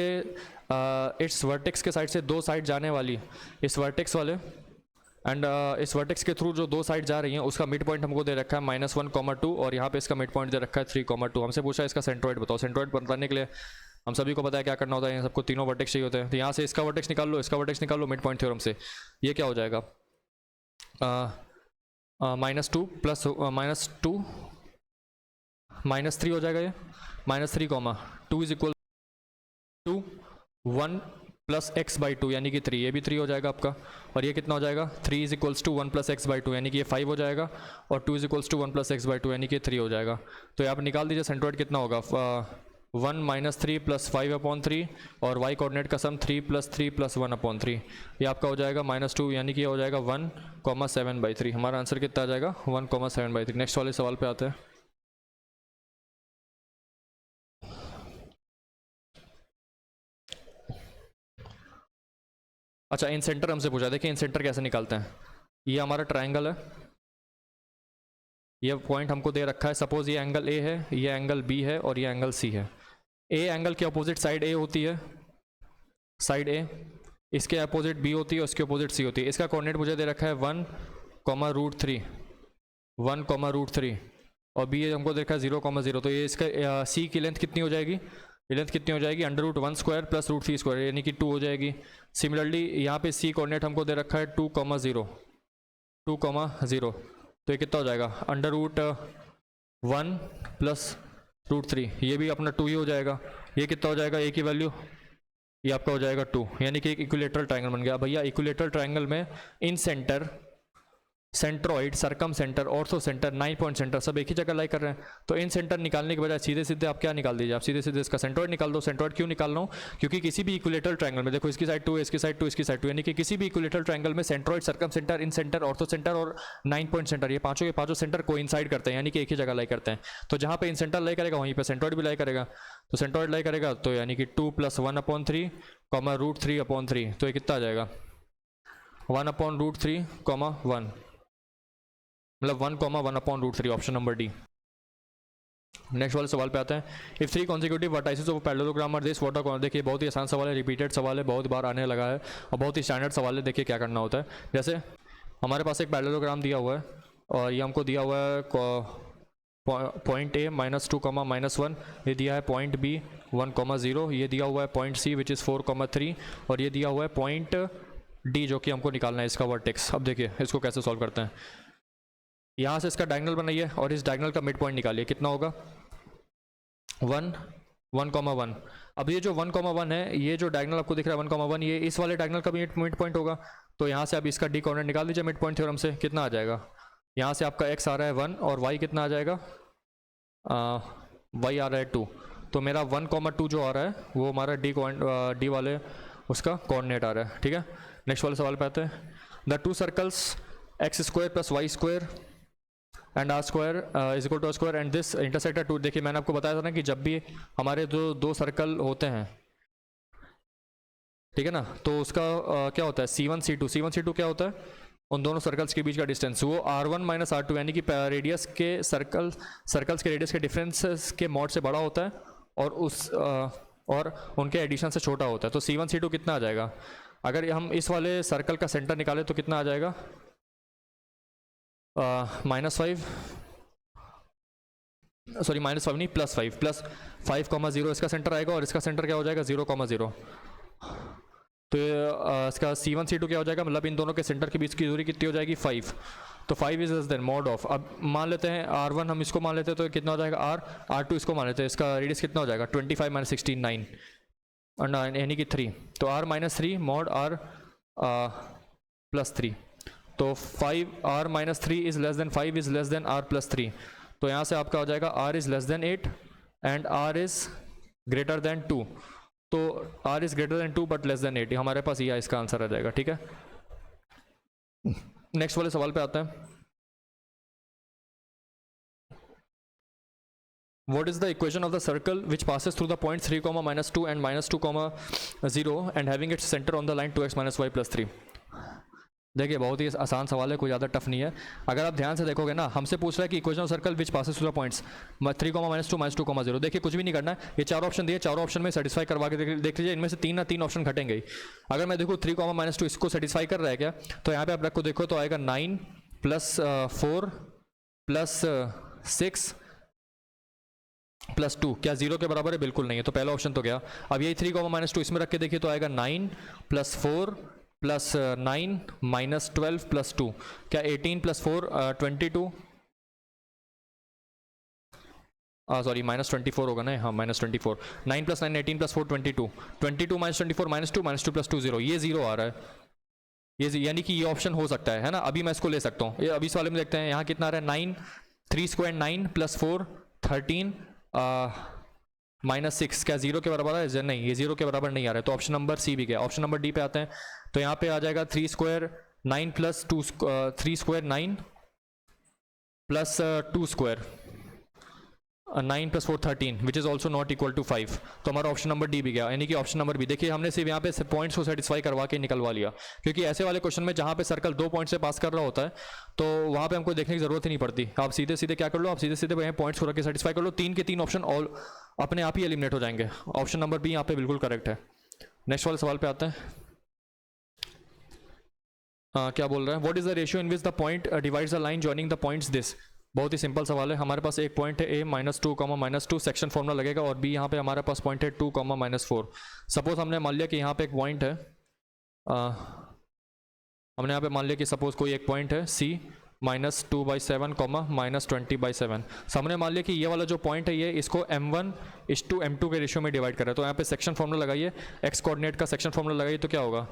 के साइड से दो साइड जाने वाली इस वर्टेक्स वाले एंड इस वर्टेक्स के थ्रू जो दो साइड जा रही हैं उसका मिड पॉइंट हमको दे रखा है -1, 2 और यहाँ पे इसका मिड पॉइंट दे रखा है 3, 2। हमसे पूछा है इसका सेंट्रोइड बताओ। सेंट्रोइड बताने के लिए हम सभी को पता है क्या करना होता है, सबको तीनों वर्टेक्स चाहिए होते हैं। तो यहाँ से इसका वर्टेक्स निकाल लो, इसका वर्टेक्स निकाल लो मिड पॉइंट थ्योरम से। ये क्या हो जाएगा -2 प्लस -2 -3 हो जाएगा। ये -3, 2 is equal to 1 plus x/2 यानी कि 3, ये भी 3 हो जाएगा आपका। और ये कितना हो जाएगा 3 is equals to 1 plus x/2 यानी कि ये 5 हो जाएगा और 2 is equals to 1 plus x/2 यानी कि 3 हो जाएगा। तो यहाँ पर निकाल दीजिए सेंट्रोइड कितना होगा 1 - 3 प्लस 5/3 और y कोऑर्डिनेट का सम 3 + 3 + 1/3, ये आपका हो जाएगा -2 यानी कि हो जाएगा 1,7/3। हमारा आंसर कितना आ जाएगा 1,7/3। नेक्स्ट वाले सवाल पे आते हैं। अच्छा इन सेंटर हमसे पूछा, देखिए इन सेंटर कैसे निकालते हैं। ये हमारा ट्रायंगल है, ये पॉइंट हमको दे रखा है। सपोज ये एंगल ए है, ये एंगल बी है और ये एंगल सी है। ए एंगल के अपोजिट साइड ए होती है, साइड ए, इसके अपोजिट बी होती है और इसके अपोजिट सी होती है। इसका कोऑर्डिनेट मुझे दे रखा है 1,√3 1,√3 और बी हमको दे रखा है 0,0। तो ये इसका सी की लेंथ कितनी हो जाएगी, ये लेंथ कितनी हो जाएगी √1² + √3² यानी कि 2 हो जाएगी। सिमिलरली यहाँ पे सी कोऑर्डिनेट हमको दे रखा है 2,0 2,0, तो ये कितना हो जाएगा √1 + √3, ये भी अपना 2 ही हो जाएगा। ये कितना हो जाएगा ए की वैल्यू, ये आपका हो जाएगा 2 यानी कि एक इक्विलेटरल ट्रायंगल बन गया। भैया इक्विलेटरल ट्रायंगल में incentre, centroid, circumcentre, orthocentre, 9 point centre सब एक ही जगह लाई कर रहे हैं। तो इन सेंटर निकालने के बजाय सीधे सीधे आप क्या निकाल दीजिए, आप सीधे सीधे इसका सेंट्रॉइड निकाल दो। सेंट्रॉइड क्यों निकाल रहा हूँ, क्योंकि किसी भी इक्विलेटरल ट्रायंगल में देखो इसकी साइड 2 है, इसकी साइड 2, इसकी साइड 2 यानी कि किसी भी इक्विलेटरल ट्रायंगल में सेंट्रॉइड, सरकम सेंटर, इन सेंटर, ऑर्थो सेंटर और 9 पॉइंट सेंटर, ये पांचों के पांचों सेंटर कोइंसाइड करते हैं यानी कि एक ही जगह लाई करते हैं। तो जहाँ पे इन सेंटर लाई करेगा वहीं पे सेंट्रॉइड भी लाई करेगा। तो सेंट्रॉइड लाई करेगा तो यानी कि 2 + 1/3, √3/3, तो ये कितना आ जाएगा 1/√3, 1 मतलब 1,1/√3, ऑप्शन नंबर डी। नेक्स्ट वाले सवाल पे आते हैं। If 3 consecutive vertices of parallelogram are this what are, देखिए बहुत ही आसान सवाल है, रिपीटेड सवाल है, बहुत बार आने लगा है और बहुत ही स्टैंडर्ड सवाल है। देखिए क्या करना होता है, जैसे हमारे पास एक पैरेललोग्राम दिया हुआ है और ये हमको दिया हुआ है पॉइंट ए -2, -1, ये दिया है पॉइंट बी 1,0, ये दिया हुआ है पॉइंट सी विच इज़ 4,3 और ये दिया हुआ है पॉइंट डी जो कि हमको निकालना है इसका वर्टेक्स। अब देखिए इसको कैसे सॉल्व करते हैं। यहाँ से इसका डायगोनल बनाइए और इस डायगोनल का मिड पॉइंट निकालिए, कितना होगा 1, 1,1। अब ये जो 1,1 है, ये जो डायगोनल आपको दिख रहा है 1,1, ये इस वाले डायगोनल का भी मिड पॉइंट होगा। तो यहाँ से अब इसका डी कोऑर्डिनेट निकाल दीजिए मिड पॉइंट थ्योरम से, कितना आ जाएगा। यहाँ से आपका x आ रहा है 1 और y कितना आ जाएगा, y आ रहा है 2। तो मेरा 1,2 जो आ रहा है वो हमारा डी वाले उसका कोऑर्डिनेट आ रहा है। ठीक है, नेक्स्ट वाले सवाल पे आते हैं। The 2 circles x² + y² and r² is equal to r² and this intersect 2। देखिए मैंने आपको बताया था ना कि जब भी हमारे जो दो सर्कल होते हैं, ठीक है ना, तो उसका क्या होता है C1 C2 क्या होता है, उन दोनों सर्कल्स के बीच का डिस्टेंस, वो R1 - R2 यानी कि रेडियस के सर्कल्स के रेडियस के डिफरेंसेस के मॉड से बड़ा होता है और उनके एडिशन से छोटा होता है। तो C1 C2 कितना आ जाएगा, अगर हम इस वाले सर्कल का सेंटर निकालें तो कितना आ जाएगा -5 सॉरी -5 नहीं +5 5,0 इसका सेंटर आएगा और इसका सेंटर क्या हो जाएगा 0,0। तो इसका C1 C2 क्या हो जाएगा, मतलब इन दोनों के सेंटर के बीच की दूरी कितनी हो जाएगी 5। तो 5 is less then mod of, अब मान लेते हैं R1 हम इसको मान लेते हैं तो कितना हो जाएगा R2 इसको मान लेते हैं, इसका रेडियस कितना हो जाएगा 25 - 16 9 यानी कि 3। तो R - 3 मॉड R +3, तो 5 R - 3 is less then 5 is less then R +3। तो यहाँ से आपका हो जाएगा R is less then 8 and R is greater than 2। तो R is greater than 2 but less than 8, हमारे पास ये इसका आंसर आ जाएगा। ठीक है, नेक्स्ट वाले सवाल पे आते हैं. What is the equation of the circle which passes through the points 3, minus 2 and minus 2, 0 and having its center on the line 2x minus y plus 3? देखिए बहुत ही आसान सवाल है, कोई ज़्यादा टफ नहीं है. अगर आप ध्यान से देखोगे ना, हमसे पूछ रहा है कि equation of circle which passes through the points 3, minus 2, minus 2, 0. देखिए कुछ भी नहीं करना है, ये चार ऑप्शन दिए, चारों ऑप्शन में सेटिस्फाई करवा के देख लीजिए, इनमें से तीन ना तीन ऑप्शन घटेंगे ही. अगर मैं देखूँ 3, माइनस 2 इसको सेटिस्फाई कर रहा है क्या, तो यहाँ पे आप रखो, देखो तो आएगा 9 प्लस 4 प्लस 6 प्लस 2. क्या 0 के बराबर है? बिल्कुल नहीं है, तो पहला ऑप्शन तो गया. अब यही 3, माइनस 2 इसमें रख के देखिए तो आएगा 9 प्लस 4 प्लस 9 माइनस 12 प्लस 2. क्या 18 प्लस 4 22, सॉरी माइनस 24 होगा ना, हाँ minus 24. 9 plus 9 18 plus 4 22, 22 minus 24 minus 2, minus 2 plus 2 0. ये 0 आ रहा है, ये यानी कि ये ऑप्शन हो सकता है ना. अभी मैं इसको ले सकता हूँ. ये अभी इस वाले में देखते हैं, यहाँ कितना आ रहा है 9, 3 स्क्वायर 9 प्लस 4 13 माइनस 6. क्या 0 के बराबर है? नहीं, ये 0 के बराबर नहीं आ रहा है, तो ऑप्शन नंबर सी भी गया. ऑप्शन नंबर डी पे आते हैं, तो यहाँ पे आ जाएगा 3 square 9 plus 2 3 square 9 plus 2 square 9 plus 4 13 which is also not equal to 5. तो हमारा ऑप्शन नंबर डी भी गया, यानी कि ऑप्शन नंबर बी. देखिए हमने सिर्फ यहाँ पे पॉइंट्स को सेटिस्फाई करवा के निकलवा लिया, क्योंकि ऐसे वाले क्वेश्चन में जहाँ पे सर्कल 2 पॉइंट से पास कर रहा होता है, तो वहाँ पे हमको देखने की जरूरत ही नहीं पड़ती. आप सीधे सीधे क्या कर लो, आप सीधे सीधे वहीं पॉइंट्स को रख के सेटिस्फाई कर लो, 3 के 3 ऑप्शन ऑल अपने आप ही एलिमिनेट हो जाएंगे. ऑप्शन नंबर बी यहाँ पे बिल्कुल करेक्ट है. नेक्स्ट वाले सवाल पे आते हैं. क्या बोल रहे हैं, what is the ratio in which the point divides the line joining the points this. बहुत ही सिंपल सवाल है. हमारे पास एक पॉइंट है a minus 2, minus 2, section formula लगेगा, और b यहाँ पे हमारे पास पॉइंट है 2, माइनस 4. सपोज हमने मान लिया कि यहाँ पे एक पॉइंट है, हमने यहाँ पे मान लिया कि सपोज कोई एक पॉइंट है c माइनस 2/7, माइनस 20/7. हमने मान लिया कि ये वाला जो पॉइंट है ये इसको m1 इस टू m2 के रेशियो में डिवाइड कर रहा है. तो यहाँ पे सेक्शन फॉर्मूला लगाइए, x कोऑर्डिनेट का सेक्शन फॉर्मूला लगाइए, तो क्या होगा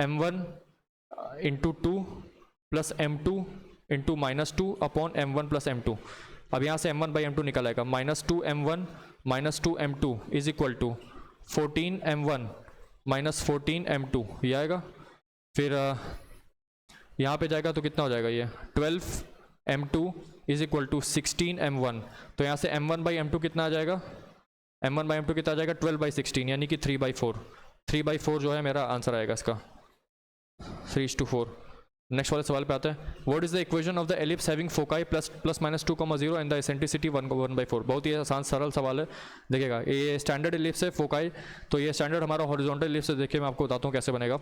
m1 into 2 plus m2 into minus 2 upon m1 plus m2. अब यहाँ से m1/m2 निकल आएगा, minus 2m1 minus 2m2 is equal to 14m1 minus 14m2. ये आएगा. फिर यहाँ पे जाएगा तो कितना हो जाएगा ये 12m2 is equal to 16m1. तो यहाँ से m1/m2 कितना आ जाएगा, m1/m2 कितना आ जाएगा 12/16, यानी कि 3/4. 3/4 जो है मेरा आंसर आएगा इसका, 3:4. नेक्स्ट वाले सवाल पे आते हैं. What is the equation of the ellipse having foci plus minus 2, 0 and the eccentricity 1/4. बहुत ही आसान सरल सवाल है. देखिएगा ये स्टैंडर्ड एलिप्स है फोकाई, तो ये स्टैंडर्ड हमारा हॉरिजॉन्टल एलिप्स है. देखिए मैं आपको बताता हूँ कैसे बनेगा.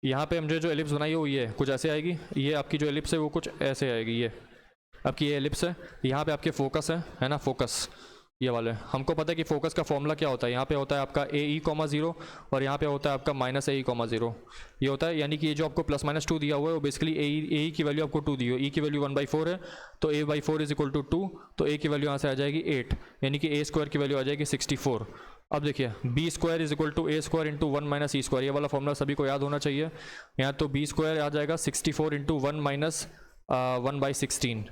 यहाँ पे हमने जो एलिप्स बनाई है वो ये कुछ ऐसे आएगी, ये आपकी जो एलिप्स है वो कुछ ऐसे आएगी. ये आपकी ये एलिप्स है, यहाँ पे आपके फोकस है ना, फोकस ये वाले. हमको पता है कि फोकस का फॉर्मूला क्या होता है. यहाँ पे होता है आपका AE, 0 और यहाँ पे होता है आपका माइनस AE, 0. ये होता है, यानी कि ये जो आपको प्लस माइनस 2 दिया हुआ है वो बेसिकली AE की वैल्यू आपको 2 दी हो. E की वैल्यू 1/4 है, तो A/4 इज इक्वल टू 2, तो A की वैल्यू यहाँ से आ जाएगी 8, यानी कि A स्क्वायर की वैल्यू आ जाएगी 64. अब देखिए B square is equal to A square into 1 minus E square. ये वाला फॉर्मूला सभी को याद होना चाहिए. यहाँ तो B स्क्वायर आ जाएगा 64 इंटू 1 माइनस 1/16.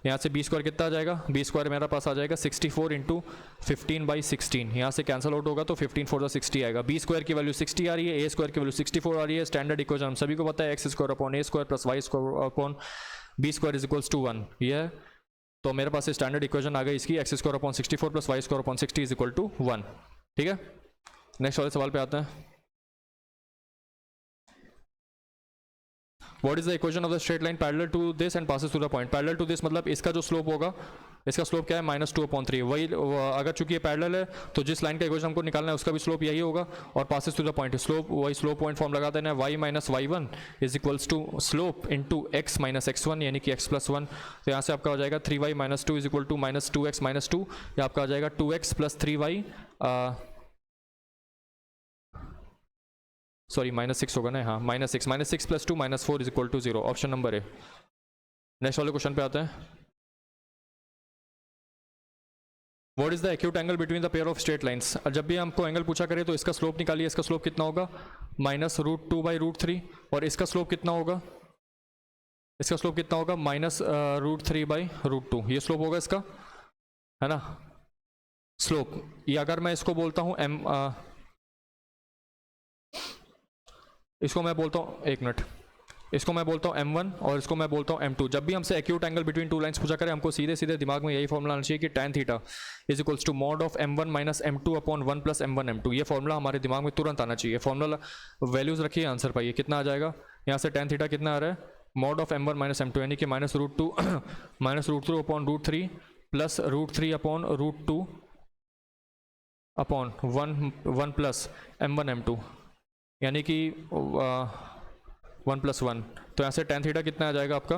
यहाँ से B स्क्वायर कितना आ जाएगा, B स्क्वायर मेरा पास आ जाएगा 64 इंटू 15/16. यहाँ से कैंसिल आउट होगा तो 15 4 60 आएगा. B स्क्वायर की वैल्यू 60 आ रही है, A स्क्वायर की वैल्यू 64 आ रही है. स्टैंडर्ड इक्वेशन हम सभी को पता है, x square upon A square plus y square upon B square is equals to 1. ये है, तो मेरे पास स्टैंडर्ड इक्वेशन आ गई इसकी, एक्स स्क्वायर अपॉन 64 प्लस y square upon 60 is equal to 1. ठीक है. नेक्स्ट वाले सवाल पे आते हैं. What is the equation of the straight line parallel to this and passes through the point? Parallel to this मतलब इसका जो स्लोप होगा, इसका स्लोप क्या है -2/3. वही अगर चूंकि ये पैरेलल है तो जिस लाइन का इक्वेशन हमको निकालना है उसका भी स्लोप यही होगा, और passes through the point. Slope वही स्लोप पॉइंट फॉर्म लगा देना है, y minus y1 is equals to slope into x minus x1, यानी कि x प्लस 1. तो यहाँ से आपका हो जाएगा 3y minus 2 is equal to minus 2x minus 2. या आपका आ जाएगा 2x प्लस 3y, सॉरी -6 होगा ना, हाँ -6 plus 2 -4 is equal to 0. Option number A. Next वाले क्वेश्चन पे आते हैं. What is the acute angle between the pair of straight lines. जब भी हमको एंगल पूछा करे तो इसका स्लोप निकालिए. इसका स्लोप कितना होगा -√2/√3, और इसका स्लोप कितना होगा, इसका स्लोप कितना होगा -√3/√2. ये स्लोप होगा इसका, है ना स्लोप. ये अगर मैं इसको बोलता हूँ इसको मैं बोलता हूँ, एक मिनट, इसको मैं बोलता हूँ m1 और इसको मैं बोलता हूँ m2। जब भी हमसे acute angle between two lines पूछा करें, हमको सीधे सीधे दिमाग में यही फॉर्मूला आना चाहिए कि tan थीटा is equals to mod of m1 minus m2 upon 1 plus m1 m2। ये फॉर्मूला हमारे दिमाग में तुरंत आना चाहिए। फॉर्मूला वैल्यूज रखिए, आंसर पाइए कितना आ जाएगा। यहाँ से tan थीटा कितना आ रहा है, mod of m1 minus m2 यानी कि minus root two upon root three plus root three upon root two upon one plus m1 m2 यानी कि 1 प्लस 1। तो यहाँ से tan थीटा कितना आ जाएगा आपका,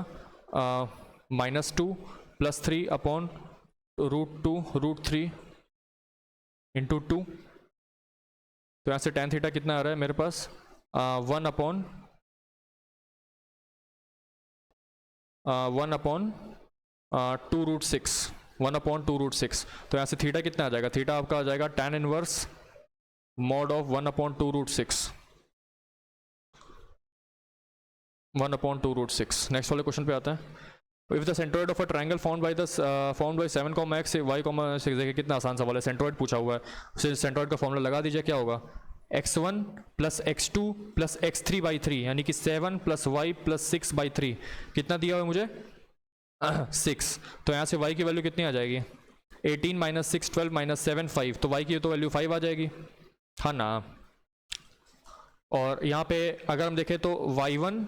-2 plus 3 upon root three into 2। तो यहाँ से tan थीटा कितना आ रहा है मेरे पास, 1 अपॉन 2√6, 1 अपॉन 2√6। तो यहाँ से थीटा कितना आ जाएगा, थीटा आपका आ जाएगा tan inverse mod of 1 upon 2√6, 1 upon 2√6। Next वाले क्वेश्चन पे आता है। If the centroid of a triangle found by 7, y, 6, देखिए कितना आसान सवाल है, सेंट्रोइड पूछा हुआ है। उसे सेंट्रोइड का फॉर्मूला लगा दीजिए, क्या होगा, x1 plus x2 plus x3/3 यानी कि 7 प्लस y प्लस 6/3। कितना दिया हुआ है मुझे, 6। तो यहाँ से y की वैल्यू कितनी आ जाएगी, 18 माइनस 6 12 माइनस 7 5। तो y की तो वैल्यू 5 आ जाएगी, हाँ ना। और यहाँ पे अगर हम देखें तो y1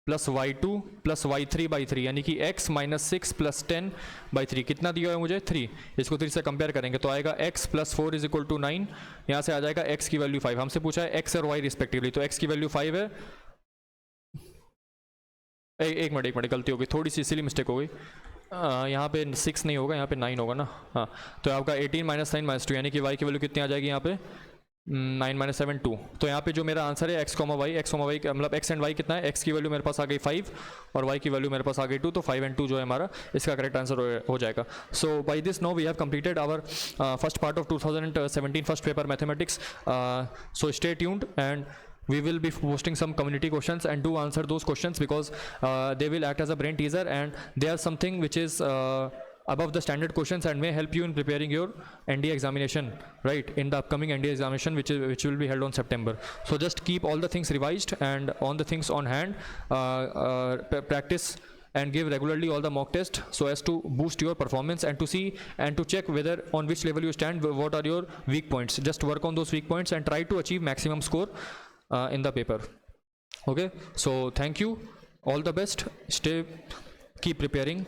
plus y2 plus y3/3 यानी कि x माइनस 6 प्लस 10/3। कितना दिया है मुझे, 3। इसको 3 से कंपेयर करेंगे तो आएगा x plus 4 is equal to 9। यहाँ से आ जाएगा x की वैल्यू 5। हमसे पूछा है x और y रिस्पेक्टिवली, तो x की वैल्यू 5 है। एक मिनट गलती हो गई थोड़ी सी, इसीलिए मिस्टेक हो गई। यहाँ पे 6 नहीं होगा, यहाँ पे 9 होगा ना, हाँ। तो आपका 18 माइनस 9 माइनस 2 यानी कि y की वैल्यू कितनी आ जाएगी यहाँ पे, 9 माइनस 7 2। तो यहाँ पे जो मेरा आंसर है x, y मतलब x एंड y कितना है, x की वैल्यू मेरे पास आ गई 5 और y की वैल्यू मेरे पास आ गई 2। तो 5 एंड 2 जो है हमारा इसका करेक्ट आंसर हो जाएगा। So by this now we have completed our first part of 2017 first paper mathematics. So stay tuned and we will be posting some community questions and do answer those questions because they will act as a brain teaser and they are something which is above the standard questions and may help you in preparing your NDA examination, right, in the upcoming NDA examination which will be held on September. So just keep all the things revised and on the things on hand, practice and give regularly all the mock tests so as to boost your performance and to see and to check whether on which level you stand, what are your weak points. Just work on those weak points and try to achieve maximum score in the paper. Okay, so thank you, all the best, keep preparing.